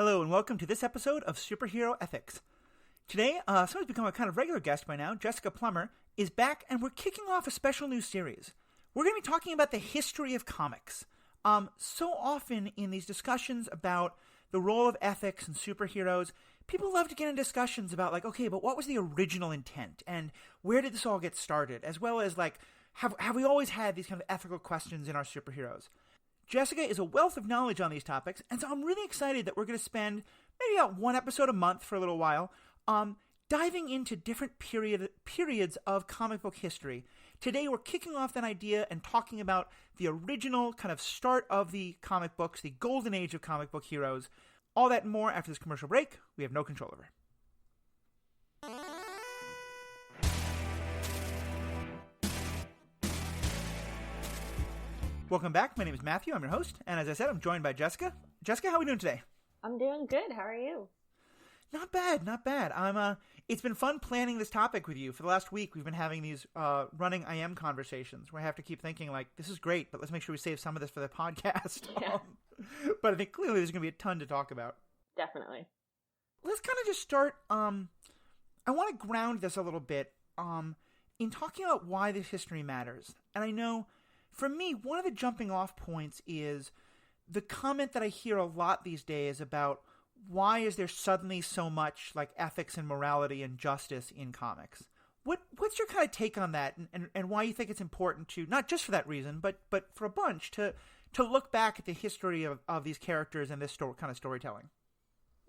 Hello and welcome to this episode of Superhero Ethics. Today, someone's become a kind of regular guest by now, Jessica Plummer, is back and we're kicking off a special new series. We're going to be talking about the history of comics. So often in these discussions about the role of ethics and superheroes, people love to get in discussions about like, okay, but what was the original intent and where did this all get started? As well as like, have we always had these kind of ethical questions in our superheroes? Jessica is a wealth of knowledge on these topics, and so I'm really excited that we're going to spend maybe about one episode a month for a little while diving into different periods of comic book history. Today we're kicking off that idea and talking about the original kind of start of the comic books, the golden age of comic book heroes. All that and more after this commercial break we have no control over. Welcome back. My name is Matthew. I'm your host. And as I said, I'm joined by Jessica. Jessica, how are we doing today? I'm doing good. How are you? Not bad, not bad. It's been fun planning this topic with you. For the last week, we've been having these running IM conversations where I have to keep thinking, like, this is great, but let's make sure we save some of this for the podcast. Yeah. But I think clearly there's going to be a ton to talk about. Definitely. Let's kind of just start. I want to ground this a little bit in talking about why this history matters. And I know, for me, one of the jumping off points is the comment that I hear a lot these days about why is there suddenly so much like ethics and morality and justice in comics? What's your kind of take on that, and why you think it's important to, not just for that reason, but for a bunch, to look back at the history of these characters and this kind of storytelling?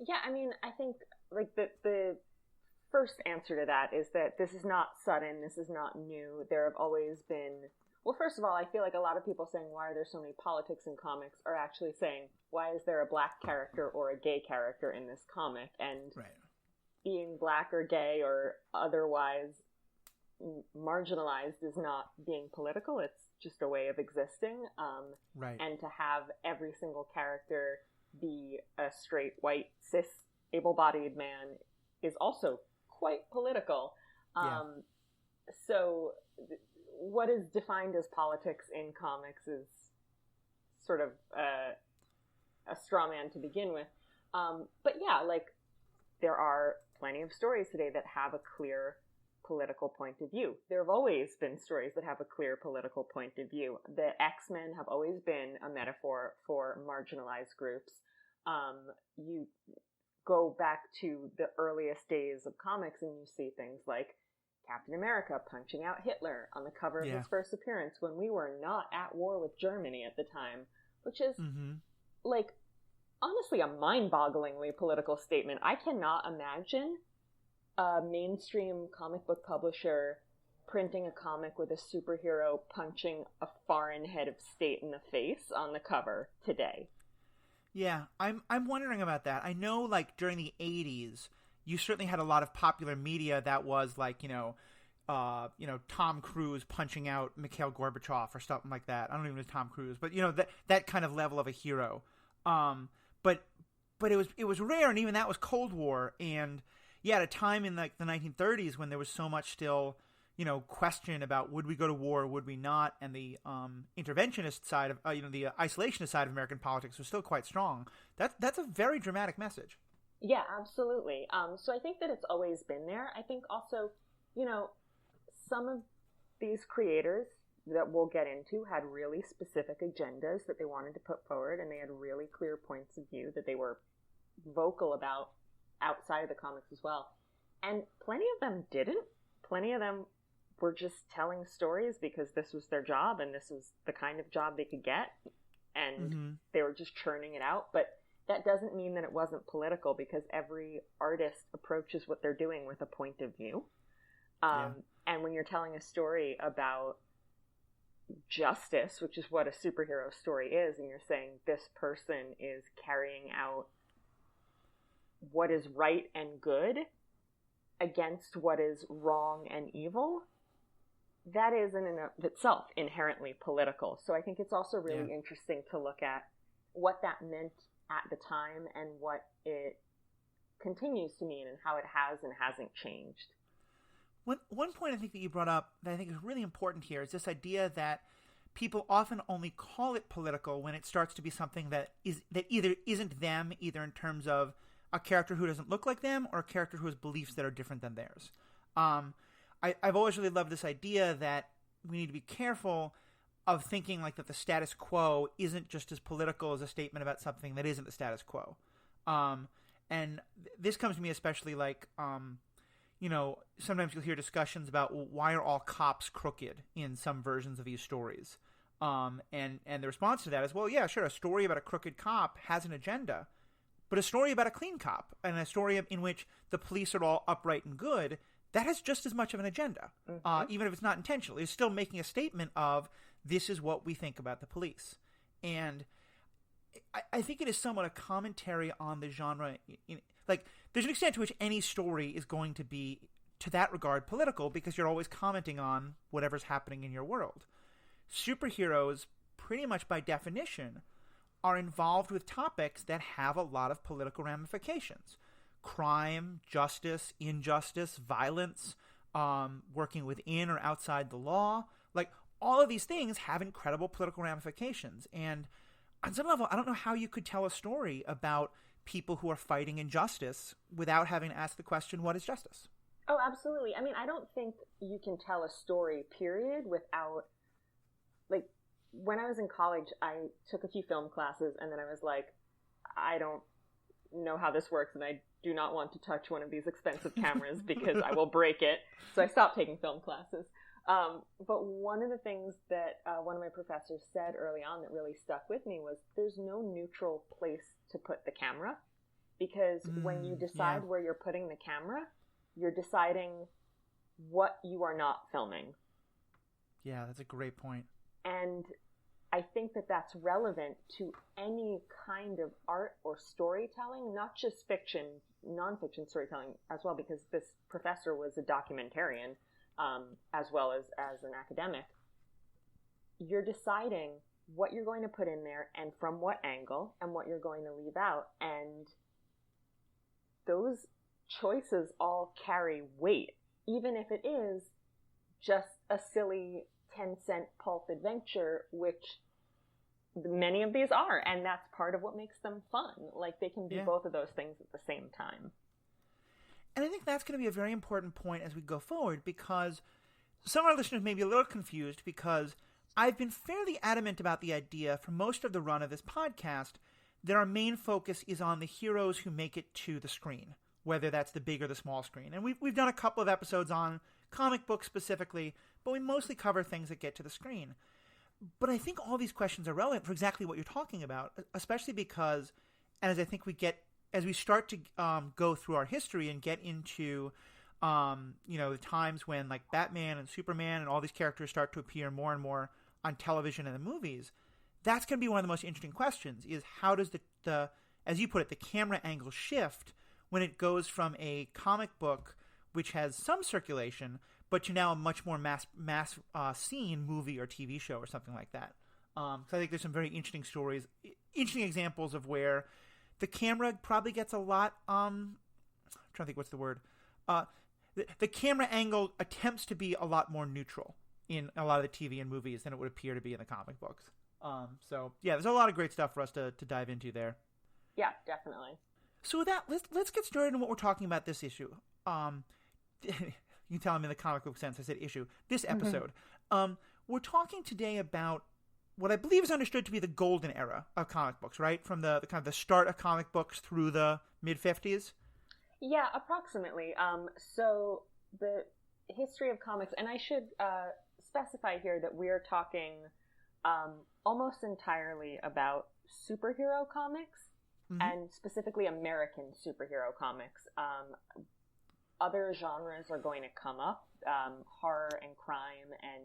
Yeah, I mean, I think like the first answer to that is that this is not sudden, this is not new. There have always been, well, first of all, I feel like a lot of people saying why are there so many politics in comics are actually saying why is there a black character or a gay character in this comic? And right. Being black or gay or otherwise marginalized is not being political. It's just a way of existing. Right. And to have every single character be a straight, white, cis, able-bodied man is also quite political. So what is defined as politics in comics is sort of a straw man to begin with. But yeah, like there are plenty of stories today that have a clear political point of view. There have always been stories that have a clear political point of view. The X-Men have always been a metaphor for marginalized groups. You go back to the earliest days of comics and you see things like Captain America punching out Hitler on the cover of his first appearance when we were not at war with Germany at the time, which is like honestly a mind-bogglingly political statement. I cannot imagine a mainstream comic book publisher printing a comic with a superhero punching a foreign head of state in the face on the cover today. Yeah, I'm wondering about that. I know, like, during the 80s, you certainly had a lot of popular media that was like, Tom Cruise punching out Mikhail Gorbachev or something like that. I don't even know Tom Cruise, but that kind of level of a hero. But it was rare, and even that was Cold War. And yeah, at a time in like the 1930s when there was so much still, question about would we go to war, would we not, and the interventionist side of the isolationist side of American politics was still quite strong. That's a very dramatic message. Yeah, absolutely. So I think that it's always been there. I think also, some of these creators that we'll get into had really specific agendas that they wanted to put forward, and they had really clear points of view that they were vocal about outside of the comics as well. And plenty of them didn't. Plenty of them were just telling stories because this was their job and this was the kind of job they could get, and they were just churning it out. But that doesn't mean that it wasn't political, because every artist approaches what they're doing with a point of view. And when you're telling a story about justice, which is what a superhero story is, and you're saying this person is carrying out what is right and good against what is wrong and evil, that is in and of itself inherently political. So I think it's also really interesting to look at what that meant at the time and what it continues to mean and how it has and hasn't changed. One point I think that you brought up that I think is really important here is this idea that people often only call it political when it starts to be something that either isn't them, either in terms of a character who doesn't look like them or a character who has beliefs that are different than theirs. I've always really loved this idea that we need to be careful of thinking like that the status quo isn't just as political as a statement about something that isn't the status quo. And this comes to me especially like, sometimes you'll hear discussions about, well, why are all cops crooked in some versions of these stories? And the response to that is, well, yeah, sure, a story about a crooked cop has an agenda, but a story about a clean cop and a story in which the police are all upright and good, that has just as much of an agenda, even if it's not intentional. It's still making a statement of, this is what we think about the police. And I think it is somewhat a commentary on the genre. Like, there's an extent to which any story is going to be, to that regard, political, because you're always commenting on whatever's happening in your world. Superheroes, pretty much by definition, are involved with topics that have a lot of political ramifications. Crime, justice, injustice, violence, working within or outside the law. Like, all of these things have incredible political ramifications. And on some level, I don't know how you could tell a story about people who are fighting injustice without having to ask the question, what is justice? Oh, absolutely. I mean, I don't think you can tell a story, period, without, like, when I was in college, I took a few film classes, and then I was like, I don't know how this works, and I do not want to touch one of these expensive cameras because I will break it. So I stopped taking film classes. But one of the things that one of my professors said early on that really stuck with me was there's no neutral place to put the camera, because when you decide where you're putting the camera, you're deciding what you are not filming. Yeah, that's a great point. And I think that that's relevant to any kind of art or storytelling, not just fiction, nonfiction storytelling as well, because this professor was a documentarian. As well as an academic, you're deciding what you're going to put in there and from what angle and what you're going to leave out. And those choices all carry weight, even if it is just a silly 10-cent pulp adventure, which many of these are. And that's part of what makes them fun. Like, they can be both of those things at the same time. And I think that's going to be a very important point as we go forward, because some of our listeners may be a little confused, because I've been fairly adamant about the idea for most of the run of this podcast that our main focus is on the heroes who make it to the screen, whether that's the big or the small screen. And we've done a couple of episodes on comic books specifically, but we mostly cover things that get to the screen. But I think all these questions are relevant for exactly what you're talking about, especially because, as I think as we start to go through our history and get into, the times when like Batman and Superman and all these characters start to appear more and more on television and the movies, that's going to be one of the most interesting questions, is how does the as you put it, the camera angle shift when it goes from a comic book, which has some circulation, but to now a much more mass seen movie or TV show or something like that. So I think there's some very interesting stories, interesting examples of where the camera probably gets a lot, I'm trying to think what's the word. The camera angle attempts to be a lot more neutral in a lot of the TV and movies than it would appear to be in the comic books. So yeah, there's a lot of great stuff for us to dive into there. Yeah, definitely. So with that, let's get started on what we're talking about this issue. You tell me in the comic book sense, I said issue. This episode. We're talking today about what I believe is understood to be the golden era of comic books, right? From the kind of the start of comic books through the mid-50s? Yeah, approximately. So the history of comics, and I should specify here that we're talking almost entirely about superhero comics, and specifically American superhero comics. Other genres are going to come up, horror and crime and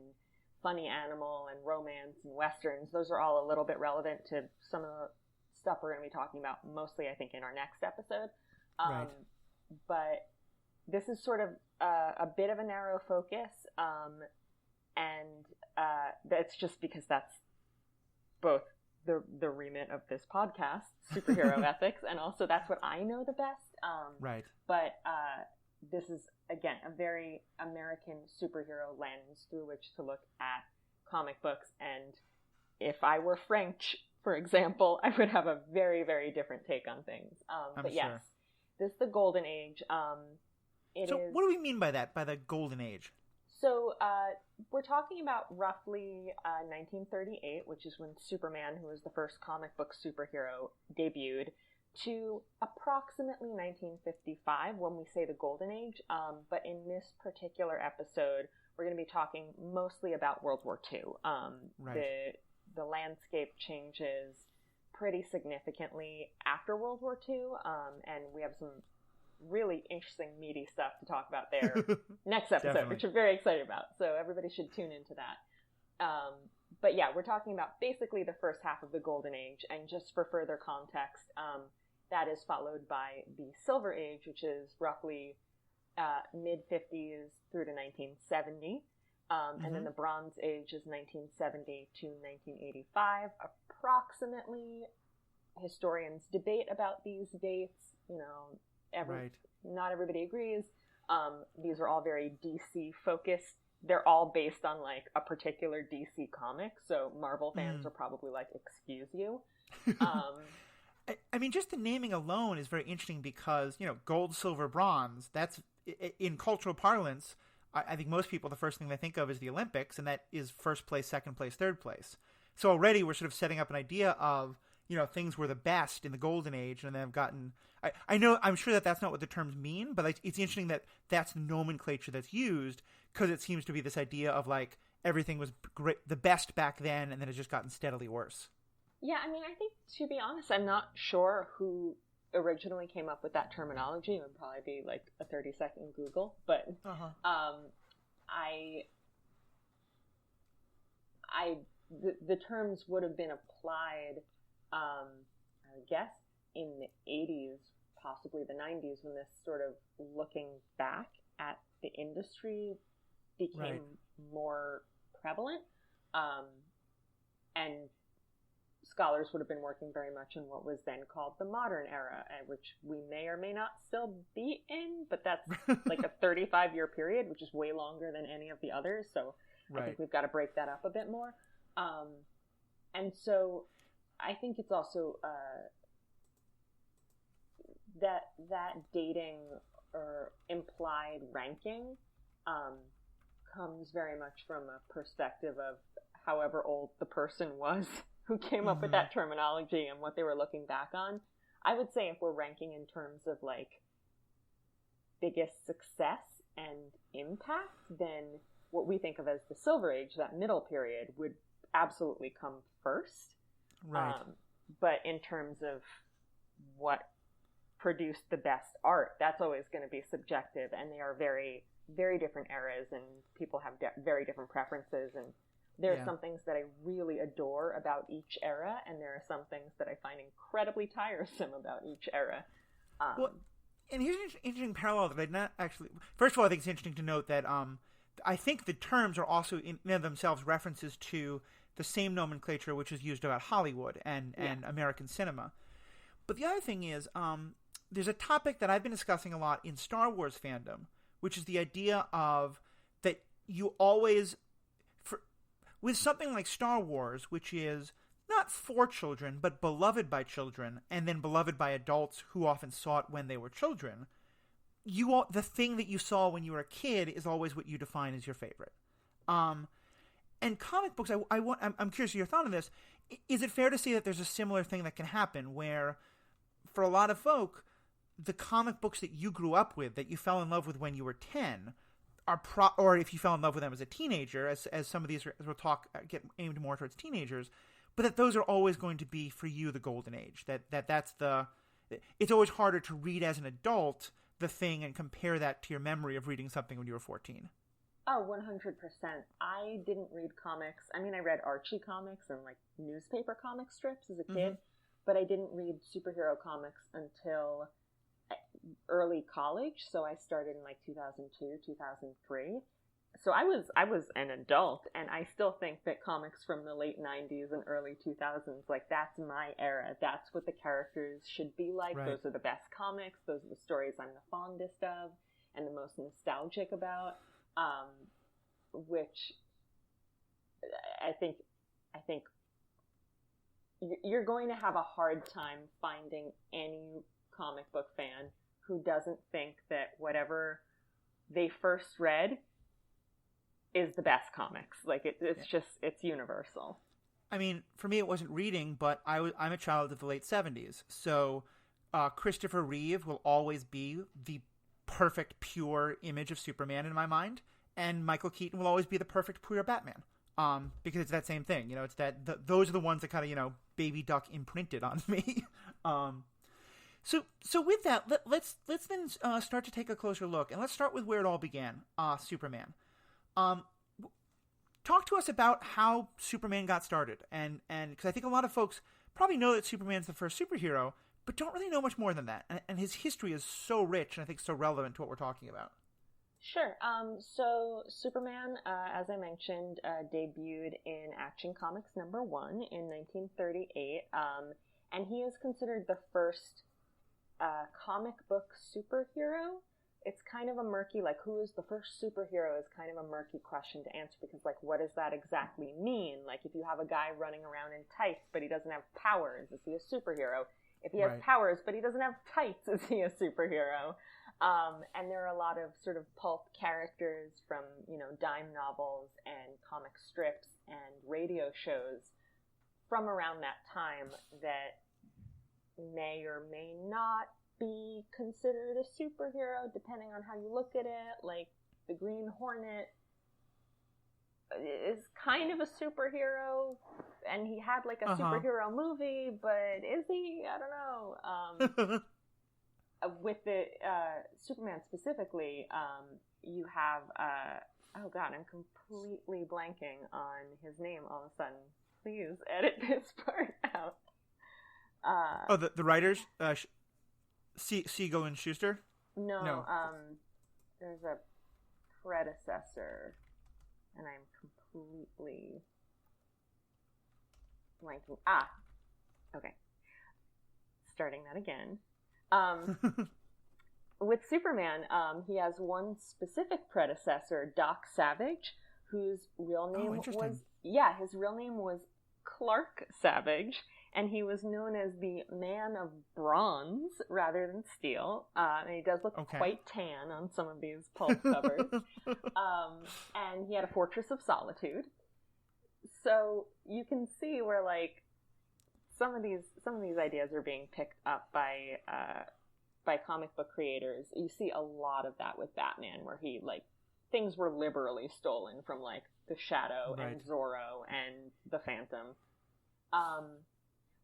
funny animal and romance and westerns. Those are all a little bit relevant to some of the stuff we're going to be talking about, mostly I think in our next episode. Right. But this is sort of a bit of a narrow focus, and that's just because that's both the remit of this podcast, superhero ethics, and also that's what I know the best. Right. But this is, again, a very American superhero lens through which to look at comic books, and if I were French, for example, I would have a very, very different take on things. But yes, sure. this is the golden age. What do we mean by that, by the golden age? So we're talking about roughly 1938, which is when Superman, who was the first comic book superhero, debuted, to approximately 1955 when we say the golden age. But in this particular episode, we're going to be talking mostly about World War II. Right. The landscape changes pretty significantly after World War II, and we have some really interesting, meaty stuff to talk about there next episode, Definitely. which we're very excited about. So everybody should tune into that. But yeah, we're talking about basically the first half of the Golden Age, and just for further context, that is followed by the Silver Age, which is roughly mid-50s through to 1970. And then the Bronze Age is 1970 to 1985, approximately. Historians debate about these dates. You know, not everybody agrees. These are all very DC focused. They're all based on like a particular DC comic, so Marvel fans are probably like, excuse you. I mean, just the naming alone is very interesting because, you know, gold, silver, bronze, that's, in cultural parlance, I think most people, the first thing they think of is the Olympics, and that is first place, second place, third place. So already we're sort of setting up an idea of, you know, things were the best in the golden age, and then have gotten, I'm sure that that's not what the terms mean, but like, it's interesting that that's the nomenclature that's used, because it seems to be this idea of like, everything was great, the best back then, and then it's just gotten steadily worse. Yeah, I mean, I think, to be honest, I'm not sure who originally came up with that terminology. It would probably be like a 30-second Google, but the terms would have been applied, I guess, in the 80s, possibly the 90s, when this sort of looking back at the industry became more prevalent, and scholars would have been working very much in what was then called the modern era, which we may or may not still be in, but that's like a 35-year period, which is way longer than any of the others, so I think we've got to break that up a bit more. And so I think it's also that dating or implied ranking comes very much from a perspective of however old the person was who came up with that terminology and what they were looking back on. I would say if we're ranking in terms of like biggest success and impact, then what we think of as the Silver Age, that middle period, would absolutely come first. Right. But in terms of what produced the best art, that's always going to be subjective, and they are very, very different eras, and people have very different preferences, and there are some things that I really adore about each era, and there are some things that I find incredibly tiresome about each era. Well, and here's an interesting parallel that I'd not actually... First of all, I think it's interesting to note that I think the terms are also in and of themselves references to the same nomenclature which is used about Hollywood and American cinema. But the other thing is, there's a topic that I've been discussing a lot in Star Wars fandom, which is the idea of that you always... With something like Star Wars, which is not for children, but beloved by children, and then beloved by adults who often saw it when they were children, the thing that you saw when you were a kid is always what you define as your favorite. And comic books, I'm curious of your thought on this. Is it fair to say that there's a similar thing that can happen where, for a lot of folk, the comic books that you grew up with, that you fell in love with when you were 10, or if you fell in love with them as a teenager, as some of these, as we'll talk, get aimed more towards teenagers, but that those are always going to be, for you, the golden age. That's it's always harder to read as an adult the thing and compare that to your memory of reading something when you were 14. Oh, 100%. I didn't read comics. I mean, I read Archie comics and like newspaper comic strips as a kid, but I didn't read superhero comics until early college. So I started in like 2002, 2003. So I was an adult, and I still think that comics from the late 90s and early 2000s, like, that's my era. That's what the characters should be like. Right. Those are the best comics. Those are the stories I'm the fondest of and the most nostalgic about, which I think you're going to have a hard time finding any comic book fan who doesn't think that whatever they first read is the best comics. Like it's universal. I mean, for me, it wasn't reading, but I'm a child of the late 70s. So Christopher Reeve will always be the perfect, pure image of Superman in my mind. And Michael Keaton will always be the perfect, pure Batman. Because it's that same thing. It's those are the ones that kind of, baby duck imprinted on me. So with that, let's then start to take a closer look. And let's start with where it all began, Superman. Talk to us about how Superman got started, and because I think a lot of folks probably know that Superman's the first superhero, but don't really know much more than that. And his history is so rich, and I think so relevant to what we're talking about. Sure. So Superman, as I mentioned, debuted in Action Comics #1 in 1938, and he is considered the first comic book superhero. It's kind of a murky, who is the first superhero is kind of a murky question to answer, because, what does that exactly mean? If you have a guy running around in tights, but he doesn't have powers, is he a superhero? If he has powers, but he doesn't have tights, is he a superhero? And there are a lot of sort of pulp characters from, dime novels and comic strips and radio shows from around that time that may or may not be considered a superhero, depending on how you look at it. Like the Green Hornet is kind of a superhero, and he had a superhero movie, but is he? I don't know. With the Superman specifically, you have oh god, I'm completely blanking on his name all of a sudden. Please edit this part out. The writers, Siegel and Schuster? No. There's a predecessor, and I'm completely blanking. Okay. Starting that again. With Superman, he has one specific predecessor, Doc Savage, whose real name his real name was Clark Savage, and he was known as the Man of Bronze rather than Steel. And he does look quite tan on some of these pulp covers. And he had a Fortress of Solitude. So you can see where some of these ideas are being picked up by comic book creators. You see a lot of that with Batman, where he things were liberally stolen from the Shadow and Zorro and the Phantom.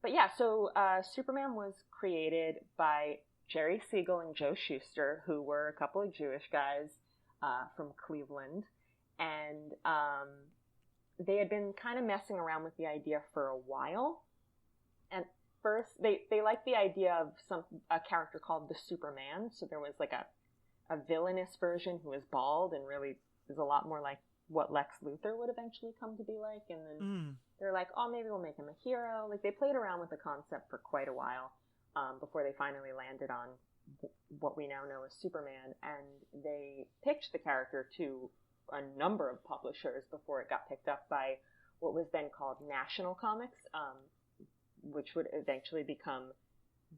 But yeah, so Superman was created by Jerry Siegel and Joe Shuster, who were a couple of Jewish guys from Cleveland, and they had been kind of messing around with the idea for a while. And first, they liked the idea of a character called the Superman. So there was a villainous version who was bald and really is a lot more like what Lex Luthor would eventually come to be like. And then they're like, oh, maybe we'll make him a hero. They played around with the concept for quite a while before they finally landed on what we now know as Superman. And they pitched the character to a number of publishers before it got picked up by what was then called National Comics, which would eventually become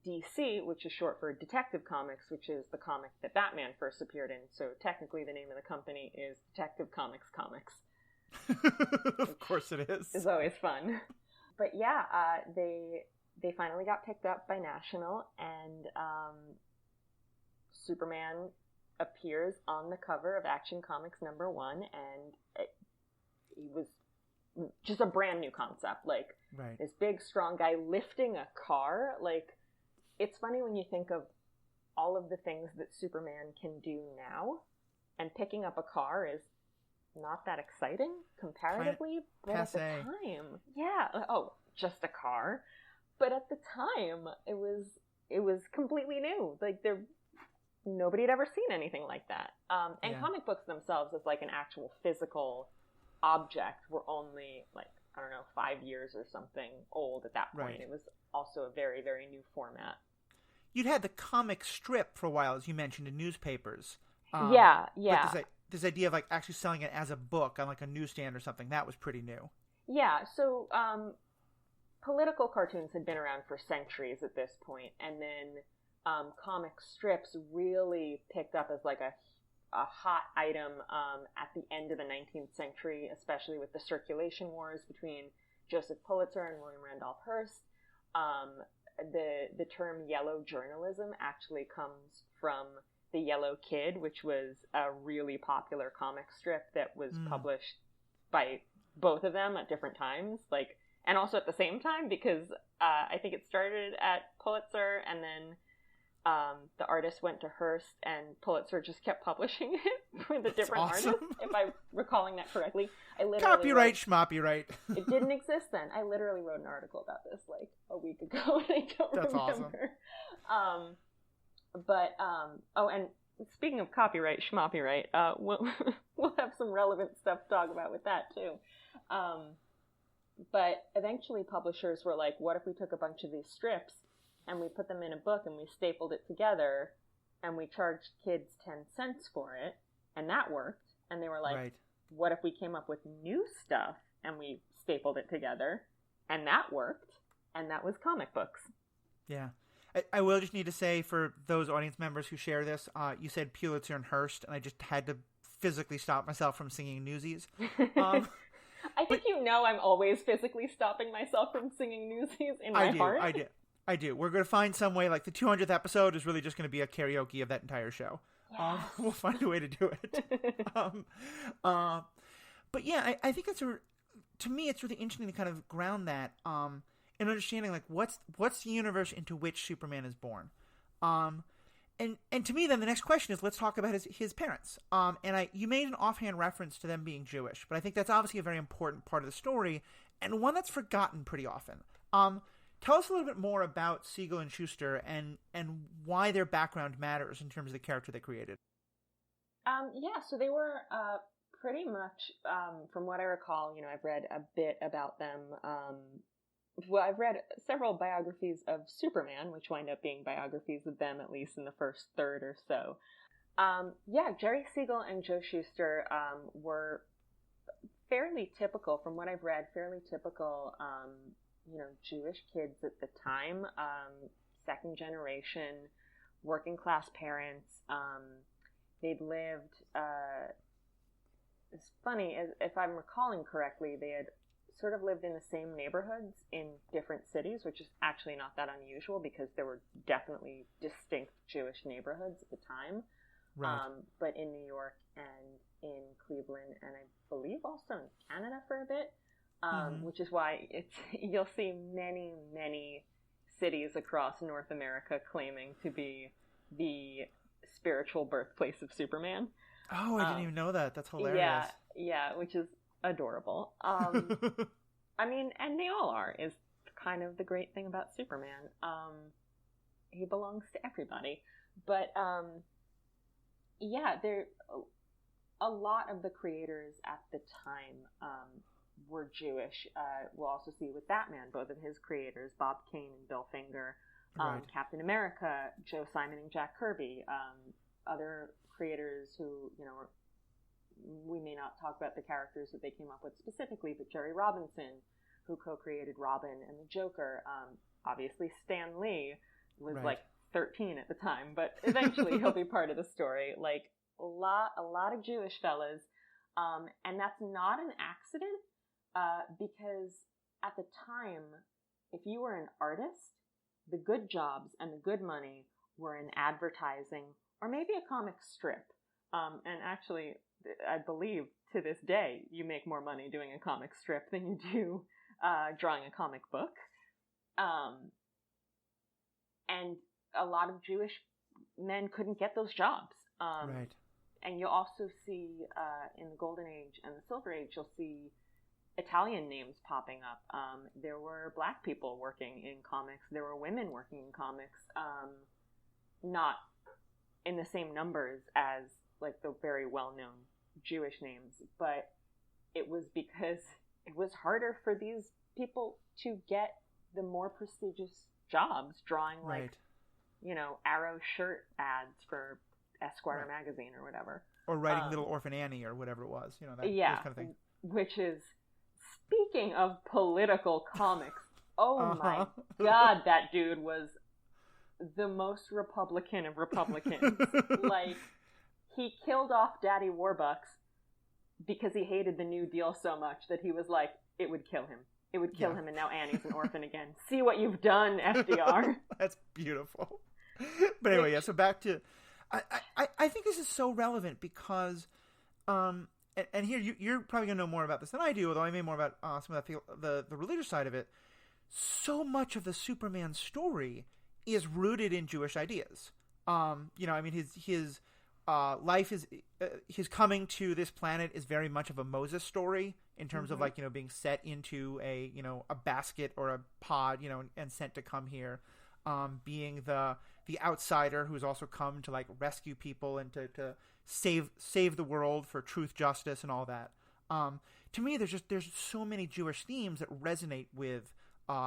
DC, which is short for Detective Comics, which is the comic that Batman first appeared in. So technically the name of the company is Detective Comics Comics. Of course it is. It's always fun. But yeah, they finally got picked up by National, and Superman appears on the cover of Action Comics #1, and he was just a brand new concept. This big, strong guy lifting a car. It's funny when you think of all of the things that Superman can do now, and picking up a car is not that exciting comparatively, but at the time, just a car. But at the time, it was completely new. Nobody had ever seen anything like that. And comic books themselves, as an actual physical object, were only 5 years or something old at that point. Right. It was also a very, very new format. You'd had the comic strip for a while, as you mentioned, in newspapers. Yeah. this idea of like actually selling it as a book on like a newsstand or something, that was pretty new. Yeah, so political cartoons had been around for centuries at this point, and then comic strips really picked up as like a hot item at the end of the 19th century, especially with the circulation wars between Joseph Pulitzer and William Randolph Hearst. The term yellow journalism actually comes from The Yellow Kid, which was a really popular comic strip that was published by both of them at different times, like, and also at the same time, because I think it started at Pulitzer, and then the artist went to Hearst, and Pulitzer just kept publishing it with a different artist, if I'm recalling that correctly. I literally Copyright, schmopyright. It didn't exist then. I literally wrote an article about this like a week ago, and I don't remember. Awesome. Oh, and speaking of copyright, schmopyright, we'll have some relevant stuff to talk about with that too. But eventually publishers were like, what if we took a bunch of these strips and we put them in a book and we stapled it together and we charged kids 10 cents for it, and that worked. And they were like, what if we came up with new stuff and we stapled it together, and that worked, and that was comic books. Yeah. I will just need to say, for those audience members who share this, you said Pulitzer and Hearst, and I just had to physically stop myself from singing Newsies. I think I'm always physically stopping myself from singing Newsies in my heart. I do. We're going to find some way, like the 200th episode is really just going to be a karaoke of that entire show. Yes. We'll find a way to do it. But yeah, I think to me, it's really interesting to kind of ground that in understanding like what's the universe into which Superman is born. And to me, then the next question is, let's talk about his parents. And you made an offhand reference to them being Jewish, but I think that's obviously a very important part of the story, and one that's forgotten pretty often. Tell us a little bit more about Siegel and Schuster and why their background matters in terms of the character they created. So they were pretty much, from what I recall, I've read a bit about them. I've read several biographies of Superman, which wind up being biographies of them, at least in the first third or so. Jerry Siegel and Joe Shuster were fairly typical, from what I've read, Jewish kids at the time, second generation, working class parents. They'd lived, it's funny, if I'm recalling correctly, they had sort of lived in the same neighborhoods in different cities, which is actually not that unusual because there were definitely distinct Jewish neighborhoods at the time. Right. But in New York and in Cleveland, and I believe also in Canada for a bit, which is why you'll see many, many cities across North America claiming to be the spiritual birthplace of Superman. Oh, I didn't even know that. That's hilarious. Yeah, which is adorable. I mean, and they all are, is kind of the great thing about Superman. He belongs to everybody. But, there a lot of the creators at the time were Jewish. We'll also see with Batman, both of his creators, Bob Kane and Bill Finger, Captain America, Joe Simon and Jack Kirby, other creators who, we may not talk about the characters that they came up with specifically, but Jerry Robinson, who co-created Robin and the Joker. Obviously, Stan Lee was like 13 at the time, but eventually he'll be part of the story. Like a lot of Jewish fellas, and that's not an accident, because at the time, if you were an artist, the good jobs and the good money were in advertising or maybe a comic strip. And actually, I believe to this day, you make more money doing a comic strip than you do drawing a comic book. And a lot of Jewish men couldn't get those jobs. And you'll also see in the Golden Age and the Silver Age, you'll see Italian names popping up. There were black people working in comics. There were women working in comics. Not in the same numbers as like the very well-known Jewish names, but it was because it was harder for these people to get the more prestigious jobs drawing like, Arrow shirt ads for Esquire magazine or whatever. Or writing Little Orphan Annie or whatever it was, those kind of things. Which is, speaking of political comics, my God, that dude was the most Republican of Republicans. Like, he killed off Daddy Warbucks because he hated the New Deal so much that he was like, it would kill him. It would kill him, and now Annie's an orphan again. See what you've done, FDR. That's beautiful. But anyway, so back to... I think this is so relevant because... and here, you're probably going to know more about this than I do, although I may more about some of the religious side of it. So much of the Superman story is rooted in Jewish ideas. His life is... his coming to this planet is very much of a Moses story in terms of, being set into a basket or a pod, and sent to come here. Being the outsider who's also come to, rescue people and to save the world for truth, justice, and all that. To me, there's so many Jewish themes that resonate with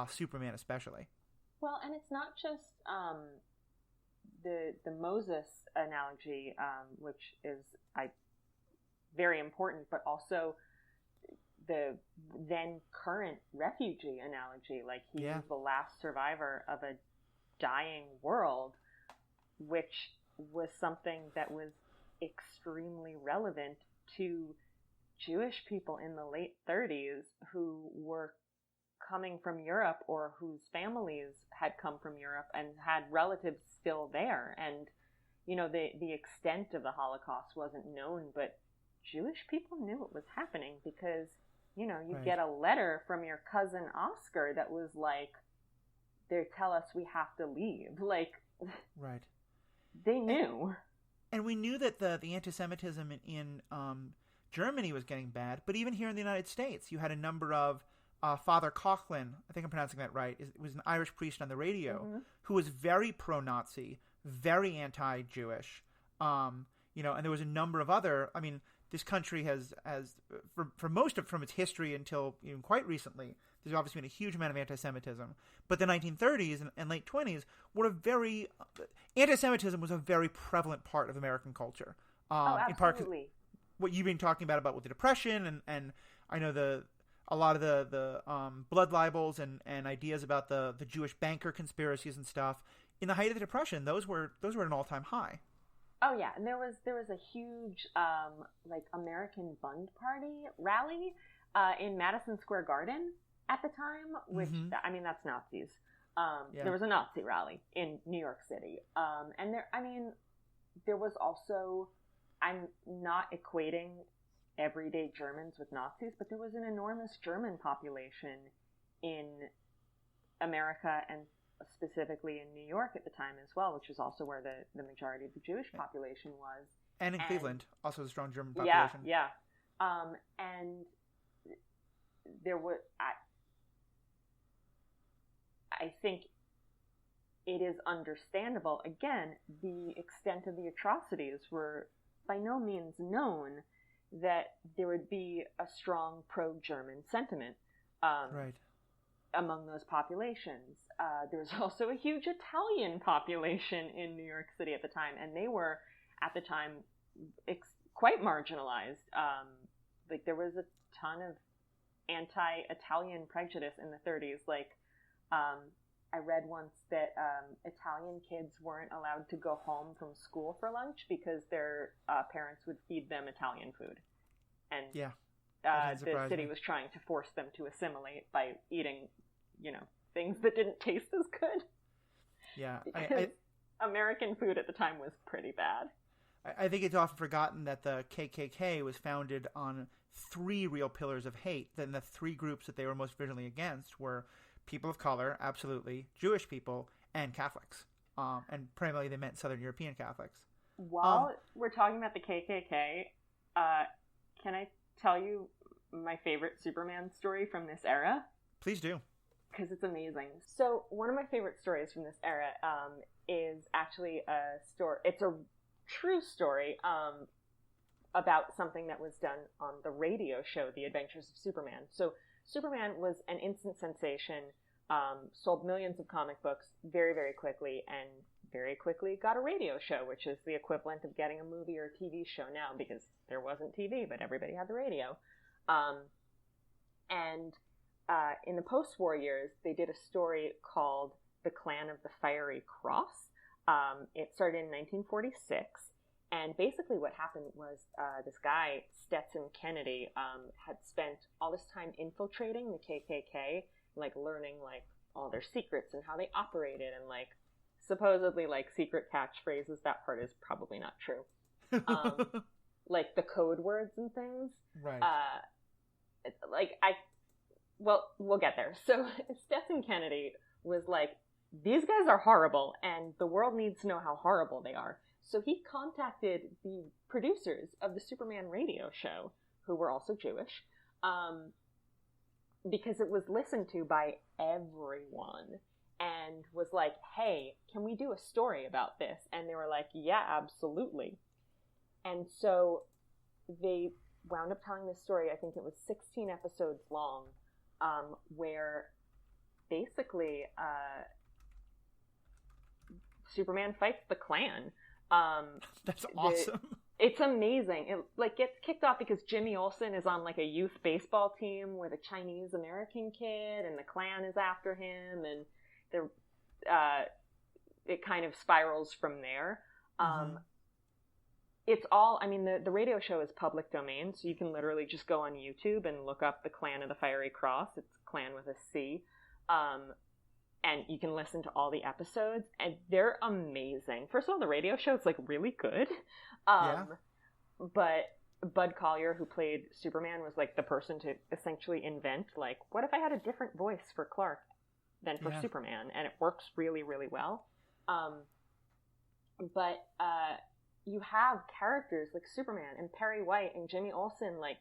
Superman especially. Well, and it's not just the Moses analogy, which is very important, but also the then current refugee analogy. Like, he was the last survivor of a dying world, which was something that was extremely relevant to Jewish people in the late 30s who were coming from Europe or whose families had come from Europe and had relatives still there. And, the extent of the Holocaust wasn't known, but Jewish people knew it was happening because, you'd get a letter from your cousin Oscar that was like, they tell us we have to leave. Like, right. They knew. And we knew that the anti-Semitism in Germany was getting bad, but even here in the United States, you had a number of Father Coughlin, I think I'm pronouncing that right, was an Irish priest on the radio, who was very pro-Nazi, very anti-Jewish, and there was a number of other, this country has for most of from its history until even quite recently, there's obviously been a huge amount of anti-Semitism. But the 1930s and late 20s were anti-Semitism was a very prevalent part of American culture. Absolutely. In part, what you've been talking about with the Depression, and I know a lot of the blood libels and ideas about the Jewish banker conspiracies and stuff. In the height of the Depression, those were at an all-time high. Oh yeah, and there was a huge American Bund Party rally in Madison Square Garden at the time, which that's Nazis. There was a Nazi rally in New York City, and there was also, I'm not equating everyday Germans with Nazis, but there was an enormous German population in America and specifically in New York at the time as well, which was also where the majority of the Jewish population was. And in Cleveland, also a strong German population. Yeah. And there was, I think it is understandable, again, the extent of the atrocities were by no means known, that there would be a strong pro-German sentiment among those populations. There was also a huge Italian population in New York City at the time, and they were, at the time, quite marginalized. There was a ton of anti-Italian prejudice in the 30s. I read once that Italian kids weren't allowed to go home from school for lunch because their parents would feed them Italian food. And the city was trying to force them to assimilate by eating, things that didn't taste as good. Yeah. American food at the time was pretty bad. I think it's often forgotten that the KKK was founded on 3 real pillars of hate. Then the 3 groups that they were most virulently against were people of color, absolutely, Jewish people, and Catholics. And primarily they meant Southern European Catholics. While we're talking about the KKK, can I tell you my favorite Superman story from this era? Please do. Because it's amazing. So one of my favorite stories from this era is actually a story. It's a true story about something that was done on the radio show, The Adventures of Superman. So Superman was an instant sensation, sold millions of comic books very, very quickly, and very quickly got a radio show, which is the equivalent of getting a movie or a TV show now, because there wasn't TV, but everybody had the radio. In the post-war years, they did a story called The Clan of the Fiery Cross. It started in 1946, and basically what happened was this guy, Stetson Kennedy, had spent all this time infiltrating the KKK, like learning like all their secrets and how they operated, and like supposedly like secret catchphrases. That part is probably not true. Like the code words and things. Right. Well, we'll get there. So Stetson Kennedy was like, these guys are horrible, and the world needs to know how horrible they are. So he contacted the producers of the Superman radio show, who were also Jewish, because it was listened to by everyone, and was like, hey, can we do a story about this? And they were like, yeah, absolutely. And so they wound up telling this story. I think it was 16 episodes long, where basically Superman fights the Klan. That's awesome. It's amazing. It like gets kicked off because Jimmy Olsen is on like a youth baseball team with a Chinese American kid, and the Klan is after him, and it kind of spirals from there. It's all, I mean, the radio show is public domain, so you can literally just go on YouTube and look up the Clan of the Fiery Cross. It's Clan with a C. And you can listen to all the episodes, and they're amazing. First of all, the radio show is like really good. But Bud Collyer, who played Superman, was like the person to essentially invent, like, what if I had a different voice for Clark than for Superman? And it works really, really well. But you have characters like Superman and Perry White and Jimmy Olsen, like,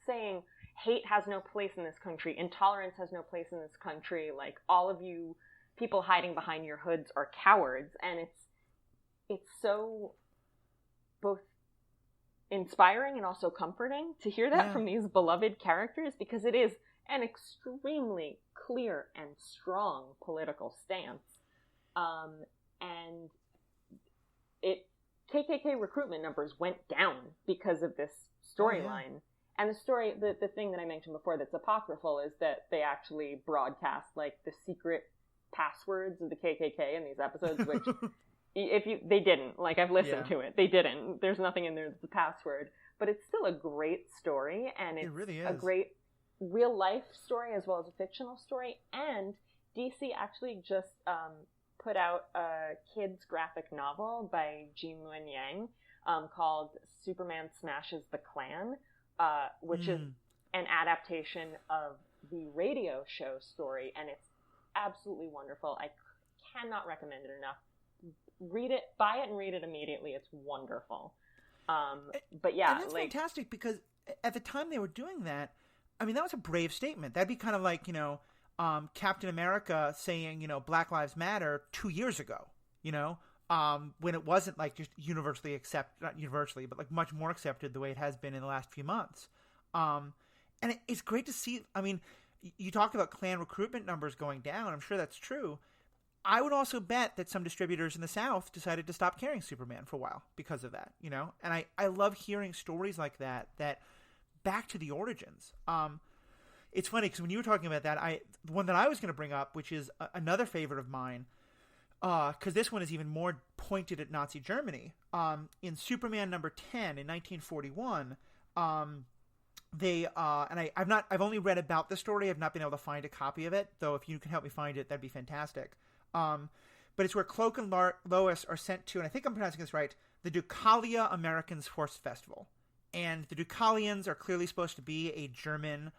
saying hate has no place in this country, intolerance has no place in this country, like, all of you people hiding behind your hoods are cowards. And it's so both inspiring and also comforting to hear that from these beloved characters, because it is an extremely clear and strong political stance. And KKK recruitment numbers went down because of this storyline. And the story, the thing that I mentioned before that's apocryphal, is that they actually broadcast like the secret passwords of the KKK in these episodes, which they didn't, like, I've listened to it. They didn't. There's nothing in there that's a password, but it's still a great story, and it's really is a great real life story as well as a fictional story. And DC actually just put out a kids graphic novel by Ji-Moon Yang called Superman Smashes the Klan, which is an adaptation of the radio show story, and it's absolutely wonderful. I cannot recommend it enough. Read it, buy it, and read it immediately. It's wonderful. But yeah, and that's like, fantastic, because at the time they were doing that, I mean, that was a brave statement. That'd be kind of like, Captain America saying, Black Lives Matter 2 years ago, when it wasn't like just universally accepted, not universally, but like much more accepted the way it has been in the last few months. And it's great to see. I mean, you talked about Klan recruitment numbers going down. I'm sure that's true. I would also bet that some distributors in the South decided to stop carrying Superman for a while because of that, And I love hearing stories like that back to the origins. It's funny because when you were talking about that, the one that I was going to bring up, which is another favorite of mine, because this one is even more pointed at Nazi Germany. In Superman number 10 in 1941, I've only read about the story. I've not been able to find a copy of it, though. If you can help me find it, that'd be fantastic. But it's where Cloak and Lois are sent to, and I think I'm pronouncing this right, the Deucalia Americans Horse Festival. And the Deucalians are clearly supposed to be a German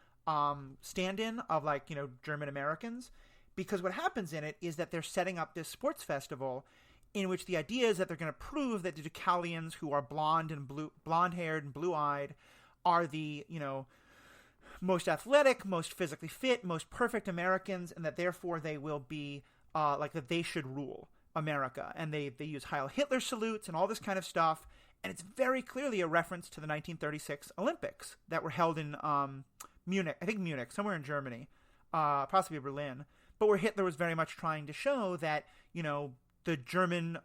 stand-in of, like, German Americans, because what happens in it is that they're setting up this sports festival in which the idea is that they're going to prove that the Deucalians, who are blonde-haired and blue-eyed, are the, most athletic, most physically fit, most perfect Americans, and that therefore they will be, that they should rule America. And they use Heil Hitler salutes and all this kind of stuff. And it's very clearly a reference to the 1936 Olympics that were held in Munich, somewhere in Germany, possibly Berlin, but where Hitler was very much trying to show that, the German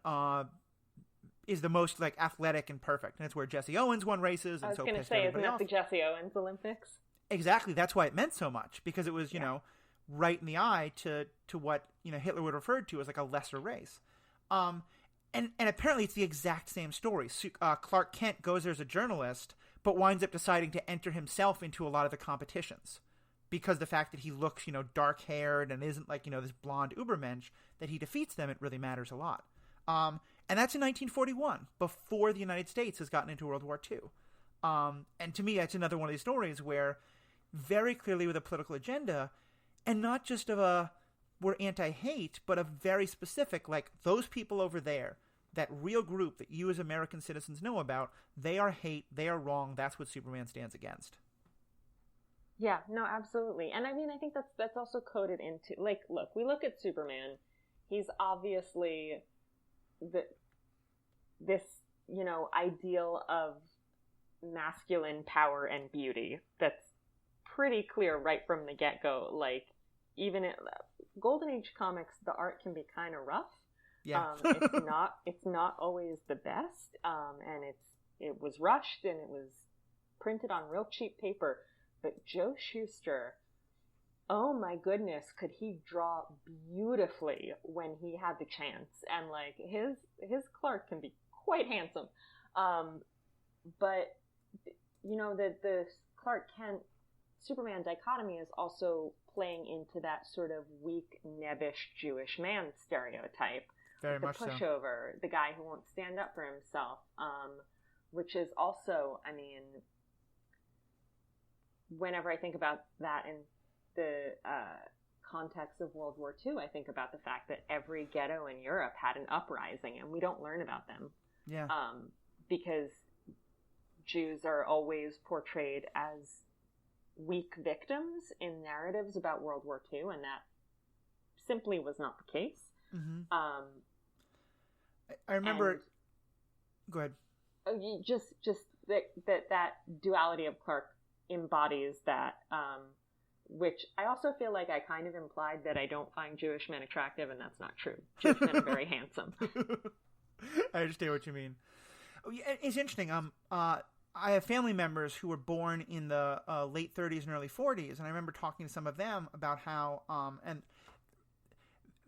is the most like athletic and perfect, and it's where Jesse Owens won races, and I was so going to pissed say, isn't everybody that off. the Jesse Owens Olympics? Exactly. That's why it meant so much, because it was, you know, right in the eye to what, you know, Hitler would refer to as like a lesser race. And apparently it's the exact same story. Clark Kent goes there as a journalist, but winds up deciding to enter himself into a lot of the competitions because the fact that he looks, you know, dark-haired and isn't like, you know, this blonde Ubermensch, that he defeats them, it really matters a lot. And that's in 1941, before the United States has gotten into World War II. And to me, that's another one of these stories where very clearly with a political agenda, and not just of a we're anti-hate, but a very specific, like those people over there, that real group that you as American citizens know about, they are hate, they are wrong, that's what Superman stands against. Yeah, no, absolutely. And I mean, I think that's also coded into, like, look, we look at Superman, he's obviously this, you know, ideal of masculine power and beauty that's pretty clear right from the get-go. Like, even in Golden Age comics, the art can be kind of rough. Yeah. It's not always the best. And it was rushed and it was printed on real cheap paper. But Joe Shuster, oh my goodness, could he draw beautifully when he had the chance. And like his Clark can be quite handsome. But you know, the Clark Kent Superman dichotomy is also playing into that sort of weak, nebbish Jewish man stereotype. Very the much pushover, the guy who won't stand up for himself, which is also, I mean, whenever I think about that in the context of World War II, I think about the fact that every ghetto in Europe had an uprising, and we don't learn about them. Yeah. Because Jews are always portrayed as weak victims in narratives about World War II, and that simply was not the case. Mm-hmm. I remember. Go ahead. Just that duality of Clark embodies that, which I also feel like I kind of implied that I don't find Jewish men attractive, and that's not true. Jewish men are very handsome. I understand what you mean. It's interesting. I have family members who were born in the late 30s and early 40s, and I remember talking to some of them about how, and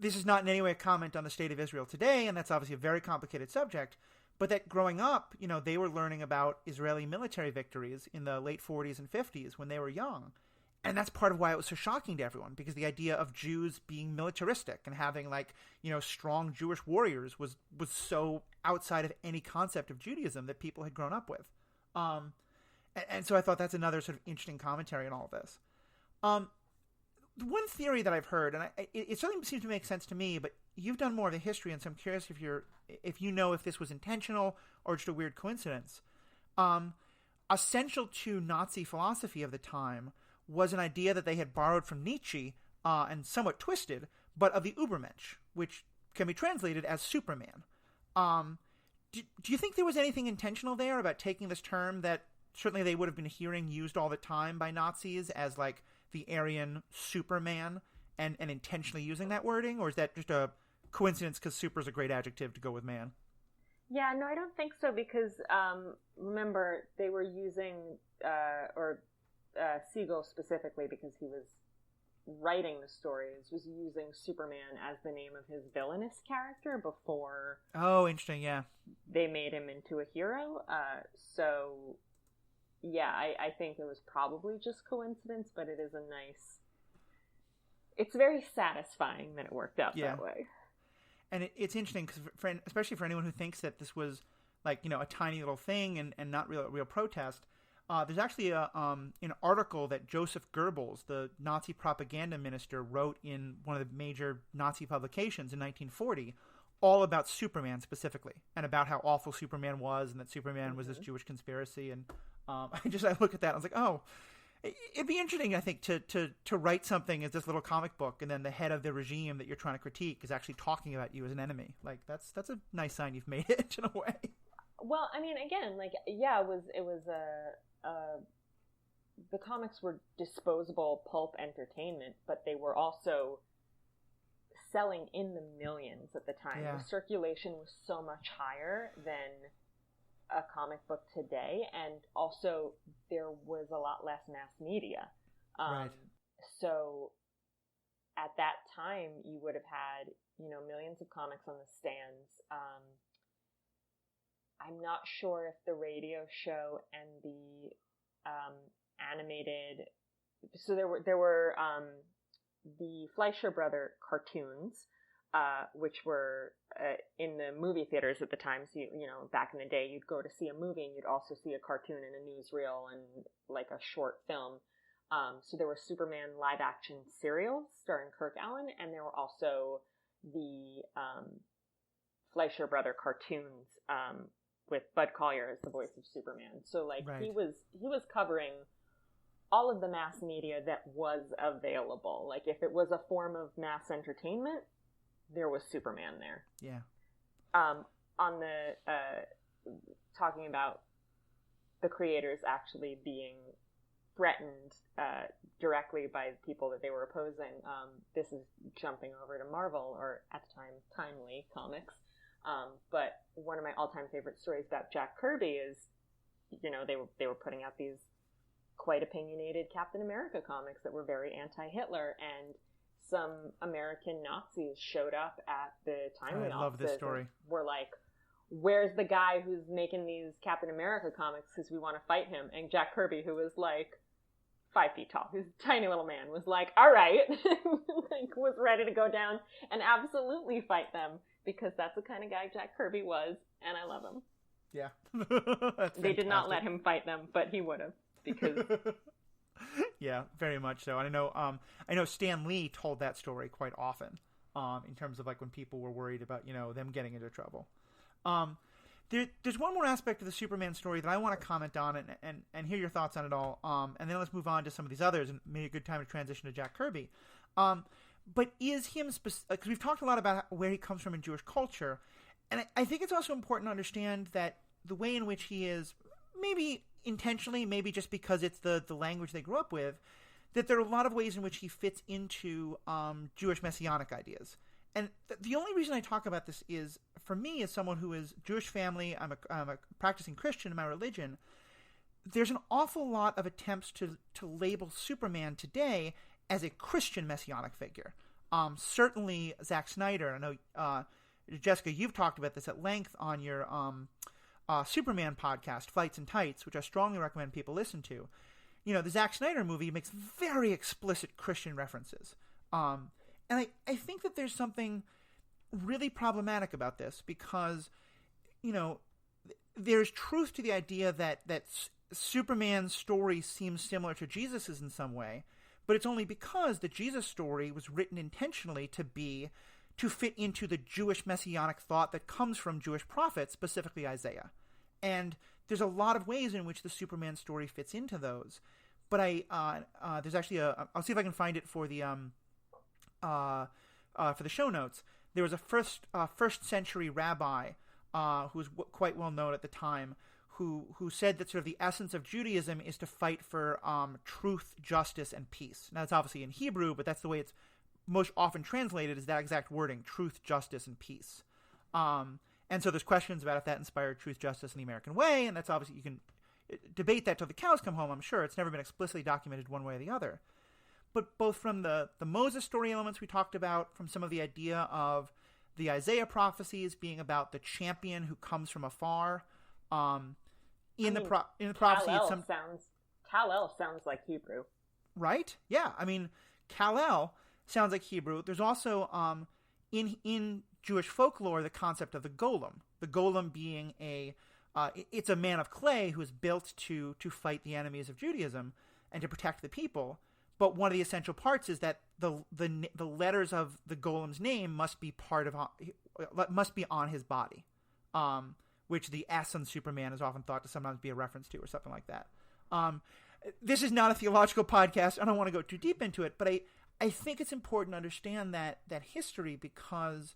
this is not in any way a comment on the state of Israel today, and that's obviously a very complicated subject, but that growing up, you know, they were learning about Israeli military victories in the late 40s and 50s when they were young. And that's part of why it was so shocking to everyone, because the idea of Jews being militaristic and having, like, you know, strong Jewish warriors was so outside of any concept of Judaism that people had grown up with. And so I thought that's another sort of interesting commentary on all of this. One theory that I've heard, and it certainly seems to make sense to me, but you've done more of the history, and so I'm curious if you know if this was intentional or just a weird coincidence. Essential to Nazi philosophy of the time was an idea that they had borrowed from Nietzsche, and somewhat twisted, but of the Ubermensch, which can be translated as Superman. Do you think there was anything intentional there about taking this term that certainly they would have been hearing used all the time by Nazis as like the Aryan Superman and intentionally using that wording? Or is that just a coincidence because super is a great adjective to go with man? Yeah, no, I don't think so, because remember, they were using, Siegel specifically, because he was writing the stories, was using Superman as the name of his villainous character before. Oh, interesting. Yeah, they made him into a hero. So yeah, I think it was probably just coincidence, but it is a nice. It's very satisfying that it worked out that way. And it's interesting because, especially for anyone who thinks that this was like, you know, a tiny little thing and not real protest. There's actually an article that Joseph Goebbels, the Nazi propaganda minister, wrote in one of the major Nazi publications in 1940, all about Superman specifically, and about how awful Superman was, and that Superman was this Jewish conspiracy. And I look at that, and I was like, oh, it'd be interesting, I think, to write something as this little comic book, and then the head of the regime that you're trying to critique is actually talking about you as an enemy. Like that's a nice sign you've made it in a way. Well, I mean, again, like, yeah, it was the comics were disposable pulp entertainment, but they were also selling in the millions at the time. Yeah. The circulation was so much higher than a comic book today, and also there was a lot less mass media. Right. So at that time, you would have had, millions of comics on the stands. I'm not sure if the radio show and the animated. So there were the Fleischer Brother cartoons, which were in the movie theaters at the time. So back in the day, you'd go to see a movie and you'd also see a cartoon and a newsreel and like a short film. So there were Superman live action serials starring Kirk Allen, and there were also the Fleischer Brother cartoons with Bud Collyer as the voice of Superman. So like right. he was covering all of the mass media that was available. Like if it was a form of mass entertainment, there was Superman there. Yeah. On the talking about the creators actually being threatened directly by the people that they were opposing. This is jumping over to Marvel, or at the time, Timely Comics. But one of my all-time favorite stories about Jack Kirby is, they were putting out these quite opinionated Captain America comics that were very anti-Hitler, and some American Nazis showed up at the Timely offices. I love this story. Were like, where's the guy who's making these Captain America comics, because we want to fight him? And Jack Kirby, who was like 5 feet tall, who's a tiny little man, was like, all right, like, was ready to go down and absolutely fight them, because that's the kind of guy Jack Kirby was, and I love him. Yeah. They did not let him fight them, but he would have, because... Yeah, very much so. And I know Stan Lee told that story quite often, in terms of like when people were worried about, them getting into trouble. There's one more aspect of the Superman story that I want to comment on and hear your thoughts on it all. And then let's move on to some of these others, and maybe a good time to transition to Jack Kirby. But is him because we've talked a lot about where he comes from in Jewish culture, and I think it's also important to understand that the way in which he is, maybe intentionally, maybe just because it's the language they grew up with, that there are a lot of ways in which he fits into Jewish messianic ideas. And the only reason I talk about this is, for me, as someone who is Jewish family, I'm a practicing Christian in my religion, there's an awful lot of attempts to label Superman today as a Christian messianic figure. Certainly Zack Snyder, I know, Jessica, you've talked about this at length on your Superman podcast, Fights and Tights, which I strongly recommend people listen to. The Zack Snyder movie makes very explicit Christian references. And I think that there's something really problematic about this, because, there's truth to the idea that Superman's story seems similar to Jesus's in some way, but it's only because the Jesus story was written intentionally to fit into the Jewish messianic thought that comes from Jewish prophets, specifically Isaiah. And there's a lot of ways in which the Superman story fits into those. But there's actually I'll see if I can find it for the show notes. There was a first century rabbi who was quite well known at the time, who said that sort of the essence of Judaism is to fight for truth, justice, and peace. Now, it's obviously in Hebrew, but that's the way it's most often translated, is that exact wording: truth, justice, and peace. And so there's questions about if that inspired truth, justice, and the American way, and that's obviously, you can debate that till the cows come home, I'm sure. It's never been explicitly documented one way or the other. But both from the Moses story elements we talked about, from some of the idea of the Isaiah prophecies being about the champion who comes from afar, in the prophecy, Kal-El sounds like Hebrew, right? Yeah, I mean, Kal-El sounds like Hebrew. There's also in Jewish folklore the concept of the golem being it's a man of clay who is built to fight the enemies of Judaism and to protect the people. But one of the essential parts is that the letters of the golem's name must be on his body, which the S on Superman is often thought to sometimes be a reference to, or something like that. This is not a theological podcast. I don't want to go too deep into it, but I think it's important to understand that history, because,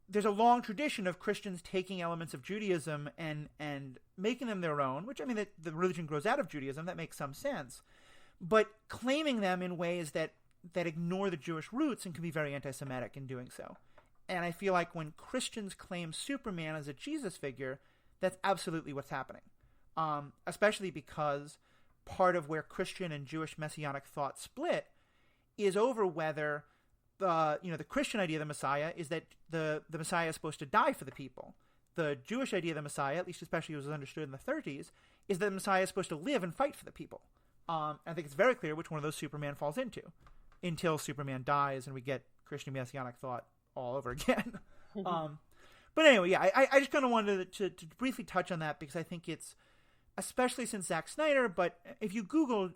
there's a long tradition of Christians taking elements of Judaism and making them their own, which, I mean, the religion grows out of Judaism. That makes some sense. But claiming them in ways that that ignore the Jewish roots and can be very anti-Semitic in doing so. And I feel like when Christians claim Superman as a Jesus figure, that's absolutely what's happening. Especially because part of where Christian and Jewish messianic thought split is over whether the Christian idea of the Messiah is that the Messiah is supposed to die for the people. The Jewish idea of the Messiah, at least especially as was understood in the 30s, is that the Messiah is supposed to live and fight for the people. I think it's very clear which one of those Superman falls into, until Superman dies and we get Christian messianic thought all over again. But anyway, yeah, I just kind of wanted to briefly touch on that because I think it's, especially since Zack Snyder, but if you Google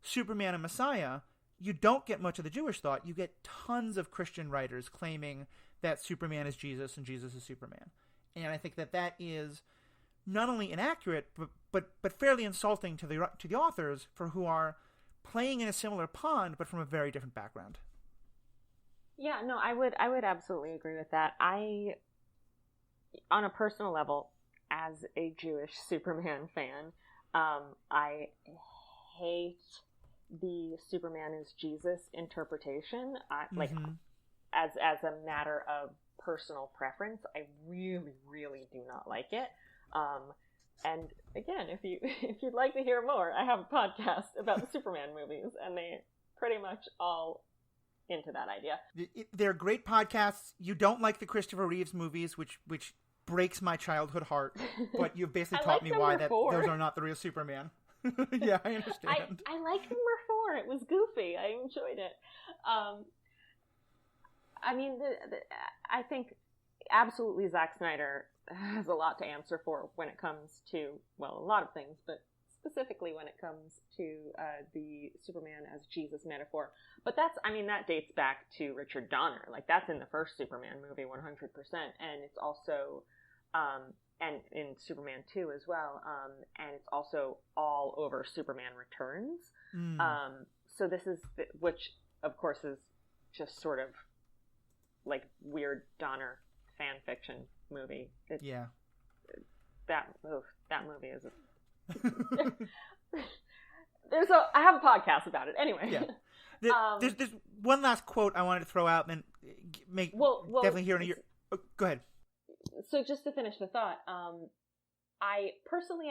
Superman and Messiah, you don't get much of the Jewish thought. You get tons of Christian writers claiming that Superman is Jesus and Jesus is Superman. And I think that is not only inaccurate, but fairly insulting to the authors for who are playing in a similar pond, but from a very different background. Yeah, no, I would absolutely agree with that. On a personal level, as a Jewish Superman fan, I hate the Superman is Jesus interpretation. Like, as a matter of personal preference, I really, really do not like it. And again, if you'd like to hear more, I have a podcast about the Superman movies, and they pretty much all into that idea. They're great podcasts. You don't like the Christopher Reeves movies, which breaks my childhood heart, but you've basically taught me why those are not the real Superman. Yeah, I understand. I liked number 4. It was goofy. I enjoyed it. I mean, I think absolutely Zack Snyder has a lot to answer for when it comes to, well, a lot of things, but specifically when it comes to the Superman as Jesus metaphor. But that dates back to Richard Donner. Like, that's in the first Superman movie 100%, and it's also, and in Superman 2 as well, and it's also all over Superman Returns. So this is, which of course is just sort of like weird Donner fan fiction movie. That movie is I have a podcast about it anyway. Yeah. There's one last quote I wanted to throw out and then definitely hear in your. Oh, go ahead. So just to finish the thought, I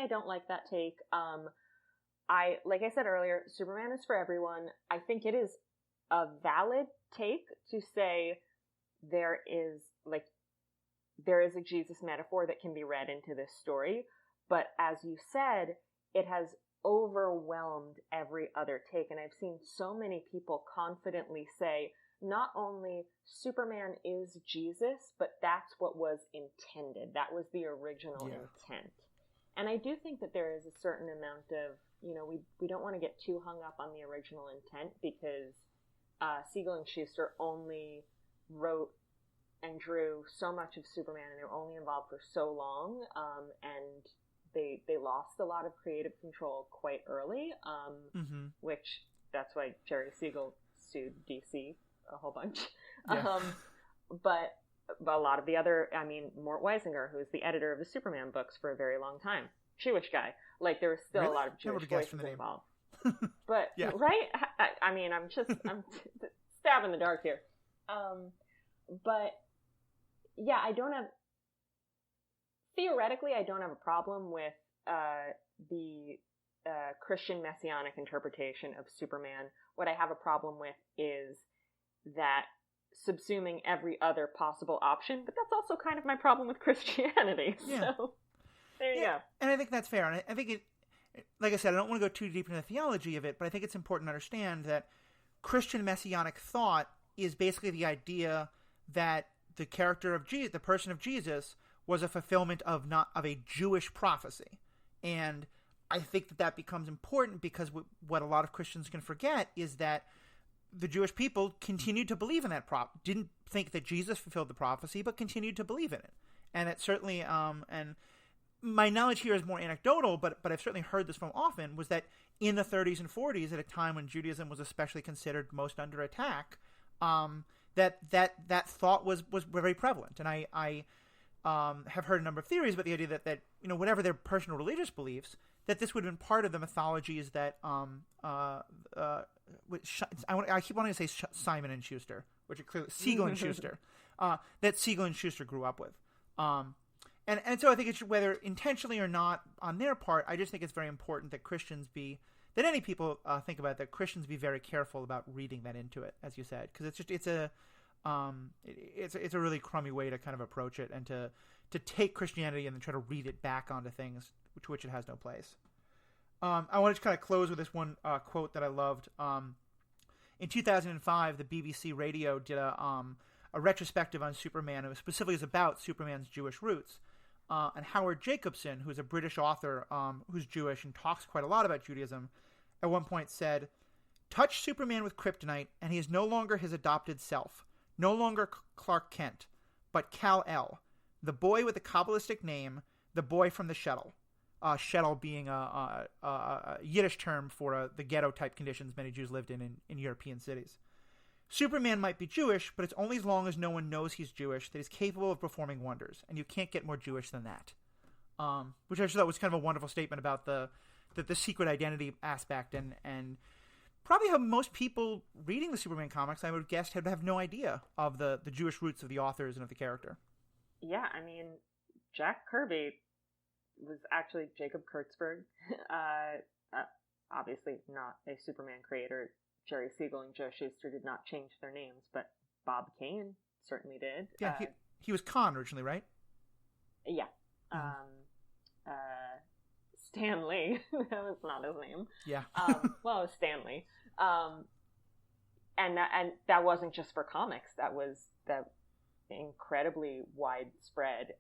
don't like that take. Like I said earlier, Superman is for everyone. I think it is a valid take to say there is a Jesus metaphor that can be read into this story, but as you said, it has overwhelmed every other take, and I've seen so many people confidently say, not only Superman is Jesus, but that's what was intended. That was the original intent. And I do think that there is a certain amount of, we don't want to get too hung up on the original intent, because Siegel and Schuster only wrote and drew so much of Superman, and they were only involved for so long, and they lost a lot of creative control quite early, which that's why Jerry Siegel sued DC a whole bunch. Yeah. But a lot of the other, Mort Weisinger, who was the editor of the Superman books for a very long time, Jewish guy, like there was still a lot of Jewish voices involved. But yeah. Right? I'm stabbing the dark here. But yeah, theoretically, I don't have a problem with the Christian messianic interpretation of Superman. What I have a problem with is that subsuming every other possible option, but that's also kind of my problem with Christianity. Yeah. So there you go. And I think that's fair. And I think it, like I said, I don't want to go too deep into the theology of it, but I think it's important to understand that Christian messianic thought is basically the idea that the character of Jesus, the person of Jesus, was a fulfillment of a Jewish prophecy. And I think that becomes important because what a lot of Christians can forget is that the Jewish people continued to believe in that didn't think that Jesus fulfilled the prophecy, but continued to believe in it. And it certainly, and my knowledge here is more anecdotal, but I've certainly heard this from often, was that in the 30s and 40s, at a time when Judaism was especially considered most under attack, that thought was very prevalent. And I have heard a number of theories about the idea that whatever their personal religious beliefs, that this would have been part of the mythologies that I keep wanting to say Simon and Schuster, which are clearly Siegel and Schuster, that Siegel and Schuster grew up with. And so I think whether intentionally or not on their part, I just think it's very important that that any people think about it, that Christians be very careful about reading that into it, as you said, because it's a really crummy way to kind of approach it and to take Christianity and then try to read it back onto things which it has no place. I want to kind of close with this one quote that I loved. In 2005, the BBC Radio did a retrospective on Superman. It specifically was about Superman's Jewish roots. And Howard Jacobson, who's a British author who's Jewish and talks quite a lot about Judaism, at one point said, "Touch Superman with kryptonite, and he is no longer his adopted self, no longer Clark Kent, but Kal-El, the boy with the Kabbalistic name, the boy from the shtetl." Shtetl being a Yiddish term for the ghetto-type conditions many Jews lived in European cities. Superman might be Jewish, but it's only as long as no one knows he's Jewish that he's capable of performing wonders, and you can't get more Jewish than that. Which I thought was kind of a wonderful statement about the secret identity aspect, and probably how most people reading the Superman comics, I would guess, have no idea of the Jewish roots of the authors and of the character. Yeah, I mean, Jack Kirby was actually Jacob Kurtzberg, obviously not a Superman creator. Jerry Siegel and Joe Shuster did not change their names, but Bob Kane certainly did. Yeah, he was Khan originally, right? Yeah. Stan Lee, that was not his name. Yeah. Well, it was Stanley. And that wasn't just for comics. That was that incredibly widespread,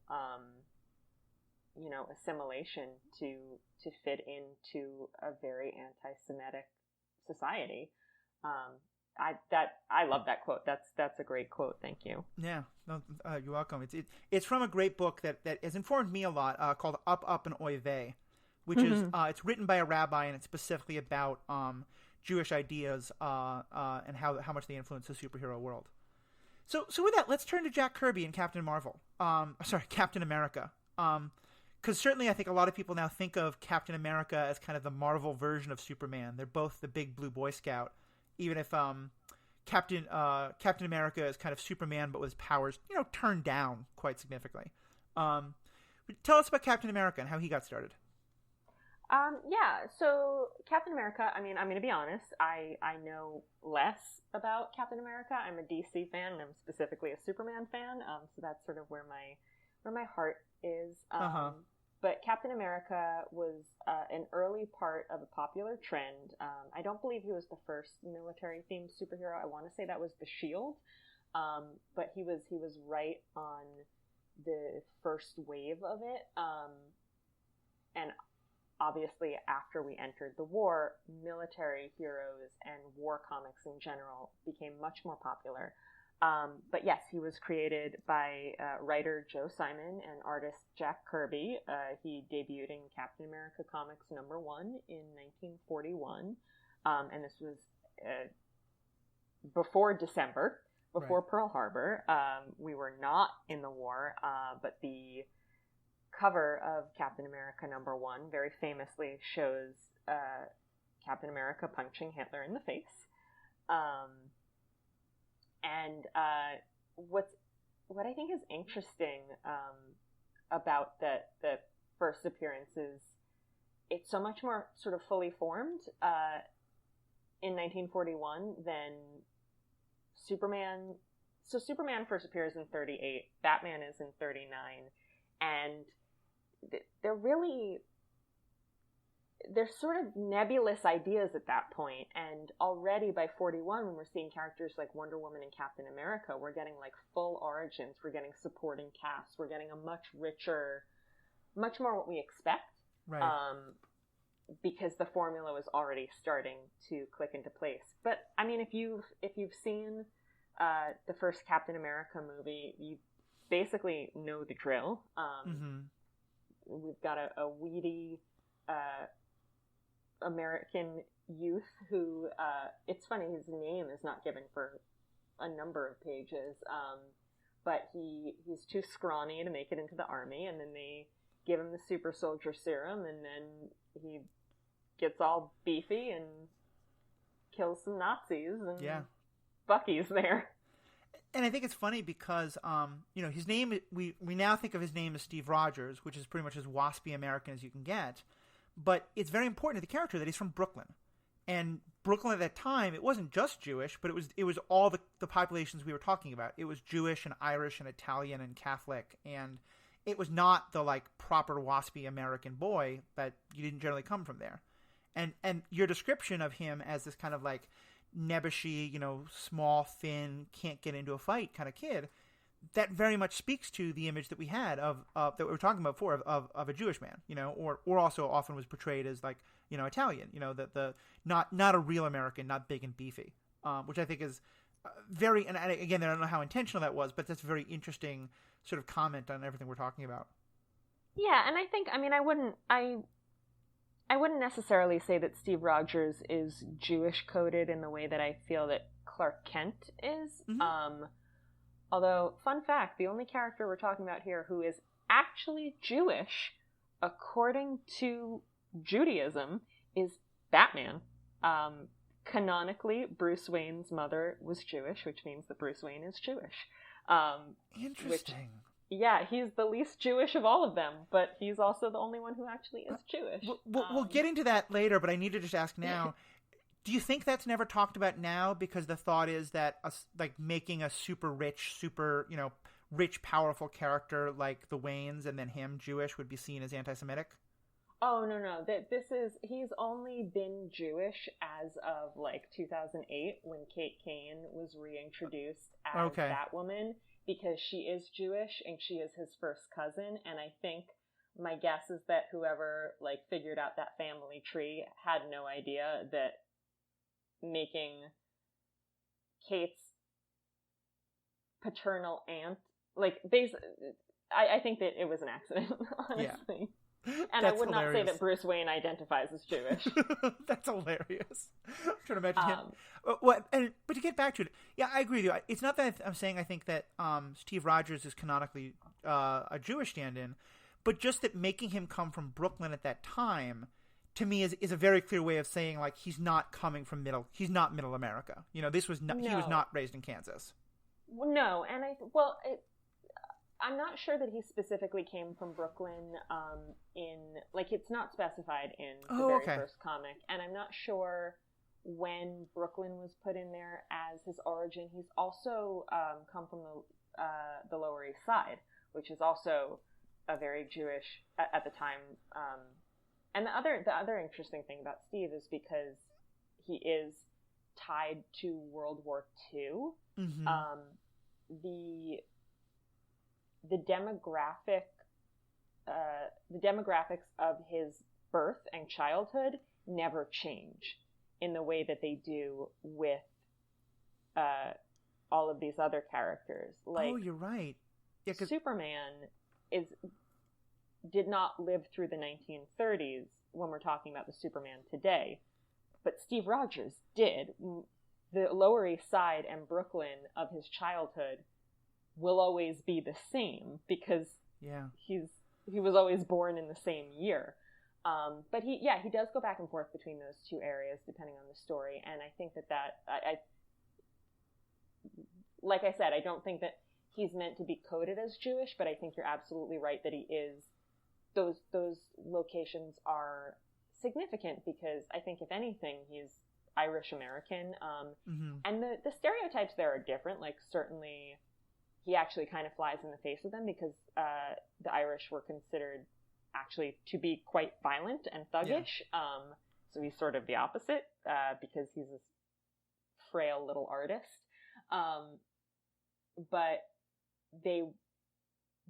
assimilation to fit into a very anti-Semitic society. I love that quote. That's a great quote. Thank you. Yeah, no, you're welcome. It's from a great book that has informed me a lot, called Up, Up, and Oy Vey, which is it's written by a rabbi, and it's specifically about Jewish ideas and how much they influence the superhero world. So with that, let's turn to Jack Kirby and Captain America. Because certainly I think a lot of people now think of Captain America as kind of the Marvel version of Superman. They're both the big blue Boy Scout, even if Captain America is kind of Superman, but with his powers, turned down quite significantly. Tell us about Captain America and how he got started. Yeah, so Captain America, I mean, I'm going to be honest, I know less about Captain America. I'm a DC fan, and I'm specifically a Superman fan, so that's sort of where my heart is. But Captain America was an early part of a popular trend. I don't believe he was the first military-themed superhero. I want to say that was the Shield, but he was right on the first wave of it. And obviously, after we entered the war, military heroes and war comics in general became much more popular. But yes, he was created by writer Joe Simon and artist Jack Kirby. He debuted in Captain America Comics #1 in 1941. And this was before December, before right. Pearl Harbor. We were not in the war, but the cover of Captain America #1 very famously shows Captain America punching Hitler in the face. And what I think is interesting about the first appearance is it's so much more sort of fully formed in 1941 than Superman. So Superman first appears in 38, Batman is in 39, and they're sort of nebulous ideas at that point, and already by 41, when we're seeing characters like Wonder Woman and Captain America, we're getting like full origins, we're getting supporting casts, we're getting a much richer, much more what we expect, right. Because the formula was already starting to click into place. But I mean, if you've seen the first Captain America movie, you basically know the drill. We've got a weedy American youth who, it's funny, his name is not given for a number of pages, but he's too scrawny to make it into the army, and then they give him the super soldier serum, and then he gets all beefy and kills some Nazis, and yeah. Bucky's there. And I think it's funny because, his name, we now think of his name as Steve Rogers, which is pretty much as waspy American as you can get. But it's very important to the character that he's from Brooklyn. And Brooklyn at that time, it wasn't just Jewish, but it was all the populations we were talking about. It was Jewish and Irish and Italian and Catholic. And it was not the, like, proper waspy American boy that you didn't generally come from there. And your description of him as this kind of, like, nebbishy, small, thin, can't get into a fight kind of kid, that very much speaks to the image that we had of that we were talking about before of a Jewish man, or also often was portrayed as like, Italian, the not a real American, not big and beefy, which I think is very, and again, I don't know how intentional that was, but that's a very interesting sort of comment on everything we're talking about. Yeah, and I think, I wouldn't necessarily say that Steve Rogers is Jewish coded in the way that I feel that Clark Kent is. Mm-hmm. Although, fun fact, the only character we're talking about here who is actually Jewish, according to Judaism, is Batman. Canonically, Bruce Wayne's mother was Jewish, which means that Bruce Wayne is Jewish. Interesting. Yeah, he's the least Jewish of all of them, but he's also the only one who actually is Jewish. We'll get into that later, but I need to just ask now, do you think that's never talked about now? Because the thought is that, making a super rich, powerful character like the Waynes and then him Jewish would be seen as anti-Semitic? Oh, no. He's only been Jewish as of, 2008 when Kate Kane was reintroduced as Batwoman. Because she is Jewish and she is his first cousin, and I think my guess is that whoever figured out that family tree had no idea that making Kate's paternal aunt I think that it was an accident, honestly. Yeah. And I would not say that Bruce Wayne identifies as Jewish. That's hilarious. I'm trying to imagine him. But to get back to it, yeah, I agree with you. It's not that I'm saying I think that Steve Rogers is canonically a Jewish stand-in, but just that making him come from Brooklyn at that time, to me, is a very clear way of saying he's not coming from he's not Middle America. He was not raised in Kansas. No, and I'm not sure that he specifically came from Brooklyn it's not specified in the very first comic, and I'm not sure when Brooklyn was put in there as his origin. He's also come from the Lower East Side, which is also a very Jewish at the time. And the other interesting thing about Steve is because he is tied to World War II. Mm-hmm. The demographics of his birth and childhood never change in the way that they do with all of these other characters. Oh, you're right. Yeah, Superman did not live through the 1930s when we're talking about the Superman today, but Steve Rogers did. The Lower East Side and Brooklyn of his childhood will always be the same because he was always born in the same year. But he does go back and forth between those two areas depending on the story, and I think that I like I said, I don't think that he's meant to be coded as Jewish, but I think you're absolutely right that he is. Those locations are significant because I think if anything he's Irish American, and the stereotypes there are different. Certainly he actually kind of flies in the face of them because the Irish were considered actually to be quite violent and thuggish. Yeah. So he's sort of the opposite because he's this frail little artist. But they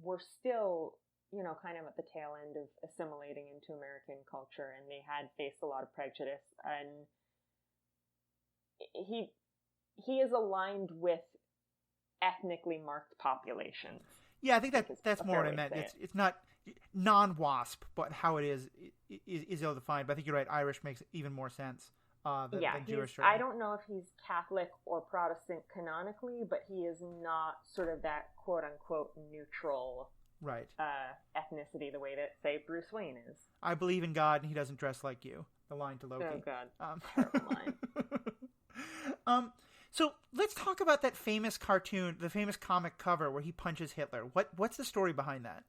were still, kind of at the tail end of assimilating into American culture, and they had faced a lot of prejudice. And he is aligned with ethnically marked populations. Yeah, I think that's more what I meant. It's not non-WASP, but how it is ill-defined. But I think you're right. Irish makes even more sense than Jewish. I don't know if he's Catholic or Protestant canonically, but he is not sort of that quote-unquote neutral ethnicity the way that, say, Bruce Wayne is. I believe in God and he doesn't dress like you. The line to Loki. Oh, God. Terrible line. So let's talk about that famous cartoon, the famous comic cover where he punches Hitler. What's the story behind that?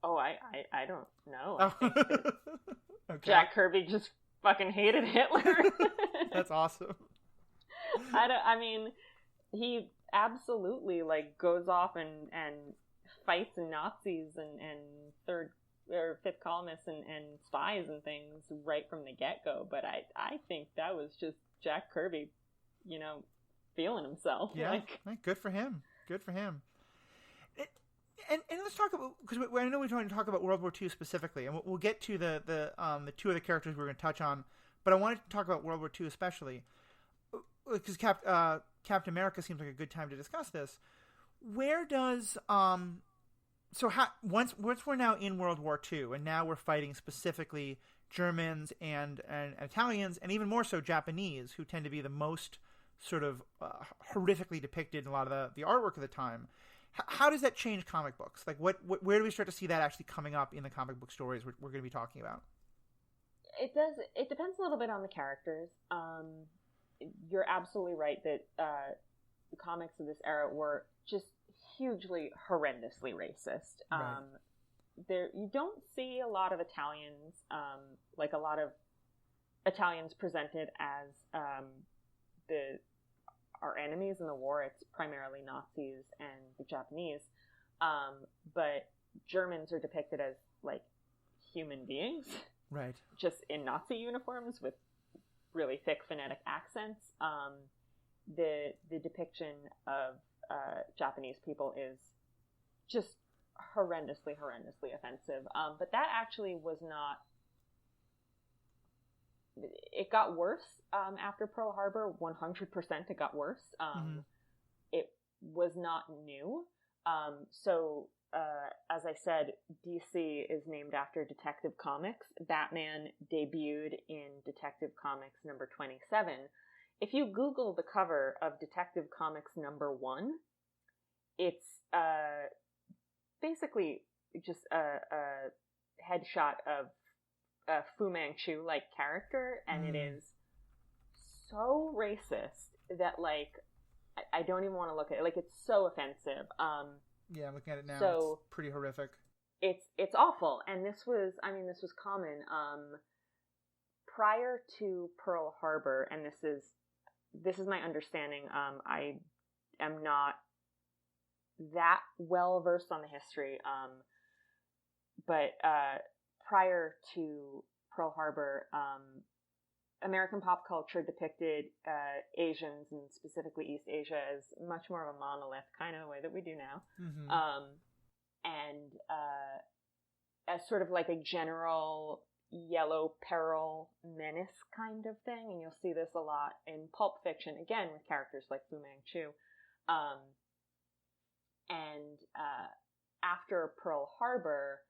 Oh, I don't know. Oh. I think that Okay. Jack Kirby just fucking hated Hitler. That's awesome. I mean, he absolutely like goes off and fights Nazis and third or fifth columnists and spies and things right from the get-go. But I think that was just Jack Kirby, feeling himself. Yeah, good for him. Good for him. And let's talk about, because I know we're trying to talk about World War II specifically, and we'll get to the two other characters we're going to touch on, but I wanted to talk about World War II especially, because Captain America seems like a good time to discuss this. Where does once we're now in World War II, and now we're fighting specifically Germans and Italians, and even more so Japanese, who tend to be the most sort of horrifically depicted in a lot of the artwork of the time. How does that change comic books? Like, where do we start to see that actually coming up in the comic book stories we're going to be talking about? It does. It depends a little bit on the characters. You're absolutely right that the comics of this era were just hugely, horrendously racist. Right. You don't see a lot of Italians, like a lot of Italians presented as our enemies in the war. It's primarily Nazis and the Japanese, but Germans are depicted as like human beings, right? Just in Nazi uniforms with really thick phonetic accents. The depiction of Japanese people is just horrendously offensive. But that actually was not. It got worse after Pearl Harbor. 100% it got worse. It was not new. So as I said, DC is named after Detective Comics. Batman debuted in Detective Comics number 27. If you Google the cover of Detective Comics number 1, it's basically just a headshot of a Fu Manchu-like character, and it is so racist that, like, I don't even want to look at it. Like, it's so offensive. Yeah, I'm looking at it now. So it's pretty horrific. It's awful, and this was common prior to Pearl Harbor, and this is my understanding. I am not that well versed on the history, but prior to Pearl Harbor, American pop culture depicted Asians, and specifically East Asia, as much more of a monolith, kind of the way that we do now. And as sort of like a general yellow peril menace kind of thing. And you'll see this a lot in pulp fiction, again, with characters like Fu Manchu. And after Pearl Harbor,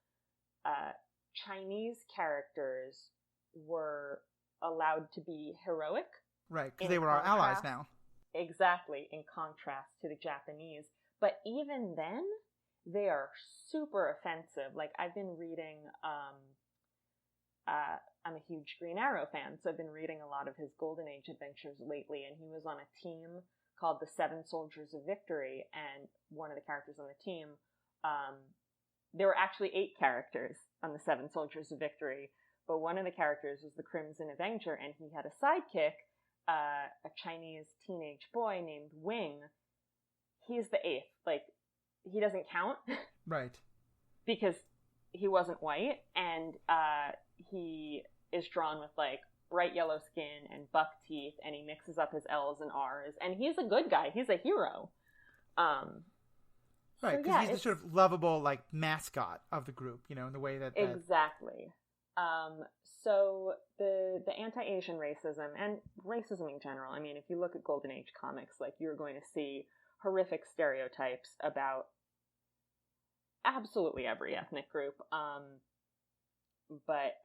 Chinese characters were allowed to be heroic. Right, because they were our allies now. Exactly, in contrast to the Japanese. But even then, they are super offensive. Like, I've been reading, I'm a huge Green Arrow fan, so I've been reading a lot of his Golden Age adventures lately, and he was on a team called the Seven Soldiers of Victory, and one of the characters on the team, there were actually 8 characters on the Seven Soldiers of Victory, but one of the characters was the Crimson Avenger, and he had a sidekick, a Chinese teenage boy named Wing. He's the 8th. Like, he doesn't count. Right. Because he wasn't white, and he is drawn with, like, bright yellow skin and buck teeth, and he mixes up his L's and R's, and he's a good guy. He's a hero. Right, because he's the sort of lovable, like, mascot of the group, in the way that... Exactly. So the anti-Asian racism, and racism in general, I mean, if you look at Golden Age comics, like, you're going to see horrific stereotypes about absolutely every ethnic group. But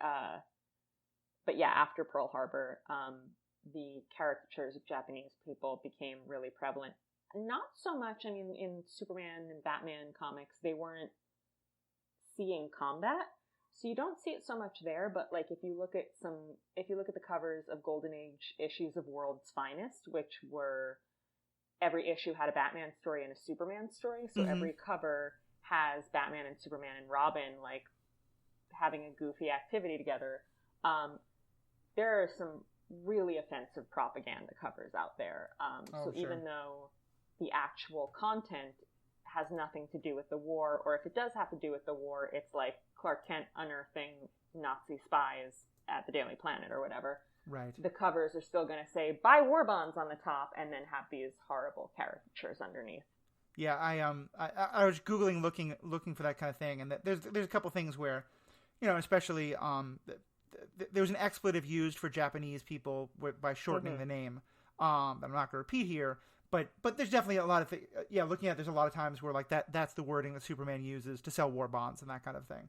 yeah, after Pearl Harbor, the caricatures of Japanese people became really prevalent. Not so much, I mean, in Superman and Batman comics, they weren't seeing combat, So you don't see it so much there, but like if you look at the covers of Golden Age issues of World's Finest, which were every issue had a Batman story and a Superman story. So every cover has Batman and Superman and Robin like having a goofy activity together. There are some really offensive propaganda covers out there. Even though the actual content has nothing to do with the war, or if it does have to do with the war, it's like Clark Kent unearthing Nazi spies at the Daily Planet or whatever. Right. The covers are still going to say "Buy war bonds" on the top, and then have these horrible caricatures underneath. Yeah, I was googling looking for that kind of thing, and there's a couple things where, especially there was an expletive used for Japanese people by shortening the name. I'm not going to repeat here, but there's definitely a lot of looking at, there's a lot of times where like that's the wording that Superman uses to sell war bonds and that kind of thing.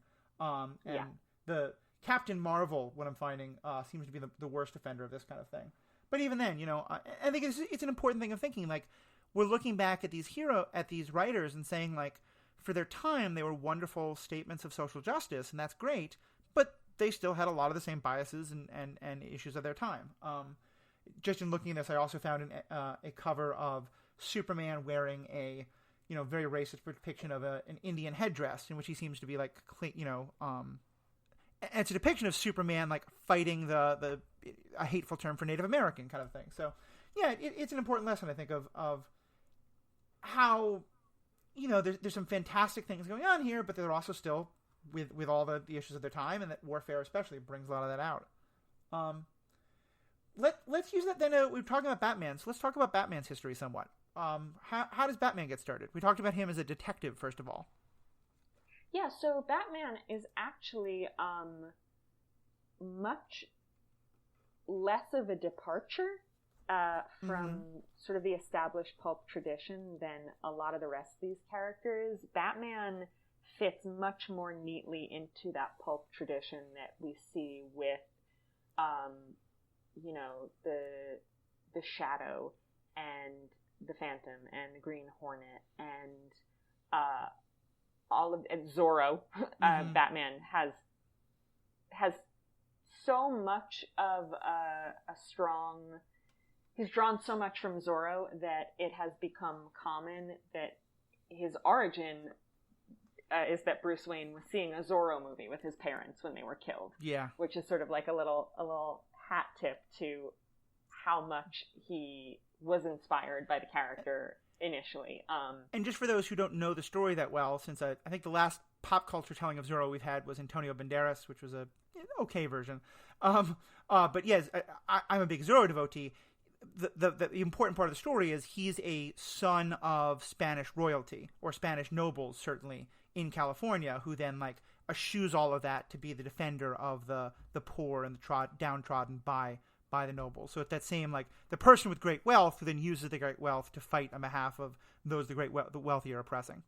The Captain Marvel, what I'm finding, seems to be the worst offender of this kind of thing. But even then, I think it's an important thing of thinking. Like, we're looking back at these writers and saying, like, for their time, they were wonderful statements of social justice, and that's great. But they still had a lot of the same biases and issues of their time. Just in looking at this, I also found a cover of Superman wearing a very racist depiction of an Indian headdress, in which he seems to be like it's a depiction of Superman like fighting a hateful term for Native American kind of thing. So yeah, it's an important lesson, I think, of how there's some fantastic things going on here, but they're also still with all the issues of their time, and that warfare especially brings a lot of that out. Let's use that then. We're talking about Batman, so let's talk about Batman's history somewhat. How does Batman get started? We talked about him as a detective, first of all. Yeah, so Batman is actually much less of a departure from sort of the established pulp tradition than a lot of the rest of these characters. Batman fits much more neatly into that pulp tradition that we see with, the Shadow and the Phantom and the Green Hornet and Zorro. Batman has so much of a strong. He's drawn so much from Zorro that it has become common that his origin is that Bruce Wayne was seeing a Zorro movie with his parents when they were killed. Yeah, which is sort of like a little hat tip to how much he was inspired by the character initially. And just for those who don't know the story that well, since I think the last pop culture telling of Zorro we've had was Antonio Banderas, which was a okay version. But yes, I'm a big Zorro devotee. The important part of the story is he's a son of Spanish royalty, or Spanish nobles, certainly, in California, who then like eschews all of that to be the defender of the poor and the downtrodden by the nobles. So it's that same, like, the person with great wealth who then uses the great wealth to fight on behalf of those the wealthy are oppressing.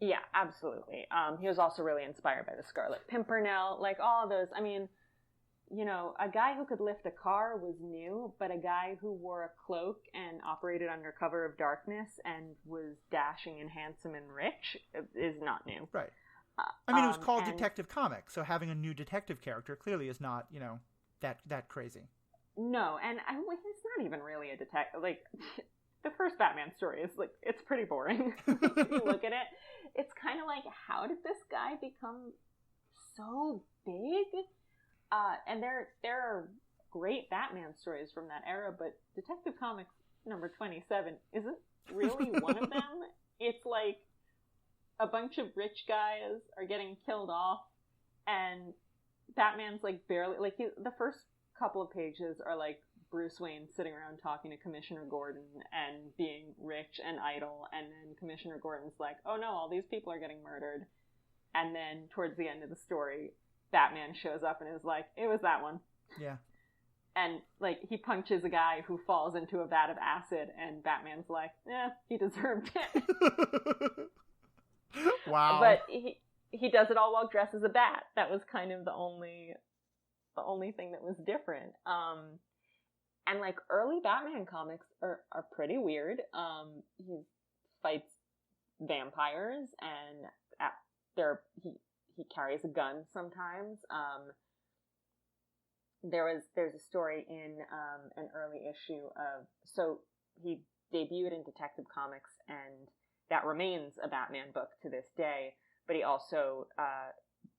Yeah, absolutely. He was also really inspired by the Scarlet Pimpernel, like all of those. I mean, a guy who could lift a car was new, but a guy who wore a cloak and operated under cover of darkness and was dashing and handsome and rich is not new. Right. I mean, it was called Detective Comics, so having a new detective character clearly is not, that crazy. No, and it's not even really a detective. Like, the first Batman story is, like, it's pretty boring. If you look at it, it's kind of like, how did this guy become so big? And there are great Batman stories from that era, but Detective Comics number 27 isn't really one of them. It's like a bunch of rich guys are getting killed off, and Batman's like barely, like, the first couple of pages are like Bruce Wayne sitting around talking to Commissioner Gordon and being rich and idle, and then Commissioner Gordon's like, oh no, all these people are getting murdered. And then towards the end of the story, Batman shows up and is like, it was that one. Yeah. And, like, he punches a guy who falls into a vat of acid, and Batman's like, he deserved it. Wow. But he does it all while dressed as a bat. That was kind of the only thing that was different. And, like, early Batman comics are pretty weird. He fights vampires, and he carries a gun sometimes. There's a story in an early issue of, so he debuted in Detective Comics, and that remains a Batman book to this day, but he also,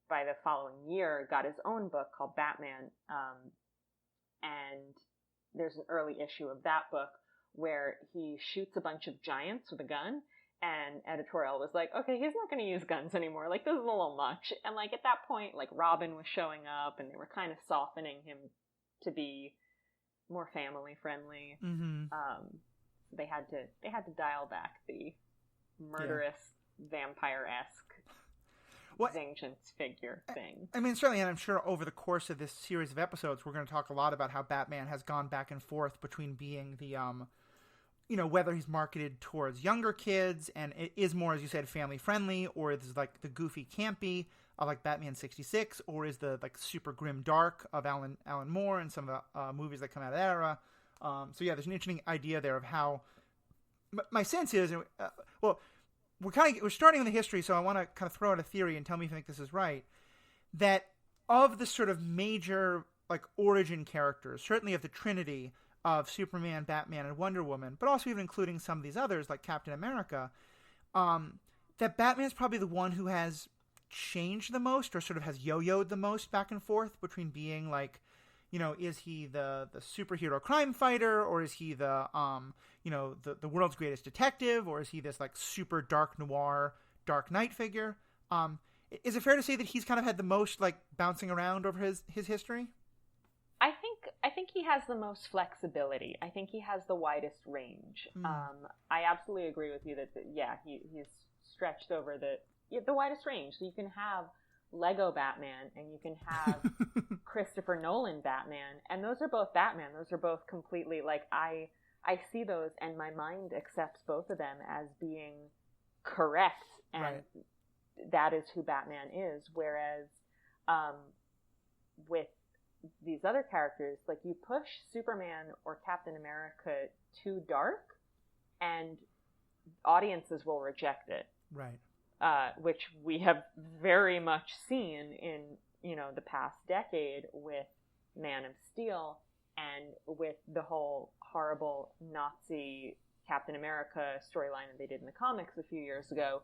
by the following year, got his own book called Batman, and there's an early issue of that book where he shoots a bunch of giants with a gun, and editorial was like, okay, he's not going to use guns anymore. Like, this is a little much. And, like, at that point, like, Robin was showing up, and they were kind of softening him to be more family-friendly. Mm-hmm. They had to dial back the murderous, vampire-esque vengeance figure thing. I mean, certainly, and I'm sure over the course of this series of episodes, we're going to talk a lot about how Batman has gone back and forth between being the, whether he's marketed towards younger kids and it is more, as you said, family-friendly, or is like the goofy campy of like Batman 66, or is the like super grim dark of Alan Moore and some of the movies that come out of that era. So yeah, there's an interesting idea there of how my sense is, we're starting with the history, so I want to kind of throw out a theory and tell me if you think this is right, that of the sort of major like origin characters, certainly of the Trinity of Superman, Batman, and Wonder Woman, but also even including some of these others like Captain America, that Batman's probably the one who has changed the most, or sort of has yo-yoed the most back and forth between being like, is he the superhero crime fighter, or is he the world's greatest detective, or is he this like super dark noir Dark Knight figure? Is it fair to say that he's kind of had the most like bouncing around over his history? I think he has the most flexibility. I think he has the widest range. I absolutely agree with you that he's stretched over the widest range. So you can have Lego Batman and you can have Christopher Nolan Batman, and those are both Batman. Those are both completely like I see those and my mind accepts both of them as being correct, and that is who Batman is. Whereas with these other characters, like you push Superman or Captain America too dark and audiences will reject it. Right. Which we have very much seen in, the past decade with Man of Steel and with the whole horrible Nazi Captain America storyline that they did in the comics a few years ago.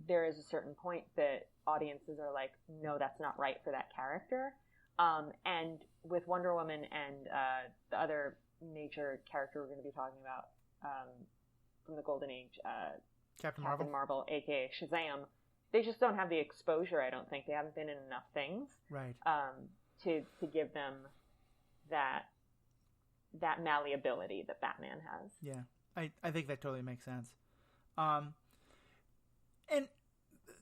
There is a certain point that audiences are like, no, that's not right for that character. And with Wonder Woman and the other major character we're going to be talking about from the Golden Age, Captain Marvel, aka Shazam, they just don't have the exposure, I don't think. They haven't been in enough things to give them that malleability that Batman has. Yeah, I think that totally makes sense. And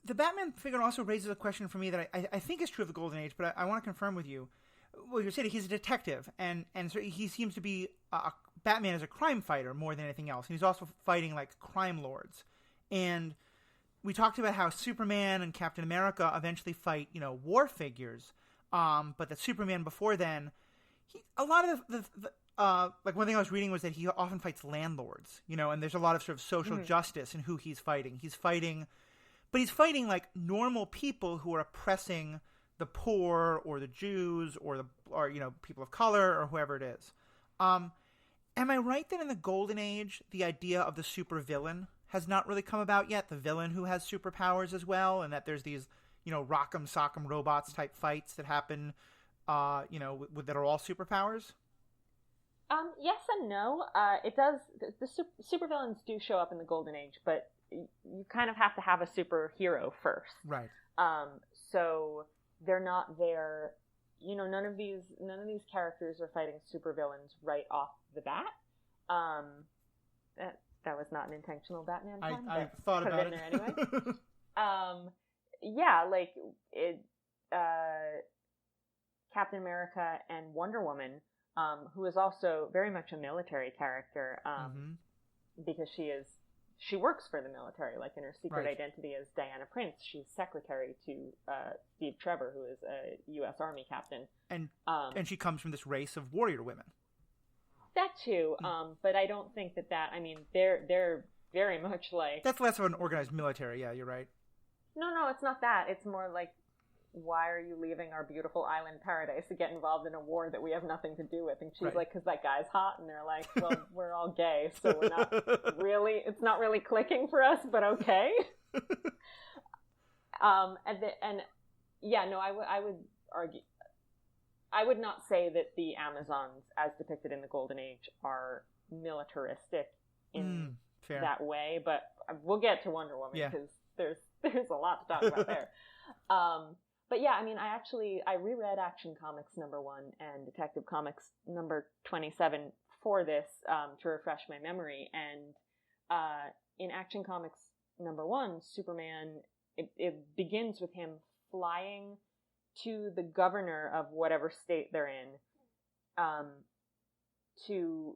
the Batman figure also raises a question for me that I think is true of the Golden Age, but I want to confirm with you. Well, you're saying he's a detective, and so he seems to be Batman is a crime fighter more than anything else. And he's also fighting like crime lords. And we talked about how Superman and Captain America eventually fight, war figures. But that Superman before then, a lot of the like one thing I was reading was that he often fights landlords, and there's a lot of sort of social justice in who he's fighting. But he's fighting like normal people who are oppressing the poor or the Jews or people of color or whoever it is. Am I right that in the Golden Age, the idea of the supervillain has not really come about yet? The villain who has superpowers as well, and that there's these, rock'em sock'em robots type fights that happen, that are all superpowers? Yes and no. It does. The supervillains do show up in the Golden Age, but you kind of have to have a superhero first. Right. So they're not there. None of these characters are fighting supervillains right off the bat. That was not an intentional Batman pun. I thought about it. There anyway. Like it. Captain America and Wonder Woman, who is also very much a military character, because she works for the military. Like in her secret identity as Diana Prince, she's secretary to Steve Trevor, who is a U.S. Army captain. And she comes from this race of warrior women. That too, but I don't think that. I mean, they're very much like that's less of an organized military. Yeah, you're right. No, it's not that. It's more like, why are you leaving our beautiful island paradise to get involved in a war that we have nothing to do with? And she's like, because that guy's hot. And they're like, well, we're all gay, so we're not really, it's not really clicking for us, but okay. I would argue, I would not say that the Amazons, as depicted in the Golden Age, are militaristic in that way, but we'll get to Wonder Woman because there's a lot to talk about there. But yeah, I mean, I reread Action Comics #1 and Detective Comics number 27 for this to refresh my memory. And in Action Comics #1, Superman, it begins with him flying to the governor of whatever state they're in to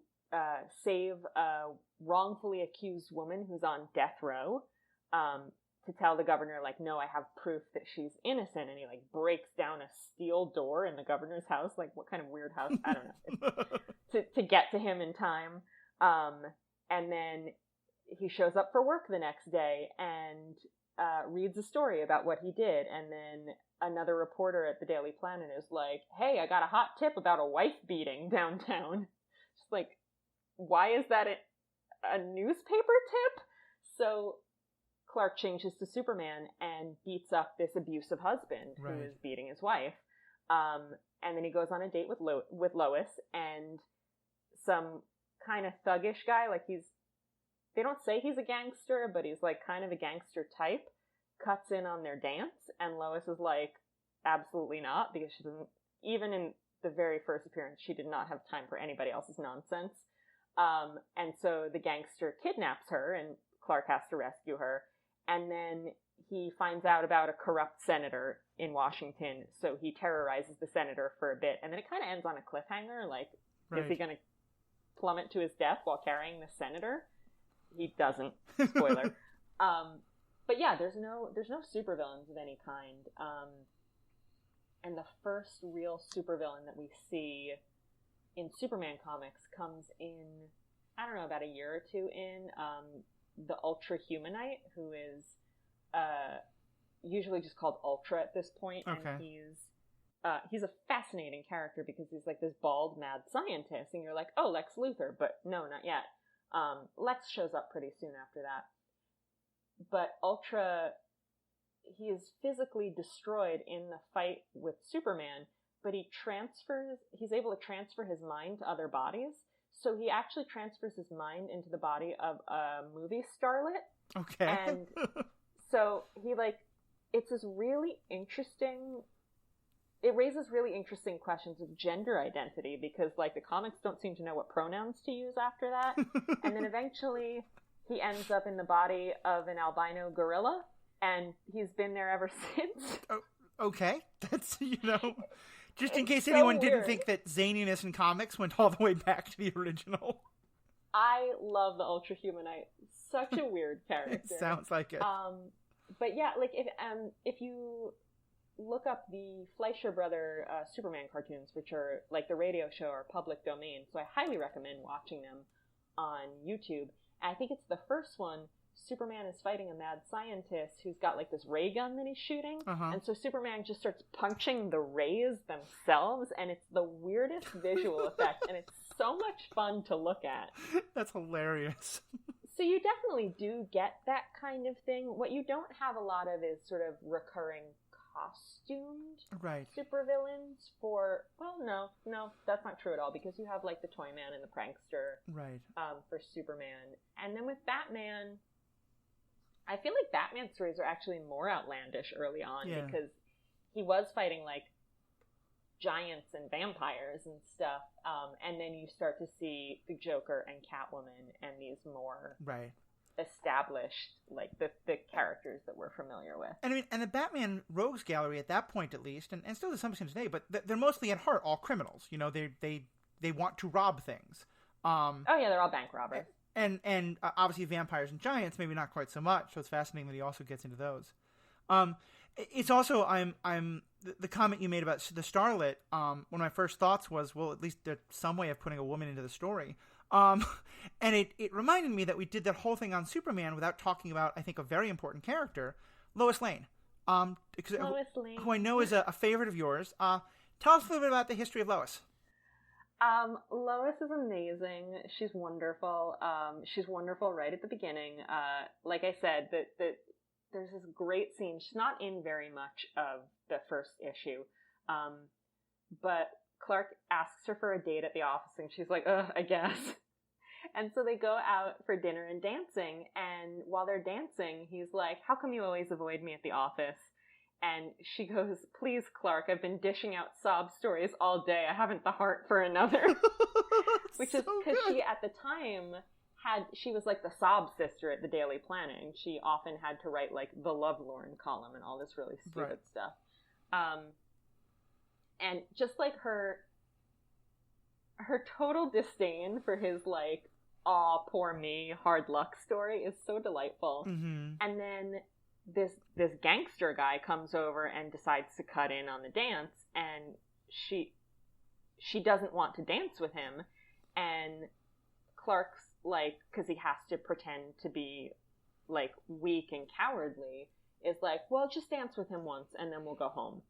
save a wrongfully accused woman who's on death row. To tell the governor, like, no, I have proof that she's innocent, and he, like, breaks down a steel door in the governor's house. Like, what kind of weird house? I don't know. to get to him in time. And then he shows up for work the next day and reads a story about what he did, and then another reporter at the Daily Planet is like, hey, I got a hot tip about a wife beating downtown. Just like, why is that a newspaper tip? So Clark changes to Superman and beats up this abusive husband who is beating his wife. And then he goes on a date with Lois, and some kind of thuggish guy, like they don't say he's a gangster, but he's like kind of a gangster type, cuts in on their dance, and Lois is like, absolutely not, because she doesn't, even in the very first appearance, she did not have time for anybody else's nonsense. And so the gangster kidnaps her, and Clark has to rescue her. And then he finds out about a corrupt senator in Washington, so he terrorizes the senator for a bit. And then it kind of ends on a cliffhanger, like, is he going to plummet to his death while carrying the senator? He doesn't. Spoiler. But yeah, there's no supervillains of any kind. And the first real supervillain that we see in Superman comics comes in, I don't know, about a year or two in, the Ultra Humanite, who is usually just called Ultra at this point. Okay. And he's a fascinating character because he's like this bald mad scientist, and you're like, oh, Lex Luthor, but no, not yet. Lex shows up pretty soon after that. But Ultra, he is physically destroyed in the fight with Superman, but he's able to transfer his mind to other bodies. So he actually transfers his mind into the body of a movie starlet. Okay. And so it's this really interesting, it raises really interesting questions of gender identity, because like the comics don't seem to know what pronouns to use after that. And then eventually he ends up in the body of an albino gorilla, and he's been there ever since. Oh, okay. That's, just in case anyone didn't think that zaniness in comics went all the way back to the original. I love the Ultra Humanite. Such a weird character. It sounds like it. But yeah, like if you look up the Fleischer Brother Superman cartoons, which are like the radio show, are public domain, so I highly recommend watching them on YouTube. And I think it's the first one. Superman is fighting a mad scientist who's got like this ray gun that he's shooting. And so Superman just starts punching the rays themselves, and it's the weirdest visual effect, and it's so much fun to look at. That's hilarious. So you definitely do get that kind of thing. What you don't have a lot of is sort of recurring costumed supervillains for, well, no, that's not true at all, because you have like the Toyman and the Prankster for Superman. And then with Batman, I feel like Batman stories are actually more outlandish early on, because he was fighting like giants and vampires and stuff, and then you start to see the Joker and Catwoman and these more established, like the characters that we're familiar with. And I mean, and the Batman Rogues Gallery at that point, at least, and still to some extent today, but they're mostly at heart all criminals. They want to rob things. They're all bank robbers. And obviously vampires and giants, maybe not quite so much. So it's fascinating that he also gets into those. It's also, the comment you made about the starlet, one of my first thoughts was, well, at least there's some way of putting a woman into the story. And it reminded me that we did that whole thing on Superman without talking about, I think, a very important character, Lois Lane. Lois Lane. Who I know is a favorite of yours. Tell us a little bit about the history of Lois. Lois is amazing. She's wonderful. She's wonderful right at the beginning. Like I said, that there's this great scene. She's not in very much of the first issue, but Clark asks her for a date at the office, and she's like, I guess. And so they go out for dinner and dancing, and while they're dancing, he's like, how come you always avoid me at the office? And she goes, please, Clark, I've been dishing out sob stories all day. I haven't the heart for another. Which is because she, at the time, she was like the sob sister at the Daily Planet, and she often had to write like the Lovelorn column and all this really stupid stuff. And just like her total disdain for his like, aw, poor me, hard luck story is so delightful. Mm-hmm. And then this gangster guy comes over and decides to cut in on the dance, and she doesn't want to dance with him, and Clark's like, because he has to pretend to be like weak and cowardly, is like, well, just dance with him once and then we'll go home.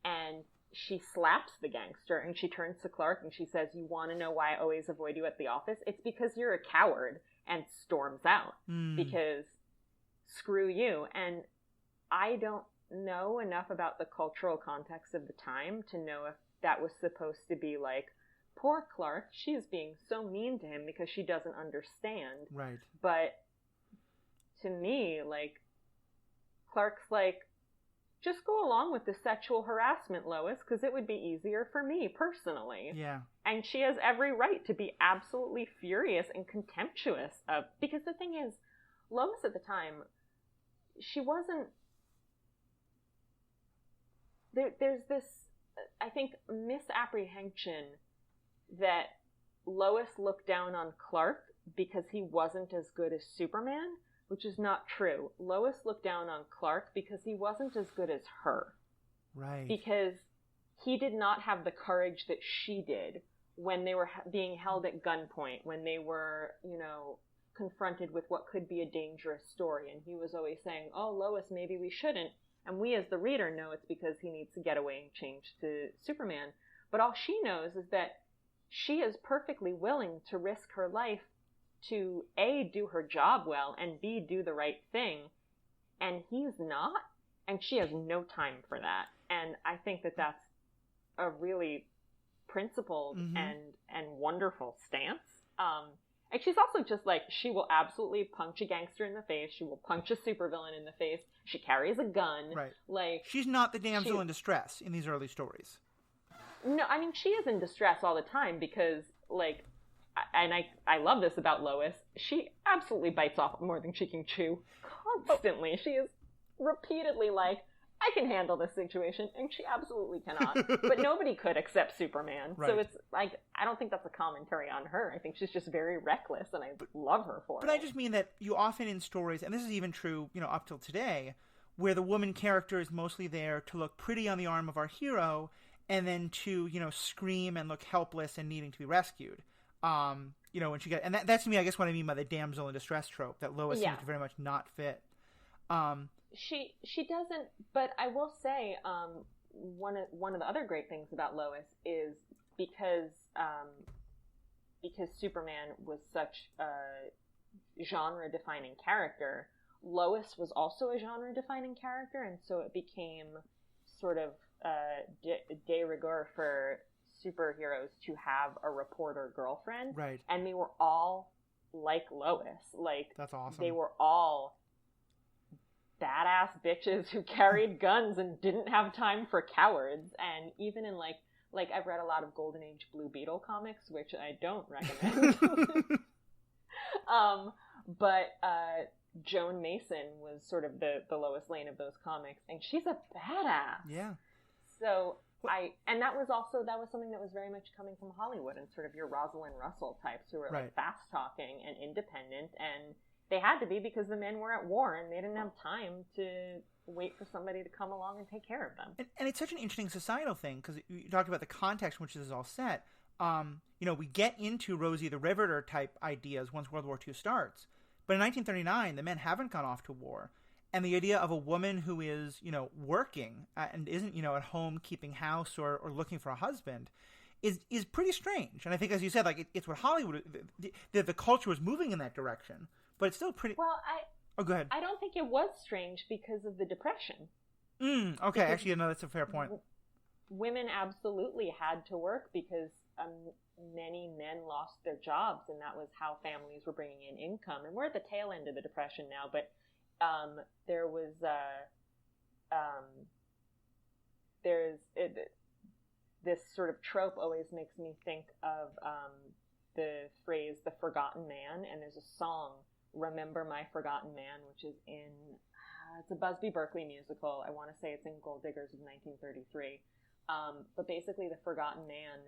And she slaps the gangster, and she turns to Clark and she says, you want to know why I always avoid you at the office? It's because you're a coward, and storms out. Because screw you. And I don't know enough about the cultural context of the time to know if that was supposed to be like, poor Clark, she's being so mean to him because she doesn't understand. Right. But to me, like, Clark's like, just go along with the sexual harassment, Lois, because it would be easier for me personally. Yeah. And she has every right to be absolutely furious and contemptuous of, because the thing is, Lois at the time, she wasn't, there's this, I think, misapprehension that Lois looked down on Clark because he wasn't as good as Superman, which is not true. Lois looked down on Clark because he wasn't as good as her. Right. Because he did not have the courage that she did when they were being held at gunpoint, when they were, confronted with what could be a dangerous story. And he was always saying, oh, Lois, maybe we shouldn't. And we as the reader know it's because he needs to get away and change to Superman. But all she knows is that she is perfectly willing to risk her life to A, do her job well, and B, do the right thing. And he's not, and she has no time for that. And I think that that's a really principled and wonderful stance. And she's also just like, she will absolutely punch a gangster in the face. She will punch a supervillain in the face. She carries a gun. Right. Like, she's not the damsel in distress in these early stories. No, I mean, she is in distress all the time because, like, and I love this about Lois, she absolutely bites off more than she can chew. Constantly. She is repeatedly like, I can handle this situation, and she absolutely cannot. But nobody could except Superman. Right. So it's like, I don't think that's a commentary on her. I think she's just very reckless, and I love her for it. But I just mean that you often in stories, and this is even true, up till today, where the woman character is mostly there to look pretty on the arm of our hero, and then to, scream and look helpless and needing to be rescued. When she and that's to me, I guess, what I mean by the damsel in distress trope, that Lois seems to very much not fit. She doesn't, but I will say, one of the other great things about Lois is because Superman was such a genre-defining character, Lois was also a genre-defining character, and so it became sort of de rigueur for superheroes to have a reporter girlfriend. Right. And they were all like Lois. Like, that's awesome. They were all badass bitches who carried guns and didn't have time for cowards. And even in like I've read a lot of Golden Age Blue Beetle comics, which I don't recommend. But Joan Mason was sort of the Lois Lane of those comics, and she's a badass. Yeah. So and that was something that was very much coming from Hollywood and sort of your Rosalind Russell types who were like fast talking and independent, and they had to be because the men were at war and they didn't have time to wait for somebody to come along and take care of them. And it's such an interesting societal thing because you talked about the context in which this is all set. We get into Rosie the Riveter type ideas once World War II starts, but in 1939 the men haven't gone off to war, and the idea of a woman who is, working and isn't, at home keeping house or looking for a husband is pretty strange. And I think, as you said, like it's what Hollywood, the culture was moving in that direction, but it's still pretty. Well, Oh, go ahead. I don't think it was strange because of the Depression. Okay, because actually, no, that's a fair point. Women absolutely had to work because many men lost their jobs, and that was how families were bringing in income. And we're at the tail end of the Depression now, but there was this sort of trope always makes me think of the phrase "the forgotten man," and there's a song, "Remember My Forgotten Man," which is in it's a Busby Berkeley musical. I want to say it's in Gold Diggers of 1933. But basically, the forgotten man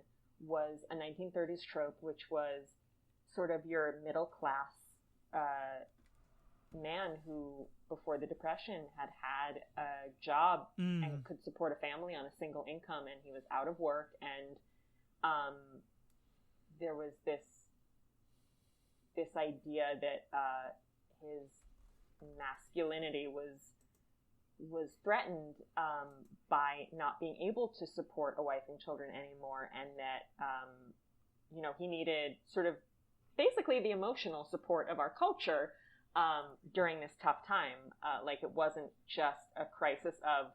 was a 1930s trope, which was sort of your middle class man who, before the Depression, had a job and could support a family on a single income, and he was out of work, and there was this idea that his masculinity was threatened by not being able to support a wife and children anymore, and that he needed sort of basically the emotional support of our culture during this tough time. Like, it wasn't just a crisis of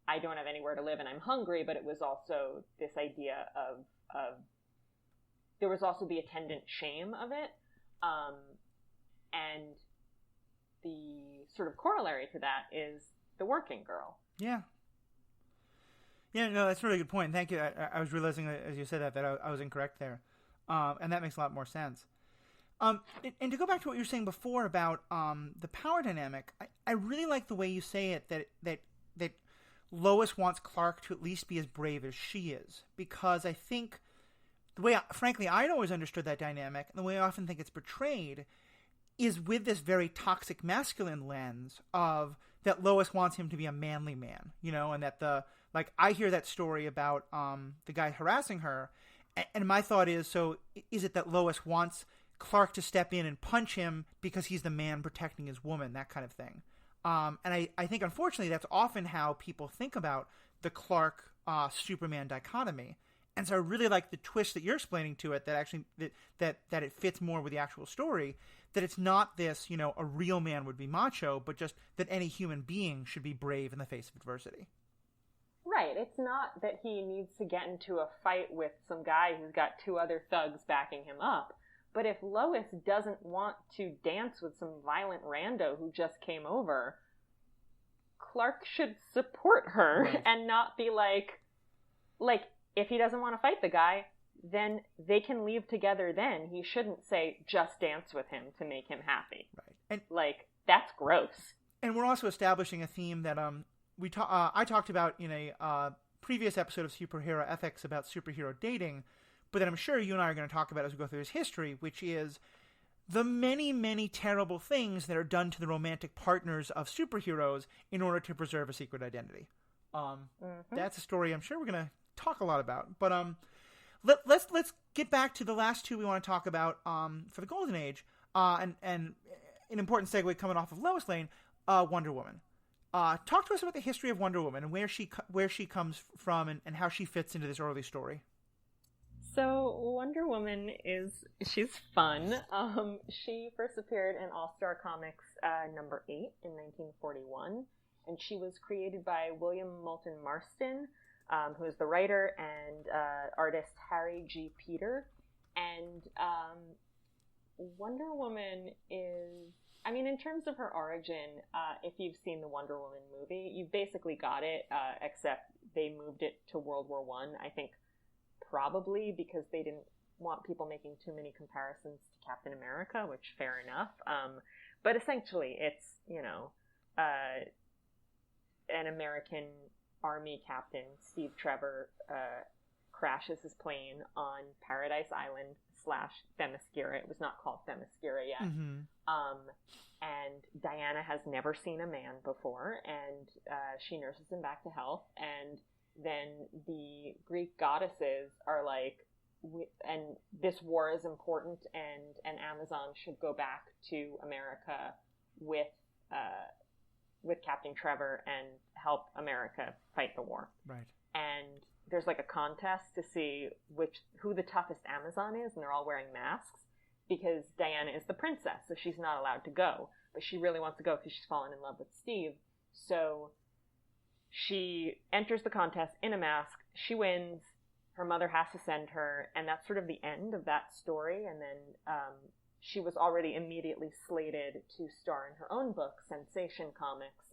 I don't have anywhere to live and I'm hungry, but it was also this idea of there was also the attendant shame of it, and the sort of corollary to that is the working girl. Yeah. Yeah, no, that's a really good point. Thank you. I was realizing, as you said that I was incorrect there. And that makes a lot more sense. And to go back to what you were saying before about the power dynamic, I really like the way you say it, that Lois wants Clark to at least be as brave as she is. Because I think the way, frankly, I'd always understood that dynamic, and the way I often think it's portrayed, is with this very toxic masculine lens of that Lois wants him to be a manly man, and that I hear that story about the guy harassing her, and my thought is, so is it that Lois wants Clark to step in and punch him because he's the man protecting his woman, that kind of thing. And I think, unfortunately, that's often how people think about the Clark Superman dichotomy. And so I really like the twist that you're explaining to it, that actually that it fits more with the actual story, that it's not this, a real man would be macho, but just that any human being should be brave in the face of adversity. Right. It's not that he needs to get into a fight with some guy who's got two other thugs backing him up. But if Lois doesn't want to dance with some violent rando who just came over, Clark should support her, right, and not be like, if he doesn't want to fight the guy, then they can leave together then. He shouldn't say, just dance with him to make him happy. Right. And that's gross. And we're also establishing a theme that I talked about in a previous episode of Superhero Ethics about superhero dating, but that I'm sure you and I are going to talk about as we go through this history, which is the many, many terrible things that are done to the romantic partners of superheroes in order to preserve a secret identity. That's a story I'm sure we're going to talk a lot about. But let's get back to the last two we want to talk about for the Golden Age, and an important segue coming off of Lois Lane, Wonder Woman. Talk to us about the history of Wonder Woman and where she comes from and how she fits into this early story. So Wonder Woman she's fun. She first appeared in All-Star Comics number 8 in 1941, and she was created by William Moulton Marston, who is the writer, and artist Harry G. Peter. And Wonder Woman is, in terms of her origin, if you've seen the Wonder Woman movie, you basically got it, except they moved it to World War I think probably because they didn't want people making too many comparisons to Captain America, which fair enough. But essentially it's, an American Army captain, Steve Trevor, crashes his plane on Paradise Island / Themyscira. It was not called Themyscira yet. Mm-hmm. And Diana has never seen a man before, and she nurses him back to health. And then the Greek goddesses are like, and this war is important, and Amazon should go back to America with with Captain Trevor and help America fight the war. Right. And there's like a contest to see who the toughest Amazon is, and they're all wearing masks because Diana is the princess, so she's not allowed to go. But she really wants to go because she's fallen in love with Steve. So she enters the contest in a mask. She wins. Her mother has to send her, and that's sort of the end of that story. And then she was already immediately slated to star in her own book, Sensation Comics,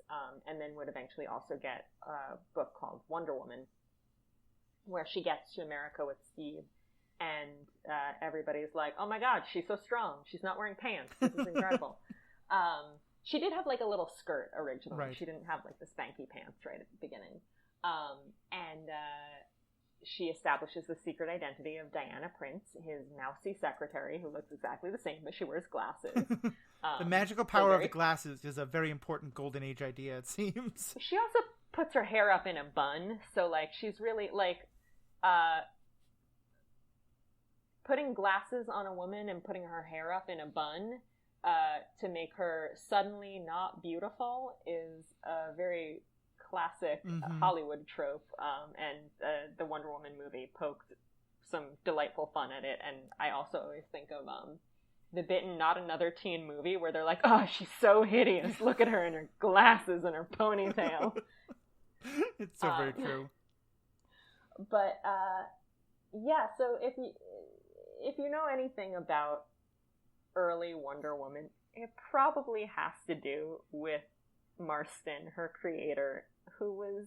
and then would eventually also get a book called Wonder Woman, where she gets to America with Steve, and everybody's like, oh my god, she's so strong. She's not wearing pants. This is incredible. She did have like a little skirt originally. Right. She didn't have like the spanky pants right at the beginning. And she establishes the secret identity of Diana Prince, his mousy secretary, who looks exactly the same, but she wears glasses. The magical power of the glasses is a very important Golden Age idea, it seems. She also puts her hair up in a bun, so like she's really like putting glasses on a woman and putting her hair up in a bun to make her suddenly not beautiful is a very classic Hollywood trope, and the Wonder Woman movie poked some delightful fun at it. And I also always think of the bit in Not Another Teen Movie where they're like, oh, she's so hideous, look at her in her glasses and her ponytail. It's so very true. But yeah, so if you know anything about early Wonder Woman, it probably has to do with Marston, her creator, who was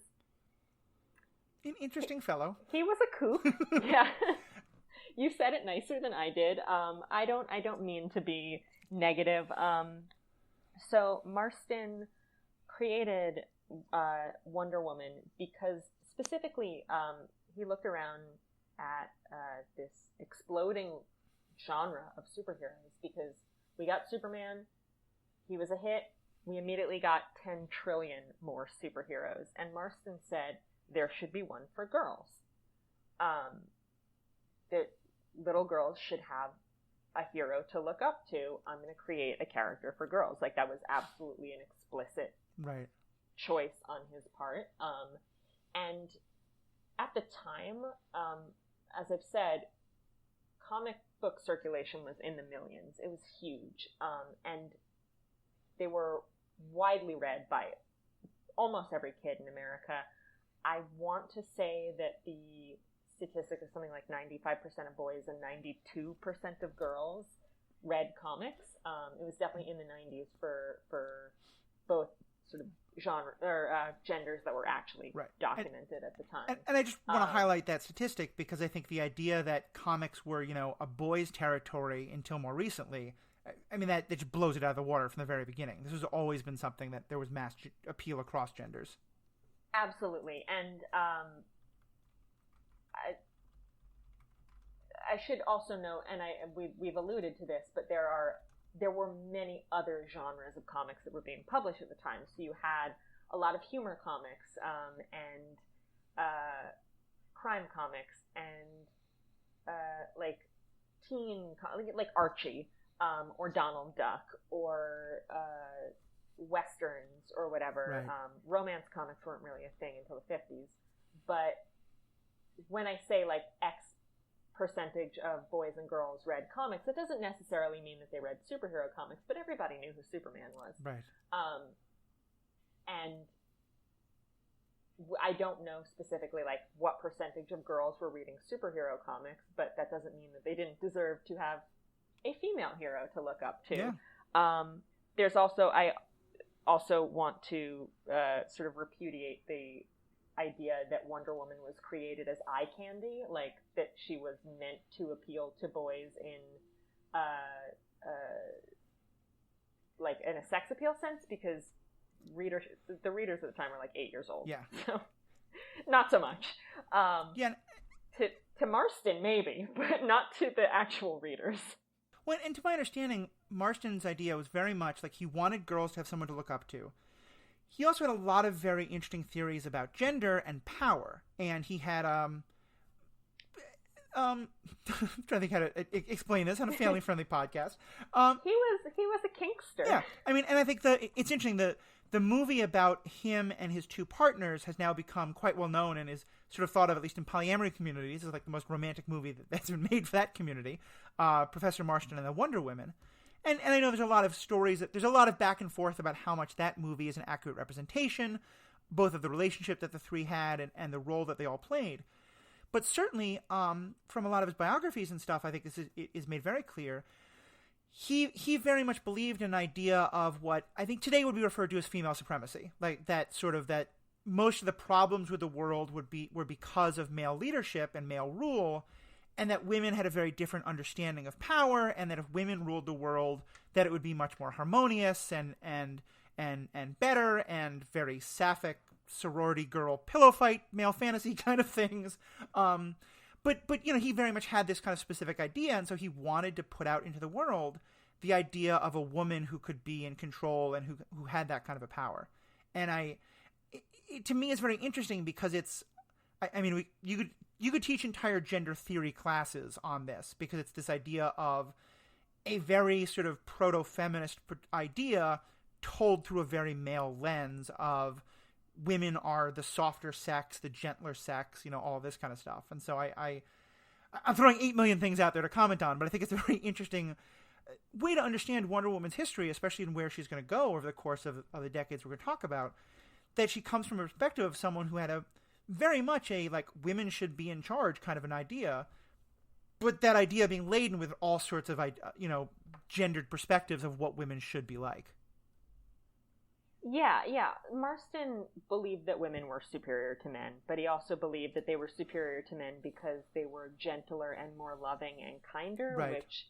an interesting fellow. He was a kook. Yeah. You said it nicer than I did. I don't mean to be negative. So Marston created Wonder Woman because specifically he looked around at this exploding genre of superheroes, because we got Superman, he was a hit, we immediately got 10 trillion more superheroes, and Marston said there should be one for girls. That little girls should have a hero to look up to. I'm going to create a character for girls. Like, that was absolutely an explicit choice on his part. And at the time, as I've said, comic book circulation was in the millions. It was huge. And they were widely read by almost every kid in America. I want to say that the statistic is something like 95% of boys and 92% of girls read comics. It was definitely in the 90s for both sort of genre or genders that were actually documented at the time. And I just want to highlight that statistic because I think the idea that comics were, a boys' territory until more recently, I mean, that just blows it out of the water from the very beginning. This has always been something that there was mass appeal across genders. Absolutely. And I should also note, and we've alluded to this, but there were many other genres of comics that were being published at the time. So you had a lot of humor comics and crime comics and like like Archie or Donald Duck or Westerns or whatever. Right. Romance comics weren't really a thing until the 50s. But when I say like X percentage of boys and girls read comics, it doesn't necessarily mean that they read superhero comics, but everybody knew who Superman was. Right. And I don't know specifically like what percentage of girls were reading superhero comics, but that doesn't mean that they didn't deserve to have a female hero to look up to. Yeah. There's also, I also want to sort of repudiate the idea that Wonder Woman was created as eye candy, like that she was meant to appeal to boys in like in a sex appeal sense, because the readers at the time were like 8 years old. Yeah. So not so much. Yeah. To Marston maybe, but not to the actual readers. Well, and to my understanding, Marston's idea was very much like he wanted girls to have someone to look up to. He also had a lot of very interesting theories about gender and power, and he had I'm trying to think how to explain this on a family-friendly podcast. He was a kinkster. Yeah, I mean, and I think it's interesting. The the movie about him and his two partners has now become quite well known and is sort of thought of, at least in polyamory communities, as like the most romantic movie that's been made for that community, Professor Marston and the Wonder Women. And I know there's a lot of stories, there's a lot of back and forth about how much that movie is an accurate representation, both of the relationship that the three had and the role that they all played. But certainly, from a lot of his biographies and stuff, I think this is made very clear. He very much believed in an idea of what I think today would be referred to as female supremacy, like that sort of that most of the problems with the world were because of male leadership and male rule, and that women had a very different understanding of power, and that if women ruled the world, that it would be much more harmonious and better, and very sapphic sorority girl pillow fight male fantasy kind of things. But he very much had this kind of specific idea, and so he wanted to put out into the world the idea of a woman who could be in control and who had that kind of a power. And to me, it's very interesting because you could teach entire gender theory classes on this, because it's this idea of a very sort of proto-feminist idea told through a very male lens of women are the softer sex, the gentler sex, all this kind of stuff. And so I'm throwing 8 million things out there to comment on, but I think it's a very interesting way to understand Wonder Woman's history, especially in where she's going to go over the course of the decades we're going to talk about, that she comes from a perspective of someone who had a very much a, like, women should be in charge kind of an idea, but that idea being laden with all sorts of, gendered perspectives of what women should be like. Yeah. Marston believed that women were superior to men, but he also believed that they were superior to men because they were gentler and more loving and kinder, right. Which,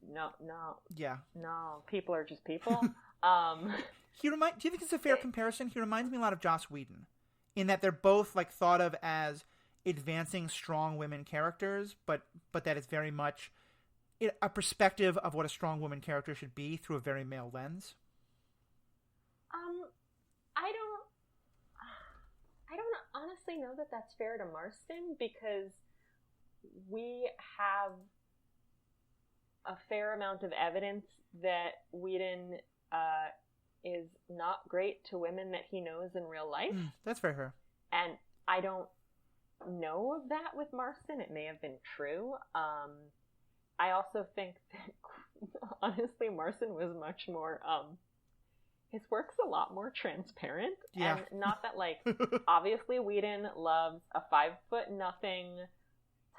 no, people are just people. Do you think it's a fair comparison? He reminds me a lot of Joss Whedon, in that they're both like thought of as advancing strong women characters, but that it's very much a perspective of what a strong woman character should be through a very male lens. I don't honestly know that that's fair to Marston, because we have a fair amount of evidence that Whedon is not great to women that he knows in real life. That's fair. And I don't know that with Marston. It may have been true. I also think that, honestly, Marston was much more... his work's a lot more transparent. Yeah. And not that, like, obviously Whedon loves a 5'0"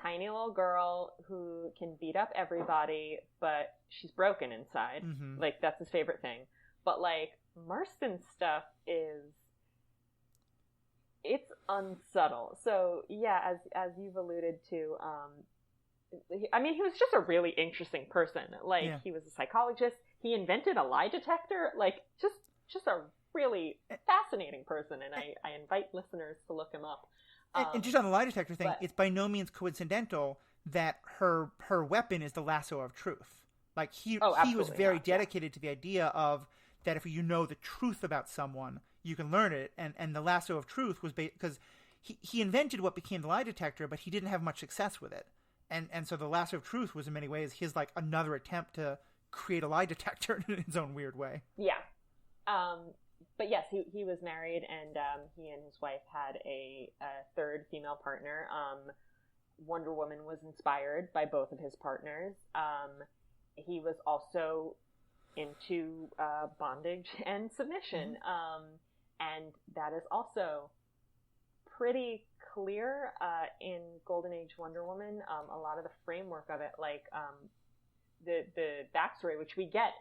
tiny little girl who can beat up everybody, but she's broken inside. Mm-hmm. Like, that's his favorite thing. But, like, Marston's stuff it's unsubtle. So, yeah, as you've alluded to, he was just a really interesting person. Like, yeah. He was a psychologist. He invented a lie detector. Like, just a really fascinating person, and I invite listeners to look him up. And just on the lie detector thing, it's by no means coincidental that her weapon is the lasso of truth. Like, he was very dedicated to the idea of that if you know the truth about someone, you can learn it. And the lasso of truth was because he invented what became the lie detector, but he didn't have much success with it. And so the lasso of truth was in many ways his, like, another attempt to create a lie detector in his own weird way. Yeah. But yes, he was married, and he and his wife had a third female partner. Wonder Woman was inspired by both of his partners. He was also into bondage and submission, and that is also pretty clear in Golden Age Wonder Woman. A lot of the framework of it, like the backstory, which we get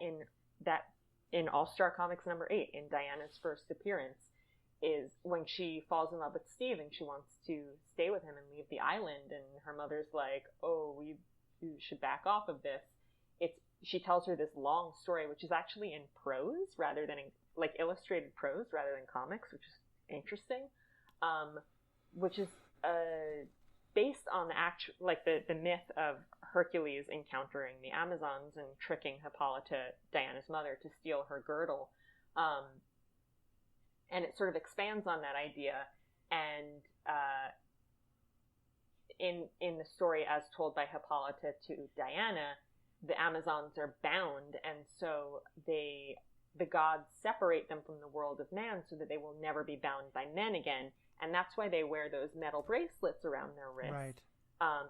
in All-Star Comics number 8, in Diana's first appearance, is when she falls in love with Steve and she wants to stay with him and leave the island, and her mother's like, oh, you should back off of this. She tells her this long story, which is actually in prose rather than in, like, illustrated prose rather than comics, which is interesting, which is based on the myth of Hercules encountering the Amazons and tricking Hippolyta, Diana's mother, to steal her girdle. And it sort of expands on that idea. And in the story as told by Hippolyta to Diana, the Amazons are bound, and so they the gods separate them from the world of man so that they will never be bound by men again. And that's why they wear those metal bracelets around their wrists, Right.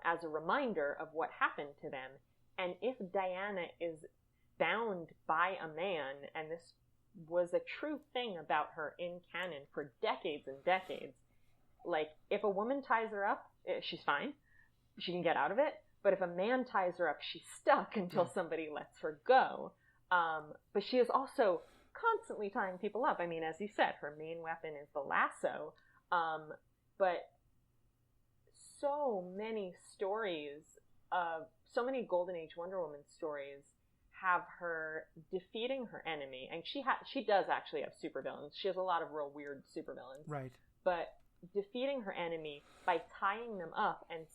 As a reminder of what happened to them. And if Diana is bound by a man, and this was a true thing about her in canon for decades and decades, like, if a woman ties her up, she's fine. She can get out of it. But if a man ties her up, she's stuck until somebody lets her go. But she is also constantly tying people up. I mean, as you said, her main weapon is the lasso. But so many stories so many Golden Age Wonder Woman stories have her defeating her enemy. And she does actually have supervillains. She has a lot of real weird supervillains. Right. But defeating her enemy by tying them up and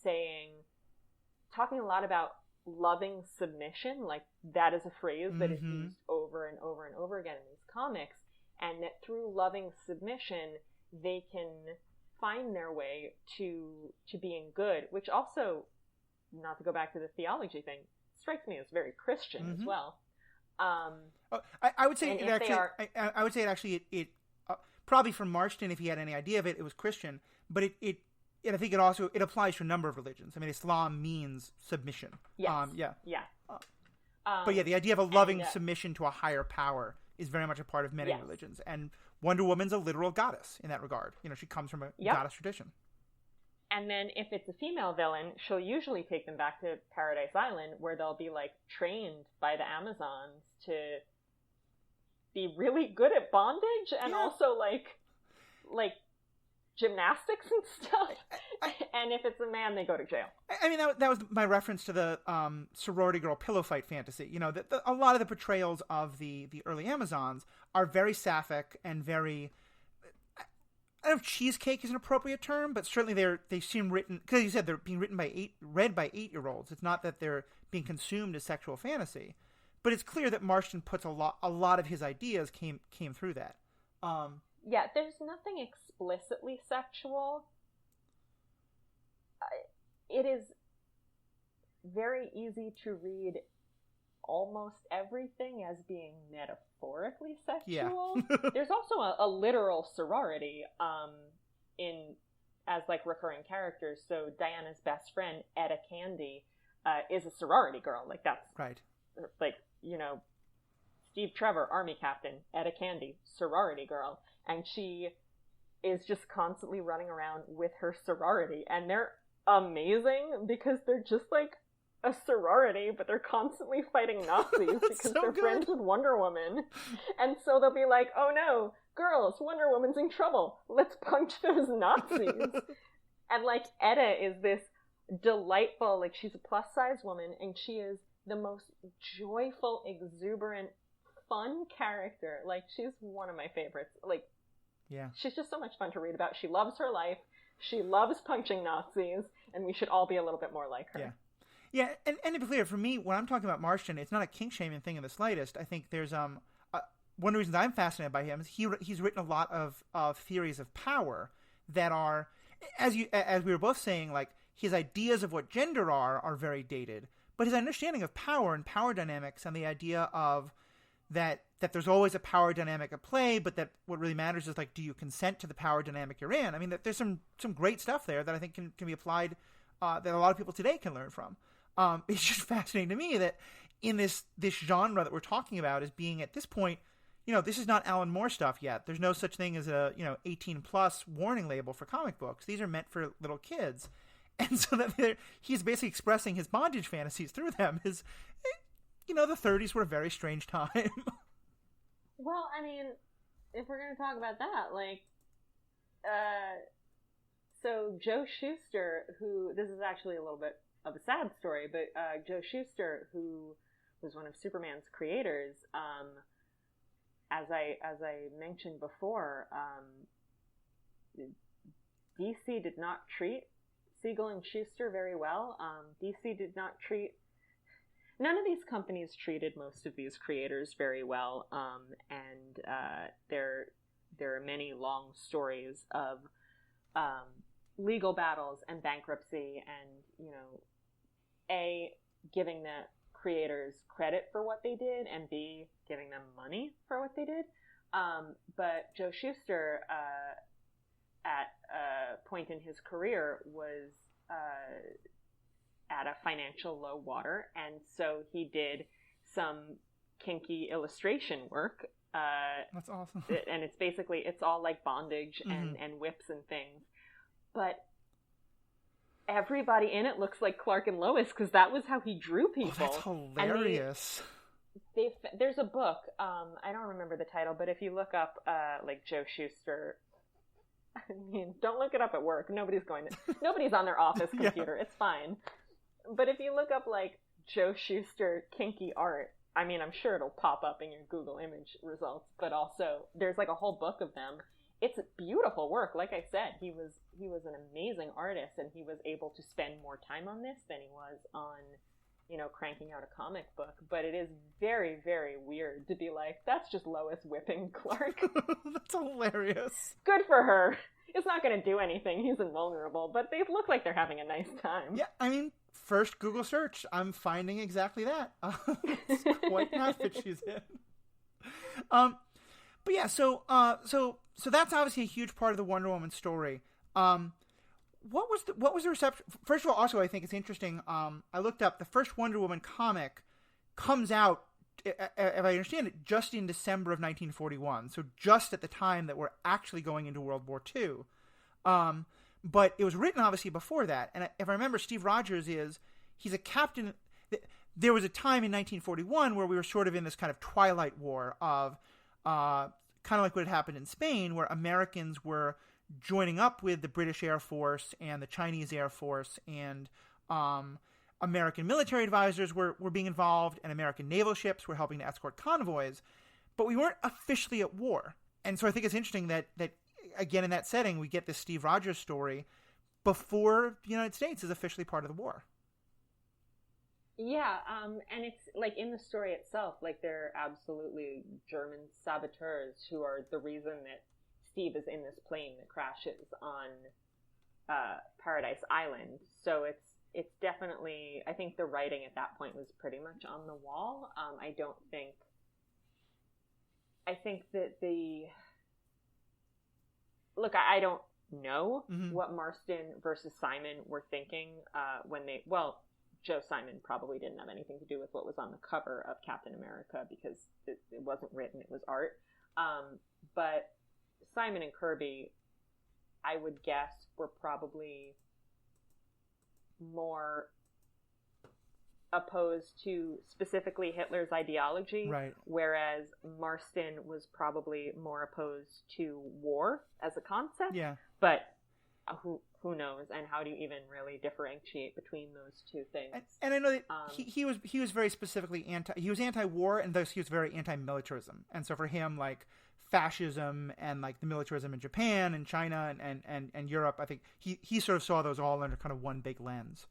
talking a lot about loving submission, like that is a phrase that is used over and over and over again in these comics, and that through loving submission they can find their way to being good, which also, not to go back to the theology thing, strikes me as very Christian as well. I would say I would say it probably for Marston, if he had any idea of it, it was Christian, but I think it applies to a number of religions. I mean, Islam means submission. Yes. But yeah, the idea of a loving submission to a higher power is very much a part of many religions. And Wonder Woman's a literal goddess in that regard. You know, she comes from a goddess tradition. And then if it's a female villain, she'll usually take them back to Paradise Island, where they'll be, like, trained by the Amazons to be really good at bondage and also, like gymnastics and stuff. And if it's a man, they go to jail. I mean, that was my reference to the sorority girl pillow fight fantasy. You know, a lot of the portrayals of the early Amazons are very sapphic and very... I don't know if cheesecake is an appropriate term, but certainly they seem written... Because you said they're being read by 8-year-olds. It's not that they're being consumed as sexual fantasy. But it's clear that Marston puts a lot of his ideas came through that. Yeah, there's nothing explicitly sexual. It is very easy to read almost everything as being metaphorically sexual. Yeah. There's also a literal sorority as like recurring characters. So Diana's best friend, Etta Candy, is a sorority girl. Like, that's right. Like, you know, Steve Trevor, Army Captain, Etta Candy, sorority girl. And she is just constantly running around with her sorority. And they're amazing because they're just like a sorority, but they're constantly fighting Nazis because they're friends with Wonder Woman. And so they'll be like, oh no, girls, Wonder Woman's in trouble. Let's punch those Nazis. And, like, Etta is this delightful, like, she's a plus-size woman, and she is the most joyful, exuberant, fun character. Like, she's one of my favorites. Like, she's just so much fun to read about. She loves her life. She loves punching Nazis, and we should all be a little bit more like her. Yeah, and to be clear, for me, when I'm talking about Marston, it's not a kink-shaming thing in the slightest. I think there's one of the reasons I'm fascinated by him is he's written a lot of theories of power that are, as we were both saying, like, his ideas of what gender are very dated, but his understanding of power and power dynamics and the idea of that there's always a power dynamic at play, but that what really matters is, like, do you consent to the power dynamic you're in? I mean, that there's some great stuff there that I think can be applied, that a lot of people today can learn from. It's just fascinating to me that in this genre that we're talking about as being at this point, you know, this is not Alan Moore stuff yet. There's no such thing as a, 18 plus warning label for comic books. These are meant for little kids. And so that he's basically expressing his bondage fantasies through them. The 30s were a very strange time. Well, I mean, if we're going to talk about that, like, so Joe Shuster, who, this is actually a little bit of a sad story, but Joe Shuster, who was one of Superman's creators, as I mentioned before, DC did not treat Siegel and Shuster very well. DC did not treat... None of these companies treated most of these creators very well, and there are many long stories of legal battles and bankruptcy and, giving the creators credit for what they did and B, giving them money for what they did. But Joe Shuster, at a point in his career, was at a financial low water, and so he did some kinky illustration work. That's awesome. And it's all like bondage and whips and things. But everybody in it looks like Clark and Lois because that was how he drew people. Oh, that's hilarious. There's a book, I don't remember the title, but if you look up like Joe Shuster, I mean, don't look it up at work. Nobody's on their office computer. Yeah. It's fine. But if you look up like Joe Shuster kinky art, I mean, I'm sure it'll pop up in your Google image results, but also there's like a whole book of them. It's beautiful work. Like I said, he was an amazing artist, and he was able to spend more time on this than he was on, cranking out a comic book. But it is very, very weird to be like, that's just Lois whipping Clark. That's hilarious. Good for her. It's not going to do anything. He's invulnerable, but they look like they're having a nice time. Yeah, I mean, first Google search, I'm finding exactly that. It's quite an outfit she's in. But yeah, so that's obviously a huge part of the Wonder Woman story. What was the reception? First of all, also I think it's interesting. I looked up the first Wonder Woman comic comes out, if I understand it, just in December of 1941. So just at the time that we're actually going into World War II. But it was written obviously before that. And if I remember, Steve Rogers he's a captain. There was a time in 1941 where we were sort of in this kind of twilight war of kind of like what had happened in Spain, where Americans were joining up with the British Air Force and the Chinese Air Force, and American military advisors were being involved, and American naval ships were helping to escort convoys, but we weren't officially at war. And so I think it's interesting that again, in that setting, we get this Steve Rogers story before the United States is officially part of the war. Yeah, and it's like in the story itself, like they're absolutely German saboteurs who are the reason that Steve is in this plane that crashes on Paradise Island. So it's definitely, I think the writing at that point was pretty much on the wall. I think that look, I don't know what Marston versus Simon were thinking when Joe Simon probably didn't have anything to do with what was on the cover of Captain America because it wasn't written, it was art. But Simon and Kirby, I would guess, were probably more opposed to specifically Hitler's ideology, right, whereas Marston was probably more opposed to war as a concept. Yeah. But who knows? And how do you even really differentiate between those two things? And I know that he was very specifically anti-war, and thus he was very anti-militarism. And so for him, like fascism and like the militarism in Japan and China and Europe, I think he sort of saw those all under kind of one big lens.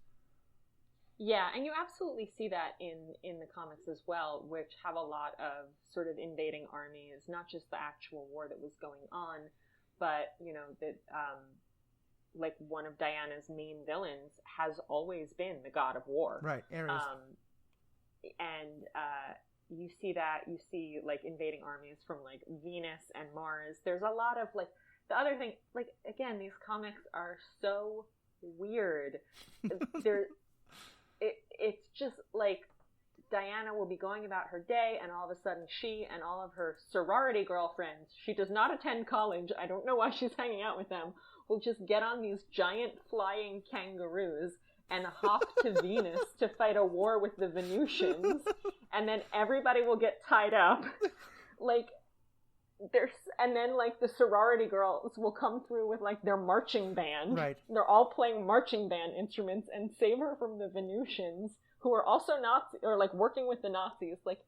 Yeah, and you absolutely see that in the comics as well, which have a lot of sort of invading armies, not just the actual war that was going on, but that like one of Diana's main villains has always been the god of war. Right, Ares. And you see like invading armies from like Venus and Mars. There's a lot of like, the other thing, like, again, these comics are so weird. It's just like Diana will be going about her day, and all of a sudden she and all of her sorority girlfriends, she does not attend college, I don't know why she's hanging out with them, will just get on these giant flying kangaroos and hop to Venus to fight a war with the Venusians, and then everybody will get tied up. And then like the sorority girls will come through with like their marching band. Right. They're all playing marching band instruments and save her from the Venusians, who are also Nazi, or like working with the Nazis. Like,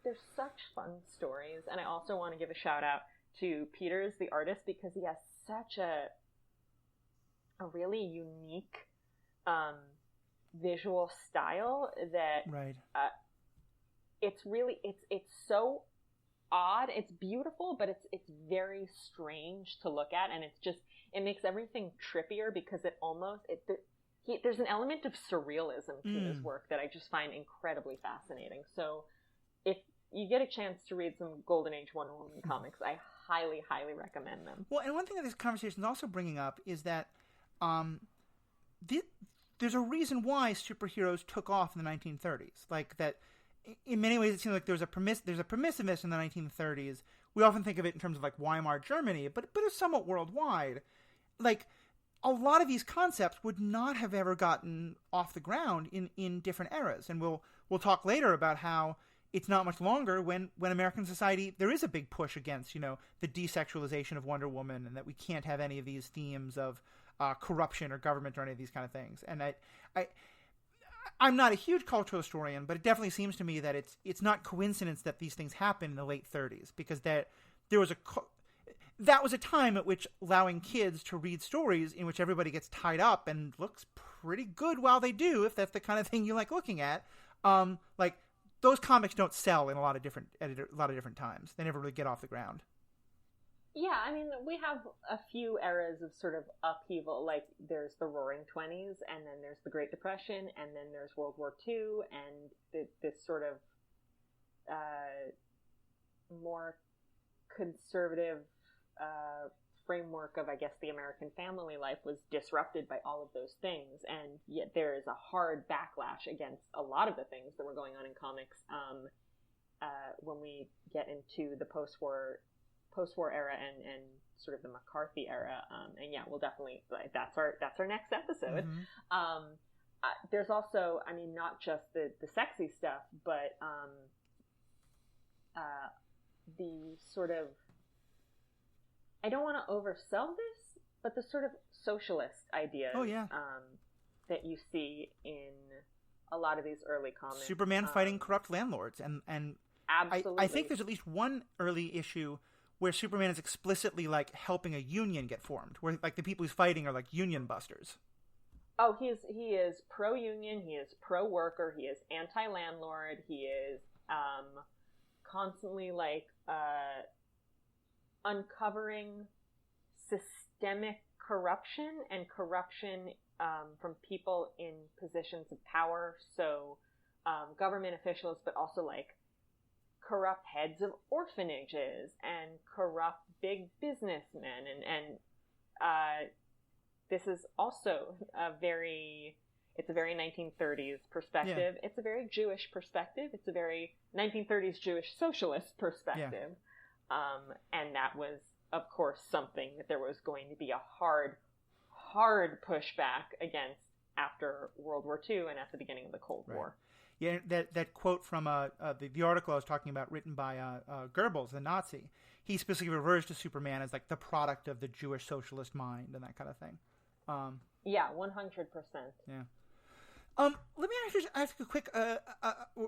there's such fun stories. And I also want to give a shout out to Peters, the artist, because he has such a really unique visual style that right. It's so odd. It's beautiful, but it's very strange to look at, and it makes everything trippier because there's an element of surrealism to his work that I just find incredibly fascinating. So if you get a chance to read some Golden Age Wonder Woman comics, I highly, highly recommend them. Well, and one thing that this conversation is also bringing up is that there's a reason why superheroes took off in the 1930s. Like that, in many ways, it seems like there's a permissiveness in the 1930s. We often think of it in terms of like Weimar Germany, but it's somewhat worldwide. Like, a lot of these concepts would not have ever gotten off the ground in different eras. And we'll talk later about how it's not much longer when American society, there is a big push against, the desexualization of Wonder Woman, and that we can't have any of these themes of corruption or government or any of these kind of things. And I'm not a huge cultural historian, but it definitely seems to me that it's not coincidence that these things happen in the late 30s, because that was a time at which allowing kids to read stories in which everybody gets tied up and looks pretty good while they do, if that's the kind of thing you like looking at. Like, those comics don't sell in a lot of different times. They never really get off the ground. Yeah, I mean, we have a few eras of sort of upheaval. Like, there's the Roaring Twenties, and then there's the Great Depression, and then there's World War II, and this sort of more conservative framework of, I guess, the American family life was disrupted by all of those things, and yet there is a hard backlash against a lot of the things that were going on in comics when we get into the post-war era and sort of the McCarthy era, and yeah, we'll definitely, like, that's our next episode. Mm-hmm. There's also, I mean, not just the sexy stuff, but the sort of, I don't want to oversell this, but the sort of socialist ideas that you see in a lot of these early comics. Superman fighting corrupt landlords, and absolutely. I think there's at least one early issue where Superman is explicitly like helping a union get formed, where like the people he's fighting are like union busters. Oh, he is pro-union, he is pro-worker, he is anti-landlord, he is constantly like uncovering systemic corruption and corruption from people in positions of power. So government officials, but also like corrupt heads of orphanages and corrupt big businessmen. And this is also it's a very 1930s perspective. Yeah. It's a very Jewish perspective. It's a very 1930s Jewish socialist perspective. Yeah. And that was, of course, something that there was going to be a hard pushback against after World War II and at the beginning of the Cold War. Yeah, that quote from the article I was talking about, written by Goebbels, the Nazi, he specifically refers to Superman as like the product of the Jewish socialist mind and that kind of thing. Yeah, 100%. Yeah. Let me ask you a quick.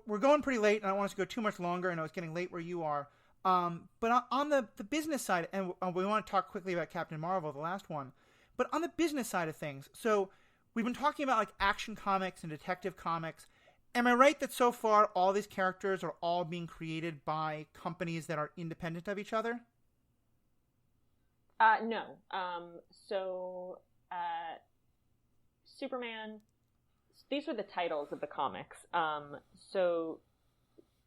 We're going pretty late, and I don't want us to go too much longer. I know it's getting late where you are. But on the business side, and we want to talk quickly about Captain Marvel, the last one. But on the business side of things, so we've been talking about like Action Comics and Detective Comics. Am I right that so far all these characters are all being created by companies that are independent of each other? No. Superman, these are the titles of the comics. So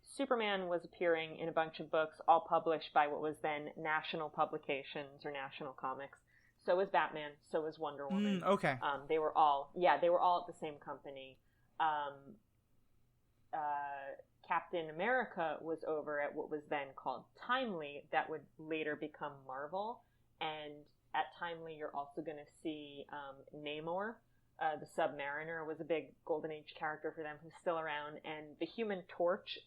Superman was appearing in a bunch of books, all published by what was then National Publications or National Comics. So was Batman, so was Wonder Woman. Okay. They were all at the same company. Captain America was over at what was then called Timely, that would later become Marvel. And at Timely, you're also going to see Namor, the Submariner, was a big Golden Age character for them who's still around, and the Human Torch,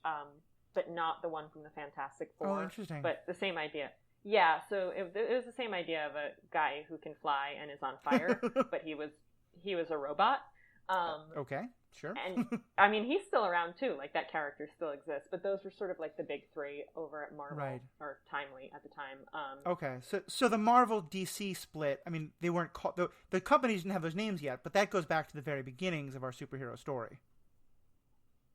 but not the one from the Fantastic Four. Oh, interesting. But the same idea. Yeah, so it was the same idea of a guy who can fly and is on fire, but he was a robot. Okay, sure. And I mean, he's still around too. Like, that character still exists. But those were sort of like the big three over at Marvel, right, or Timely at the time. Okay, so the Marvel DC split. I mean, they weren't called, the companies didn't have those names yet, but that goes back to the very beginnings of our superhero story.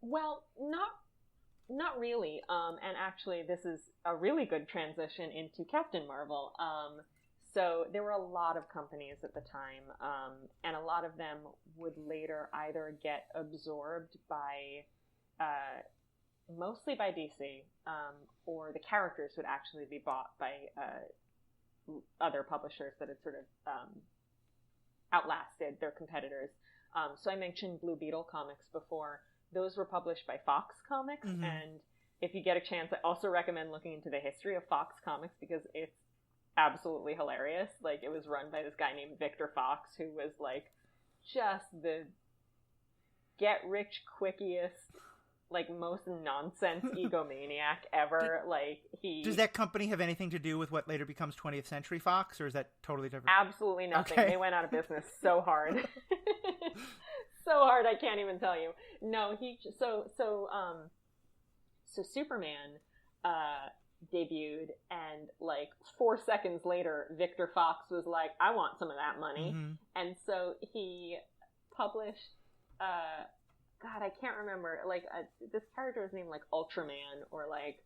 Well, not really. And actually, this is a really good transition into Captain Marvel. So there were a lot of companies at the time, and a lot of them would later either get absorbed by, mostly by DC, or the characters would actually be bought by other publishers that had sort of outlasted their competitors. So I mentioned Blue Beetle comics before. Those were published by Fox Comics, and if you get a chance, I also recommend looking into the history of Fox Comics because it's absolutely hilarious. Like, it was run by this guy named Victor Fox, who was like just the get-rich-quickiest, like, most nonsense egomaniac ever. Does that company have anything to do with what later becomes 20th Century Fox, or is that totally different? Absolutely nothing. Okay. They went out of business so hard. So hard, I can't even tell you. No, so Superman debuted, and like 4 seconds later, Victor Fox was like, I want some of that money. And so he published, God, I can't remember, like, this character was named like Ultraman or like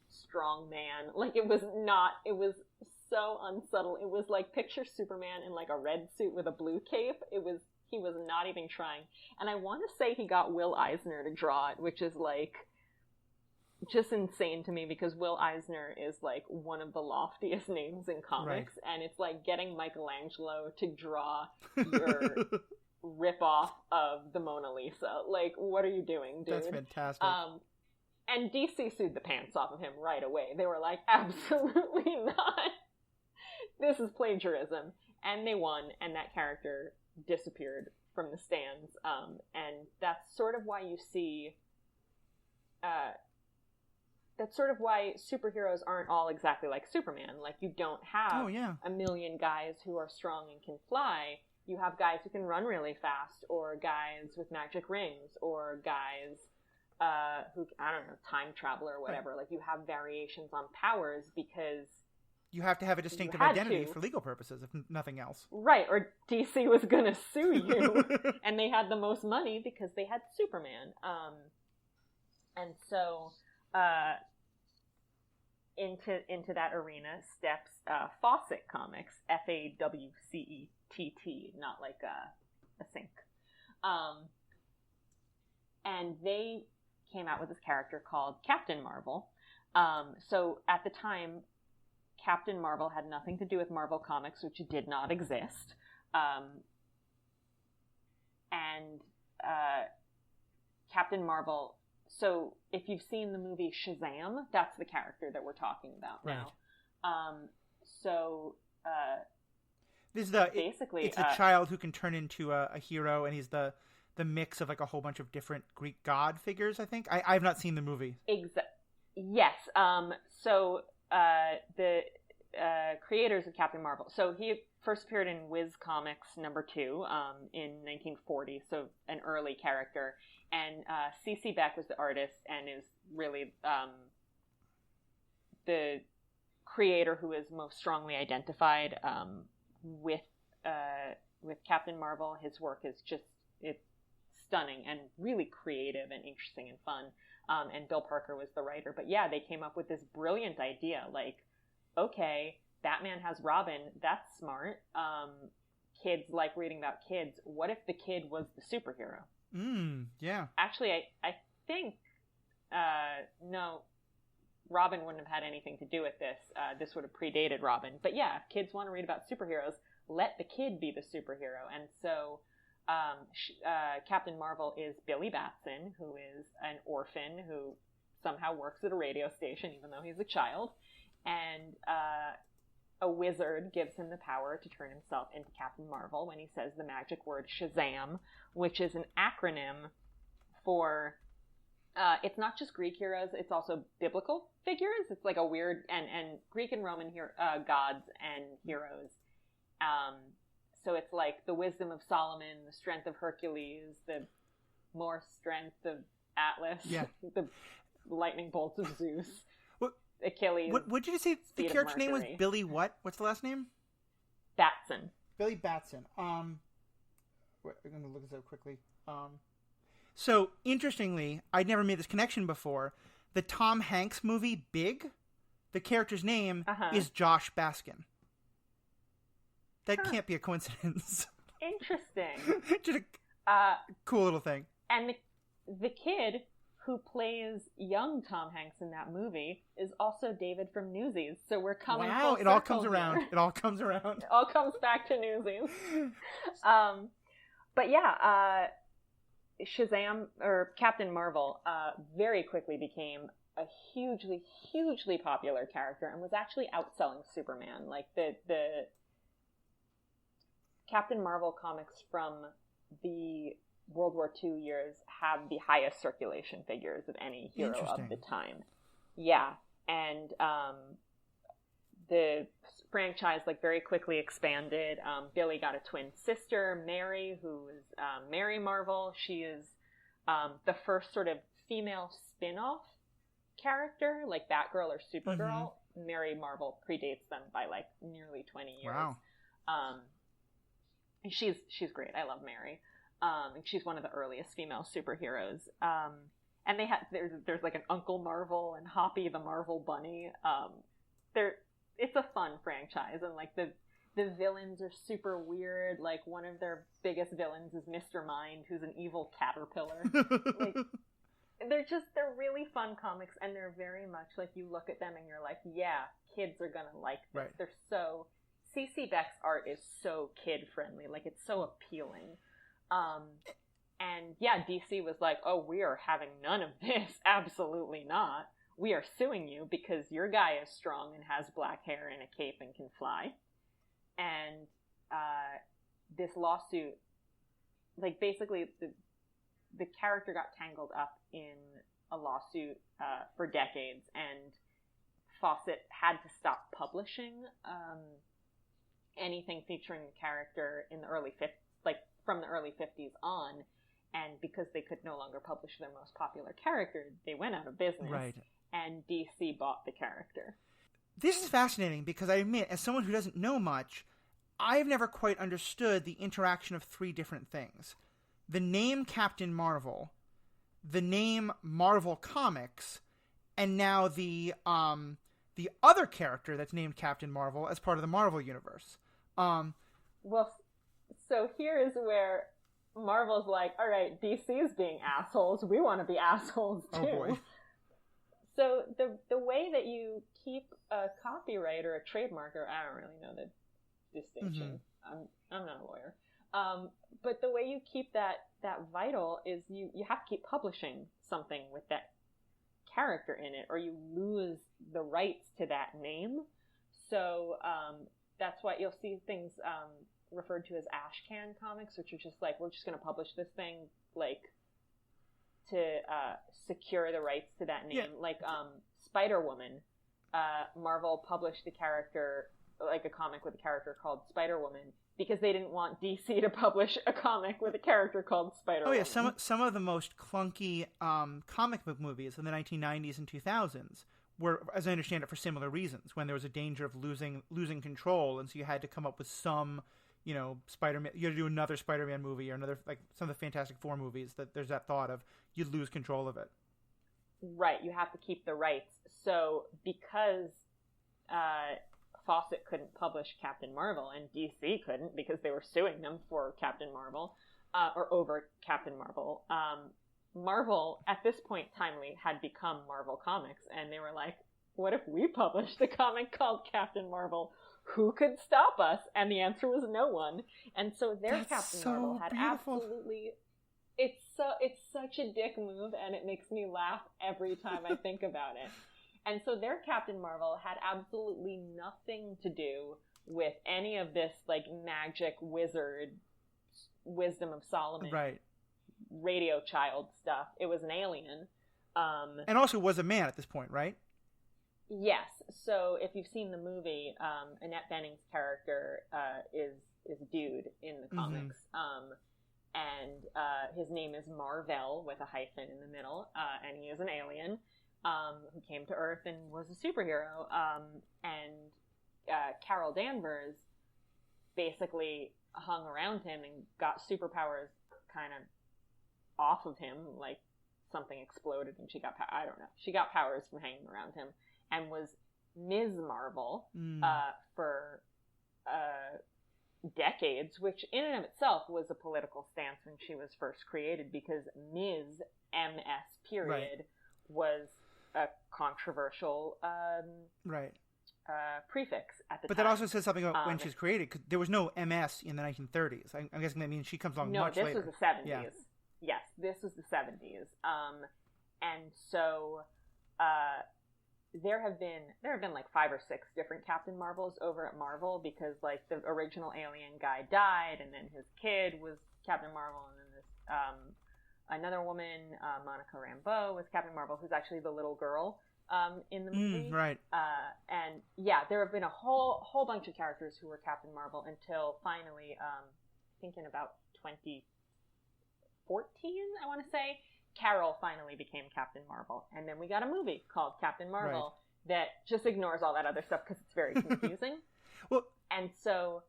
Strong Man. Like, it was so unsubtle. It was like, picture Superman in like a red suit with a blue cape. He was not even trying. And I want to say he got Will Eisner to draw it, which is like just insane to me because Will Eisner is like one of the loftiest names in comics. Right. And it's like getting Michelangelo to draw your rip-off of the Mona Lisa. Like, what are you doing, dude? That's fantastic. And DC sued the pants off of him right away. They were like, absolutely not. This is plagiarism. And they won, and that character disappeared from the stands. And that's sort of why you see... that's sort of why superheroes aren't all exactly like Superman. Like, you don't have a million guys who are strong and can fly. You have guys who can run really fast, or guys with magic rings, or guys who, I don't know, time travel or whatever. Right. Like, you have variations on powers because... You have to have a distinctive identity for legal purposes, if nothing else. Right, or DC was going to sue you, and they had the most money because they had Superman. And so... into that arena steps Fawcett Comics, Fawcett, not like a sink. And they came out with this character called Captain Marvel. So at the time, Captain Marvel had nothing to do with Marvel Comics, which did not exist. And Captain Marvel... So if you've seen the movie Shazam, that's the character that we're talking about now. This is basically it's a child who can turn into a hero, and he's the mix of like a whole bunch of different Greek god figures. I think I've not seen the movie. Yes. So the creators of Captain Marvel. So he first appeared in Wiz Comics #2 in 1940. So an early character. And C.C. Beck was the artist and is really the creator who is most strongly identified with Captain Marvel. His work is it's stunning and really creative and interesting and fun. And Bill Parker was the writer. But yeah, they came up with this brilliant idea. Like, okay, Batman has Robin. That's smart. Kids like reading about kids. What if the kid was the superhero? Yeah. Actually, I think, no, Robin wouldn't have had anything to do with this. This would have predated Robin. But yeah, if kids want to read about superheroes, let the kid be the superhero. And so Captain Marvel is Billy Batson, who is an orphan who somehow works at a radio station, even though he's a child. And a wizard gives him the power to turn himself into Captain Marvel when he says the magic word Shazam, which is an acronym for, it's not just Greek heroes, it's also biblical figures. It's like a weird, and Greek and Roman gods and heroes. So it's like the wisdom of Solomon, the strength of Hercules, the more strength of Atlas, the lightning bolts of Zeus. Achilles. What did you say the character name was? Billy what? What's the last name? Batson. Billy Batson. I'm going to look this up quickly. So, interestingly, I'd never made this connection before. The Tom Hanks movie, Big, the character's name Uh-huh. is Josh Baskin. That can't be a coincidence. Interesting. Just a cool little thing. And the kid who plays young Tom Hanks in that movie is also David from Newsies. So we're coming full it all circle comes around. here. It all comes around. It all comes back to Newsies. But yeah, Shazam, or Captain Marvel, very quickly became a hugely, hugely popular character and was actually outselling Superman. Like, the Captain Marvel comics from the World War II years have the highest circulation figures of any hero of the time. Yeah, and the franchise very quickly expanded. Billy got a twin sister, Mary, who is Mary Marvel. She is the first sort of female spin-off character, like Batgirl or Supergirl. Mm-hmm. Mary Marvel predates them by nearly 20 years. Wow. She's great. I love Mary. And she's one of the earliest female superheroes. And they had there's an Uncle Marvel and Hoppy the Marvel Bunny. It's a fun franchise, and the villains are super weird. Like, one of their biggest villains is Mr. Mind, who's an evil caterpillar. They're really fun comics, and they're very much you look at them and you're like, yeah, kids are gonna like this. Right. They're so CC Beck's art is so kid friendly, it's so appealing. And yeah, DC was like, oh, we are having none of this. Absolutely not. We are suing you because your guy is strong and has black hair and a cape and can fly. And this lawsuit, basically the character got tangled up in a lawsuit for decades, and Fawcett had to stop publishing anything featuring the character in the early 50s, from the early 50s on. And because they could no longer publish their most popular character, they went out of business. Right. And DC bought the character. This is fascinating because I admit, as someone who doesn't know much, I've never quite understood the interaction of three different things. The name Captain Marvel, the name Marvel Comics, and now the other character that's named Captain Marvel as part of the Marvel Universe. Well, so here is where Marvel's like, all right, DC's being assholes. We want to be assholes too. Oh boy. So the way that you keep a copyright or a trademark, or I don't really know the distinction. Mm-hmm. I'm not a lawyer. But the way you keep that vital is you have to keep publishing something with that character in it, or you lose the rights to that name. So that's why you'll see things referred to as Ashcan comics, which are just we're just going to publish this thing to secure the rights to that name. Yeah. Spider-Woman, Marvel published the character, a comic with a character called Spider-Woman, because they didn't want DC to publish a comic with a character called Spider-Woman. Oh yeah, some of the most clunky comic book movies in the 1990s and 2000s were, as I understand it, for similar reasons, when there was a danger of losing control, and so you had to come up with some, Spider-Man, you had to do another Spider-Man movie, or another, some of the Fantastic Four movies, that there's that thought of you'd lose control of it. Right, you have to keep the rights. So because Fawcett couldn't publish Captain Marvel, and DC couldn't because they were suing them for Captain Marvel, or over Captain Marvel, Marvel, at this point, timely, had become Marvel Comics, and they were like, what if we published a comic called Captain Marvel? Who could stop us? And the answer was no one. And so their Captain Marvel had absolutely... It's such a dick move, and it makes me laugh every time I think about it. And so their Captain Marvel had absolutely nothing to do with any of this, magic wizard, Wisdom of Solomon, right, radio child stuff. It was an alien. And also was a man at this point, right? Yes. So if you've seen the movie, Annette Bening's character is a dude in the comics. Mm-hmm. And his name is Marvel with a hyphen in the middle, and he is an alien who came to Earth and was a superhero. And Carol Danvers basically hung around him and got superpowers kind of off of him, something exploded and she got I don't know. She got powers from hanging around him, and was Ms. Marvel for decades, which in and of itself was a political stance when she was first created, because Ms. MS period was a controversial prefix at the time. But that also says something about when she's created, because there was no MS in the 1930s. I'm guessing that means she comes along much later. No, this was the 70s. Yeah. Yes, this was the 70s. And so there have been like 5 or 6 different Captain Marvels over at Marvel, because like the original alien guy died, and then his kid was Captain Marvel, and then this another woman, Monica Rambeau, was Captain Marvel, who's actually the little girl in the movie. Right. And yeah, there have been a whole bunch of characters who were Captain Marvel until finally, I think in about 2014, I want to say, Carol finally became Captain Marvel. And then we got a movie called Captain Marvel that just ignores all that other stuff because it's very confusing. Well, and so,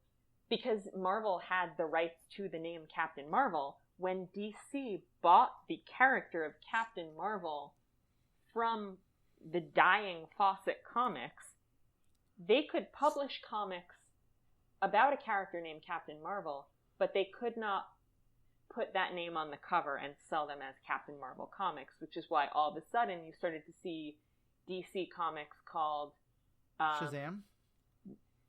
because Marvel had the rights to the name Captain Marvel, when DC bought the character of Captain Marvel from the dying Fawcett Comics, they could publish comics about a character named Captain Marvel, but they could not put that name on the cover and sell them as Captain Marvel comics, which is why all of a sudden you started to see DC comics called Shazam?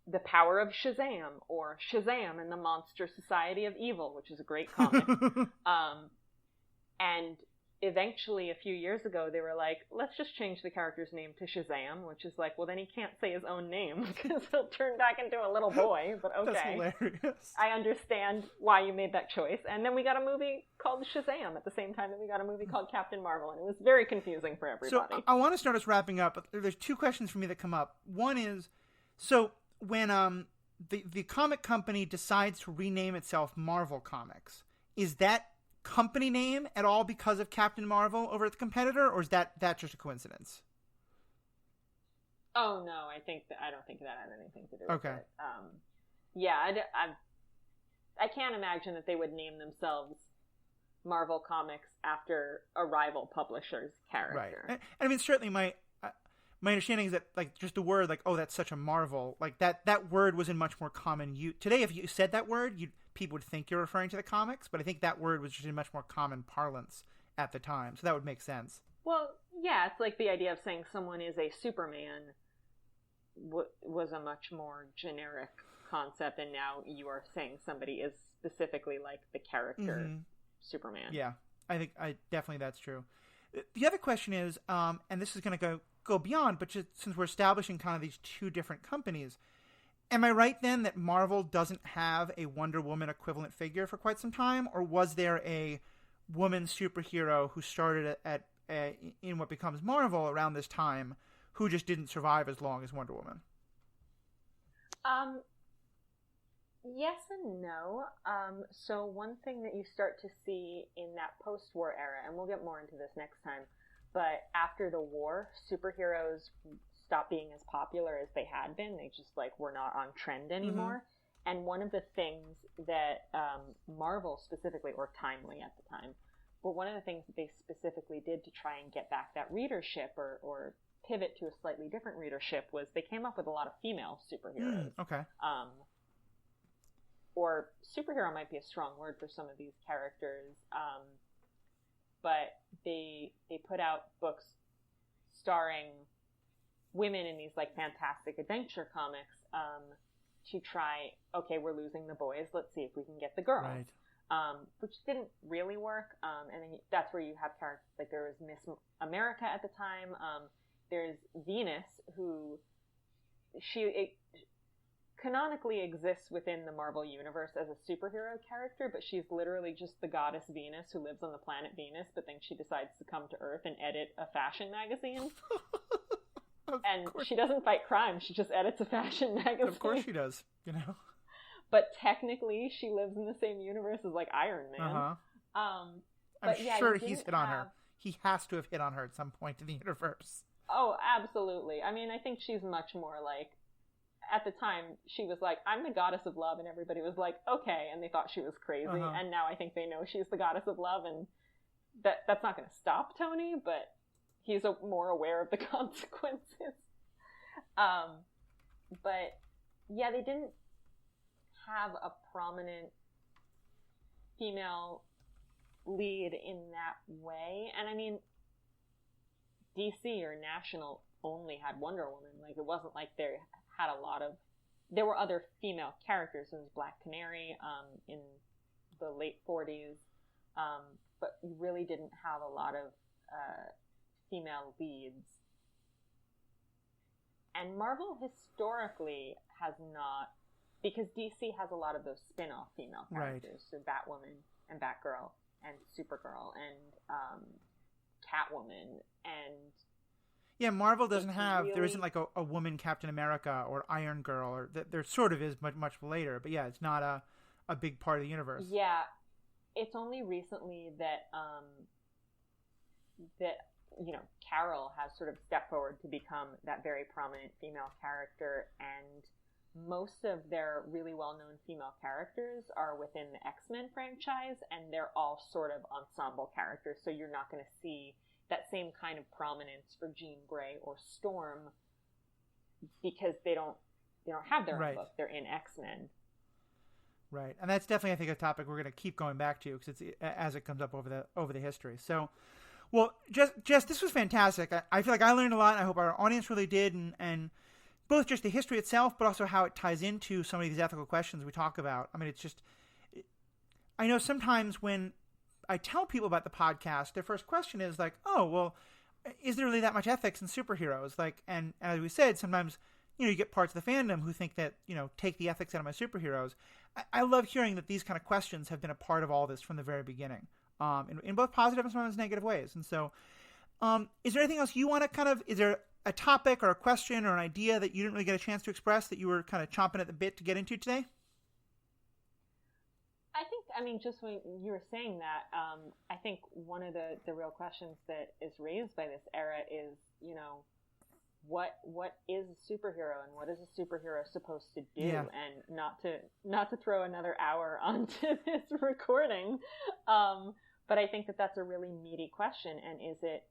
The Power of Shazam, or Shazam and the Monster Society of Evil, which is a great comic. And eventually, a few years ago, they were like, let's just change the character's name to Shazam, which is like, well, then he can't say his own name because he'll turn back into a little boy, but okay. That's hilarious. I understand why you made that choice. And then we got a movie called Shazam at the same time that we got a movie called Captain Marvel, and it was very confusing for everybody. So I want to start us wrapping up, but there's 2 questions for me that come up. One is, so when the comic company decides to rename itself Marvel Comics, is that company name at all because of Captain Marvel over at the competitor, or is that just a coincidence? Oh no, I don't think that had anything to do with it. Yeah, I can't imagine that they would name themselves Marvel Comics after a rival publisher's character. Right. I mean, certainly my understanding is that, like, just the word, like, oh, that's such a Marvel, like that word was in much more common use. Today, if you said that word, people would think you're referring to the comics, but I think that word was just in much more common parlance at the time, so that would make sense. Well, yeah, it's like the idea of saying someone is a Superman was a much more generic concept, and now you are saying somebody is specifically like the character Superman. Yeah, I think definitely that's true. The other question is, and this is going to go beyond, but just since we're establishing kind of these 2 different companies, am I right then that Marvel doesn't have a Wonder Woman equivalent figure for quite some time, or was there a woman superhero who started in what becomes Marvel around this time who just didn't survive as long as Wonder Woman? Yes and no. So one thing that you start to see in that post-war era, and we'll get more into this next time, but after the war, superheroes stopped being as popular as they had been. They just were not on trend anymore. And one of the things that Marvel specifically, or Timely at the time, but one of the things that they specifically did to try and get back that readership or pivot to a slightly different readership was they came up with a lot of female superheroes. Okay. Or superhero might be a strong word for some of these characters, but they put out books starring women in these fantastic adventure comics to try, okay, we're losing the boys, let's see if we can get the girls. Right. Which didn't really work. And then that's where you have characters like there was Miss America at the time. There's Venus, who canonically exists within the Marvel universe as a superhero character, but she's literally just the goddess Venus who lives on the planet Venus, but then she decides to come to Earth and edit a fashion magazine. And she doesn't fight crime, she just edits a fashion magazine. Of course she does, you know. But technically, she lives in the same universe as Iron Man. I'm sure he's hit on her. He has to have hit on her at some point in the universe. Oh, absolutely. I mean, I think she's much more at the time, she was I'm the goddess of love, and everybody was okay, and they thought she was crazy. And now I think they know she's the goddess of love, and that's not going to stop Tony, but he's more aware of the consequences. But yeah, they didn't have a prominent female lead in that way. And I mean, DC or National only had Wonder Woman. Like, it wasn't like they had a lot of... There were other female characters. There was Black Canary in the late 40s. But you really didn't have a lot of female leads. And Marvel historically has not... Because DC has a lot of those spin-off female characters. Right. So Batwoman and Batgirl and Supergirl and Catwoman and... Yeah, Marvel doesn't have... Really... There isn't like a woman Captain America or Iron Girl. Or there sort of is much later. But yeah, it's not a big part of the universe. Yeah. It's only recently that Carol has sort of stepped forward to become that very prominent female character, and most of their really well-known female characters are within the X-Men franchise, and they're all sort of ensemble characters, so you're not going to see that same kind of prominence for Jean Grey or Storm because they don't have their own book. They're in X-Men. Right, and that's definitely, I think, a topic we're going to keep going back to because it's as it comes up over the history. So, well, Jess, this was fantastic. I feel like I learned a lot. And I hope our audience really did, and both just the history itself, but also how it ties into some of these ethical questions we talk about. I mean, it's just, I know sometimes when I tell people about the podcast, their first question is like, "Oh, well, is there really that much ethics in superheroes?" Like, and as we said, sometimes you get parts of the fandom who think that take the ethics out of my superheroes. I love hearing that these kind of questions have been a part of all this from the very beginning, in both positive and sometimes negative ways. And so, is there anything else you want to is there a topic or a question or an idea that you didn't really get a chance to express that you were kind of chomping at the bit to get into today? I mean, just when you were saying that, I think one of the real questions that is raised by this era is, what is a superhero and what is a superhero supposed to do? Yeah. And not to throw another hour onto this recording, but I think that that's a really meaty question. And is it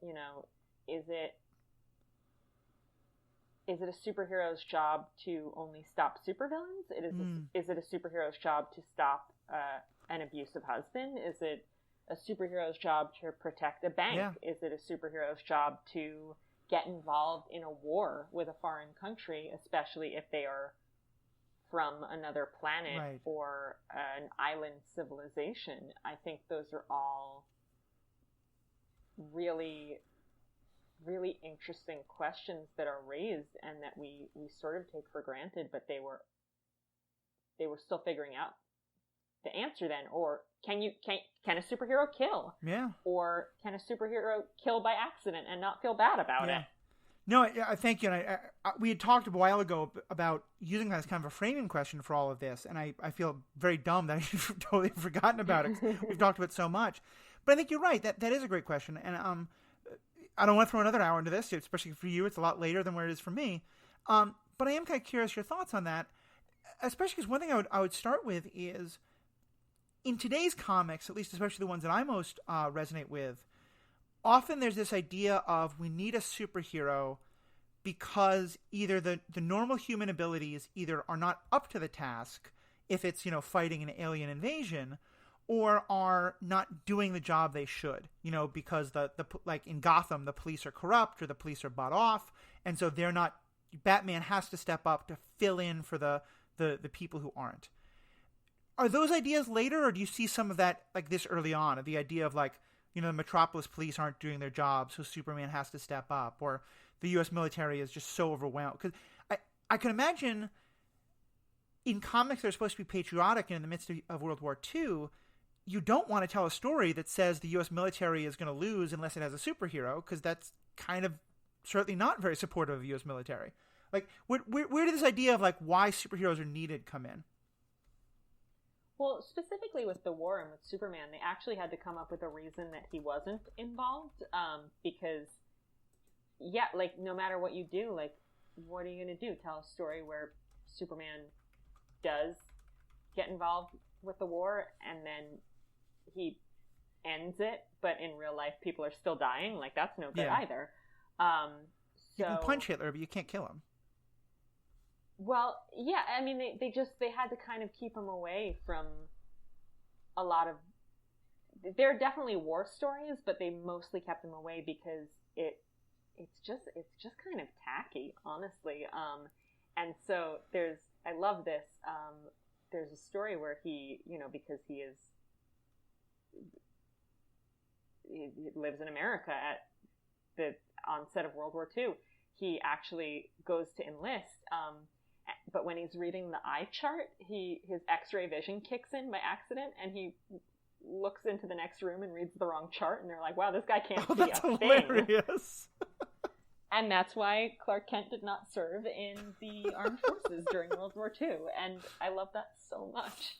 a superhero's job to only stop supervillains? Is it a superhero's job to stop an abusive husband? Is it a superhero's job to protect a bank? Yeah. Is it a superhero's job to get involved in a war with a foreign country, especially if they are from another planet or an island civilization? I think those are all really, really interesting questions that are raised and that we sort of take for granted, but they were still figuring out the answer then. Or can a superhero kill? Yeah. Or can a superhero kill by accident and not feel bad about it? No, I thank you. And we had talked a while ago about using that as kind of a framing question for all of this, and I feel very dumb that I've totally forgotten about it. We've talked about it so much. But I think you're right. That is a great question. And I don't want to throw another hour into this, especially for you. It's a lot later than where it is for me. But I am kind of curious your thoughts on that, especially because one thing I would start with is, in today's comics, at least especially the ones that I most resonate with, often there's this idea of we need a superhero because either the normal human abilities either are not up to the task if it's, fighting an alien invasion, or are not doing the job they should, because the like in Gotham, the police are corrupt or the police are bought off. And so Batman has to step up to fill in for the people who aren't. Are those ideas later, or do you see some of that like this early on, of the idea of like, the Metropolis police aren't doing their job, so Superman has to step up, or the U.S. military is just so overwhelmed? Because I can imagine in comics that are supposed to be patriotic and in the midst of World War II, you don't want to tell a story that says the U.S. military is going to lose unless it has a superhero, because that's kind of certainly not very supportive of the U.S. military. Like, where did this idea of like why superheroes are needed come in? Well, specifically with the war and with Superman, they actually had to come up with a reason that he wasn't involved, because, yeah, like, no matter what you do, like, what are you going to do? Tell a story where Superman does get involved with the war, and then he ends it, but in real life people are still dying? Like, that's no good either. You can punch Hitler, but you can't kill him. Well, yeah, I mean, they had to kind of keep him away from a lot of. There are definitely war stories, but they mostly kept him away because it's just kind of tacky, honestly. And so I love this. There's a story where he, because he lives in America at the onset of World War II, he actually goes to enlist. But when he's reading the eye chart, his X-ray vision kicks in by accident, and he looks into the next room and reads the wrong chart, and they're like, "Wow, this guy can't see that's a hilarious. thing." And that's why Clark Kent did not serve in the armed forces during World War II, and I love that so much.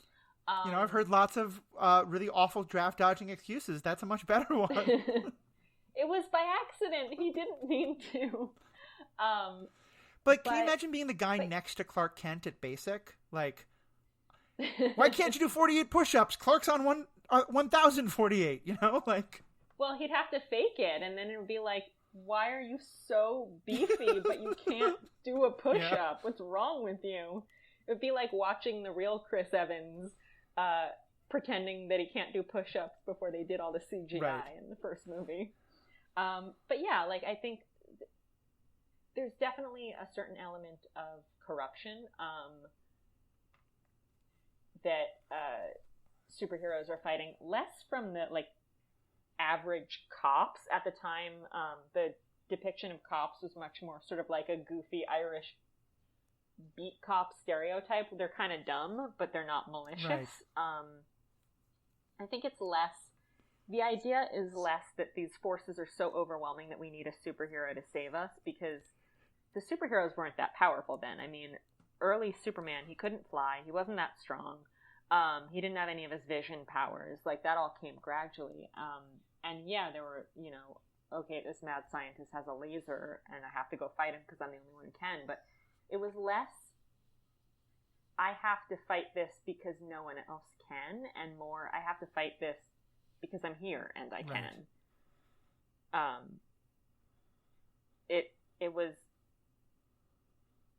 I've heard lots of really awful draft dodging excuses. That's a much better one. It was by accident. He didn't mean to. But can you imagine being the guy next to Clark Kent at basic? Like, why can't you do 48 push-ups? Clark's on 1,048, like. Well, he'd have to fake it, and then it would be like, why are you so beefy, but you can't do a push-up? Yeah. What's wrong with you? It would be like watching the real Chris Evans pretending that he can't do push-ups before they did all the CGI in the first movie. But yeah, like, I think there's definitely a certain element of corruption that superheroes are fighting, less from the, like, average cops. At the time, the depiction of cops was much more sort of like a goofy Irish beat cop stereotype. They're kind of dumb, but they're not malicious. Right. I think it's less, the idea is less that these forces are so overwhelming that we need a superhero to save us, because the superheroes weren't that powerful then. I mean, early Superman, he couldn't fly, he wasn't that strong, he didn't have any of his vision powers. Like, that all came gradually. And yeah, there were, okay, this mad scientist has a laser and I have to go fight him because I'm the only one who can. But it was less, I have to fight this because no one else can, and more, I have to fight this because I'm here and I can. It was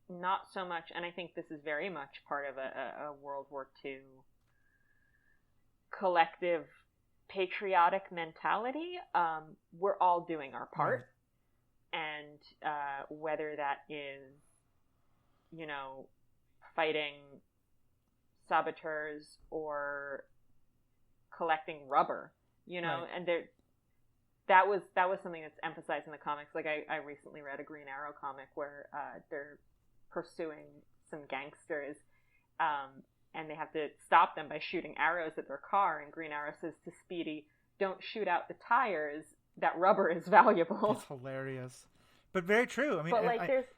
not so much, and I think this is very much part of a World War II collective patriotic mentality. We're all doing our part, and whether that is, fighting saboteurs or collecting rubber, and that was something that's emphasized in the comics. Like, I recently read a Green Arrow comic where they're pursuing some gangsters, and they have to stop them by shooting arrows at their car, and Green Arrow says to Speedy, "Don't shoot out the tires, that rubber is valuable." It's hilarious, but very true. I mean, but like,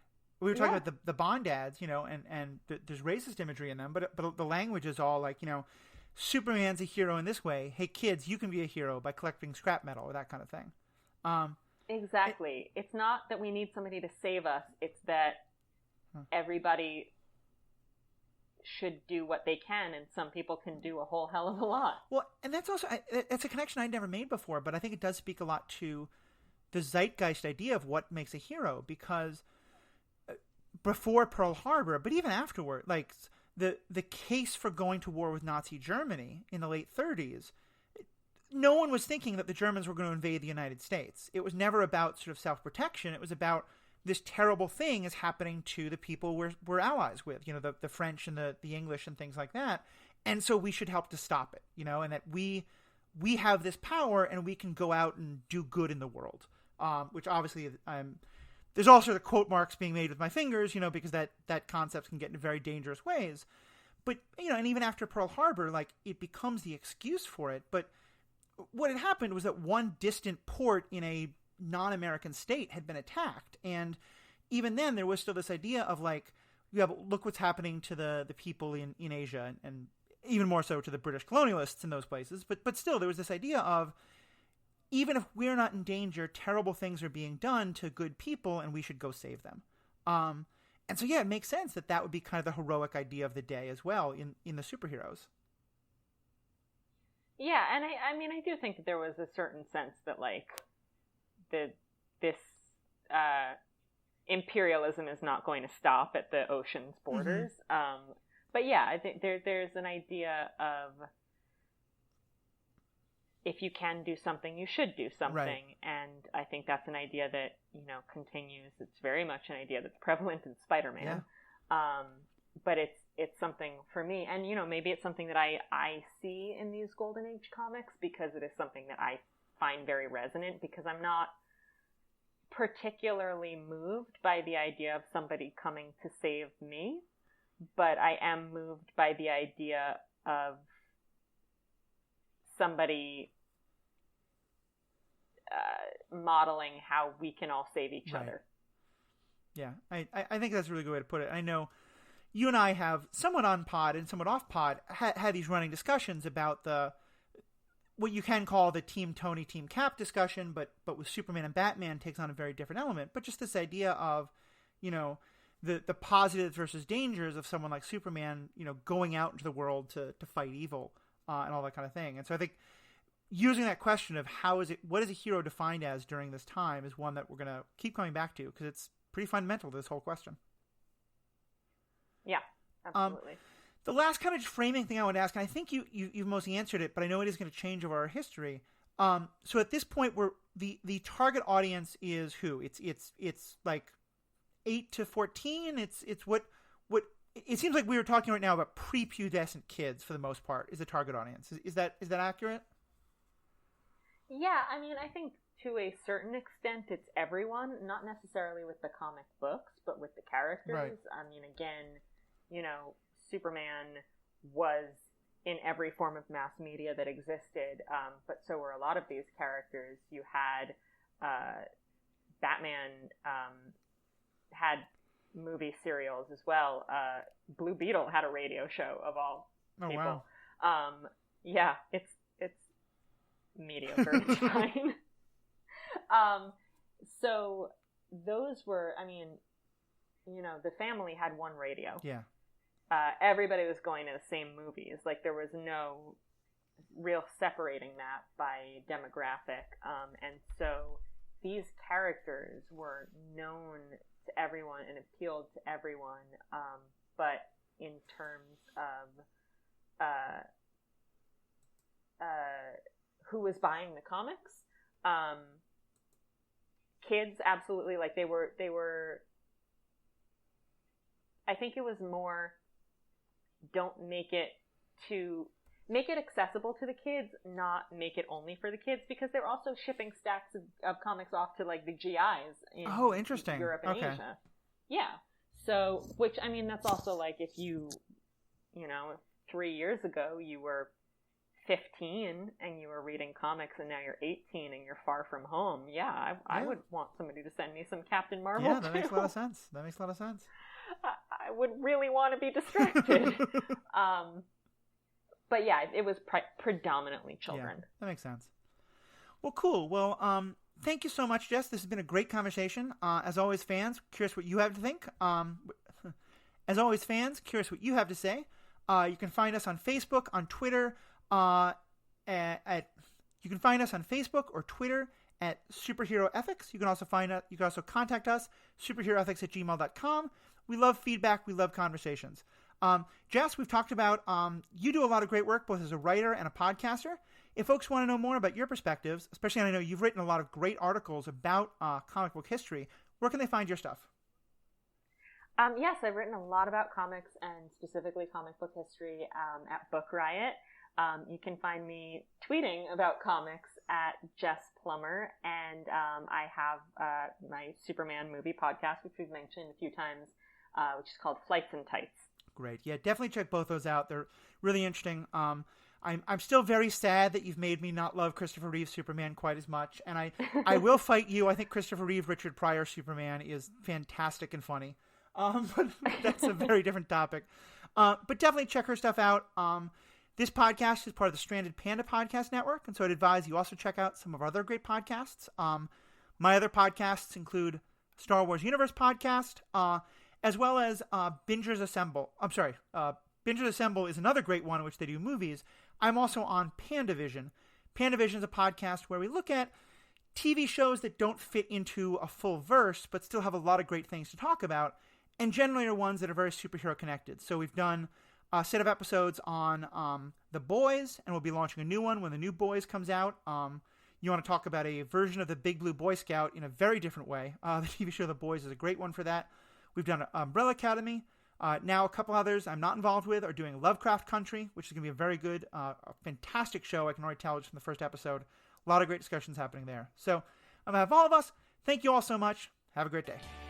we were talking about the Bond ads, and there's racist imagery in them, but the language is all like, Superman's a hero in this way. Hey, kids, you can be a hero by collecting scrap metal, or that kind of thing. Exactly. It's not that we need somebody to save us. It's that everybody should do what they can, and some people can do a whole hell of a lot. Well, and that's also, that's a connection I'd never made before, but I think it does speak a lot to the zeitgeist idea of what makes a hero, because before Pearl Harbor, but even afterward, like, the case for going to war with Nazi Germany in the late 30s, no one was thinking that the Germans were going to invade the United States. It was never about sort of self-protection. It was about this terrible thing is happening to the people we're allies with, the French and the English and things like that. And so we should help to stop it, and that we have this power and we can go out and do good in the world, which obviously there's also the quote marks being made with my fingers, because that concept can get into very dangerous ways. But, and even after Pearl Harbor, like, it becomes the excuse for it. But what had happened was that one distant port in a non-American state had been attacked. And even then, there was still this idea of, like, look what's happening to the people in Asia, and even more so to the British colonialists in those places. But still, there was this idea of, even if we're not in danger, terrible things are being done to good people, and we should go save them. And so, yeah, it makes sense that would be kind of the heroic idea of the day as well in the superheroes. Yeah, and I mean, I do think that there was a certain sense that, like, this imperialism is not going to stop at the ocean's borders. But yeah, I think there's an idea of if you can do something, you should do something. Right. And I think that's an idea that, continues. It's very much an idea that's prevalent in Spider-Man. Yeah. But it's something for me. And, maybe it's something that I see in these Golden Age comics because it is something that I find very resonant, because I'm not particularly moved by the idea of somebody coming to save me, but I am moved by the idea of somebody modeling how we can all save each other. Yeah, I think that's a really good way to put it. I know you and I have somewhat on pod and somewhat off pod had these running discussions about what you can call the Team Tony, Team Cap discussion, but with Superman and Batman takes on a very different element. But just this idea of, the positives versus dangers of someone like Superman, going out into the world to fight evil and all that kind of thing. And so I think using that question of what is a hero defined as during this time is one that we're going to keep coming back to, because it's pretty fundamental to this whole question. Yeah, absolutely. The last kind of framing thing I would ask, and I think you've mostly answered it, but I know it is going to change over our history. So at this point, the target audience is who? It's like 8 to 14. It's what it seems like we were talking right now about prepubescent kids for the most part is the target audience. Is that accurate? Yeah, I mean, I think to a certain extent it's everyone, not necessarily with the comic books, but with the characters. Right. I mean, again, Superman was in every form of mass media that existed, but so were a lot of these characters. You had Batman had movie serials as well. Blue Beetle had a radio show of all people. Wow. Yeah, it's mediocre. It's fine. So those were, I mean, the family had one radio. Yeah. Everybody was going to the same movies. Like, there was no real separating that by demographic. And so these characters were known to everyone and appealed to everyone. But in terms of who was buying the comics, kids, absolutely. Like, they were I think it was more, don't make it accessible to the kids, not make it only for the kids, because they're also shipping stacks of comics off to, like, the GIs in interesting. Europe and Asia. Yeah. So, which, I mean, that's also like if you 3 years ago you were 15 and you were reading comics and now you're 18 and you're far from home. Yeah, I would want somebody to send me some Captain Marvel. Yeah, that makes a lot of sense. I would really want to be distracted. But yeah, it was predominantly children. Yeah, that makes sense. Well, cool. Well, thank you so much, Jess. This has been a great conversation. As always, fans, curious what you have to think. As always, fans, curious what you have to say. You can find us on Facebook, on Twitter, you can find us on Facebook or Twitter at Superhero Ethics. You can also contact us, superheroethics@gmail.com. We love feedback. We love conversations. Jess, we've talked about, you do a lot of great work both as a writer and a podcaster. If folks want to know more about your perspectives, especially, I know you've written a lot of great articles about comic book history, where can they find your stuff? Yes, I've written a lot about comics and specifically comic book history at Book Riot. You can find me tweeting about comics at Jess Plummer, and I have my Superman movie podcast, which we've mentioned a few times, which is called Flights and Tights. Great. Yeah, definitely check both those out. They're really interesting. I'm still very sad that you've made me not love Christopher Reeve's Superman quite as much, and I will fight you. I think Christopher Reeve, Richard Pryor Superman is fantastic and funny. But that's a very different topic. But definitely check her stuff out. This podcast is part of the Stranded Panda Podcast Network, and so I'd advise you also check out some of our other great podcasts. My other podcasts include Star Wars Universe Podcast, as well as Bingers Assemble. Bingers Assemble is another great one in which they do movies. I'm also on PandaVision. PandaVision is a podcast where we look at TV shows that don't fit into a full verse, but still have a lot of great things to talk about, and generally are ones that are very superhero connected. So we've done a set of episodes on The Boys, and we'll be launching a new one when the new Boys comes out. You want to talk about a version of the Big Blue Boy Scout in a very different way. The TV show The Boys is a great one for that. We've done Umbrella Academy. Now a couple others I'm not involved with are doing Lovecraft Country, which is going to be a very good, a fantastic show. I can already tell just from the first episode. A lot of great discussions happening there. So on behalf of all of us, thank you all so much. Have a great day.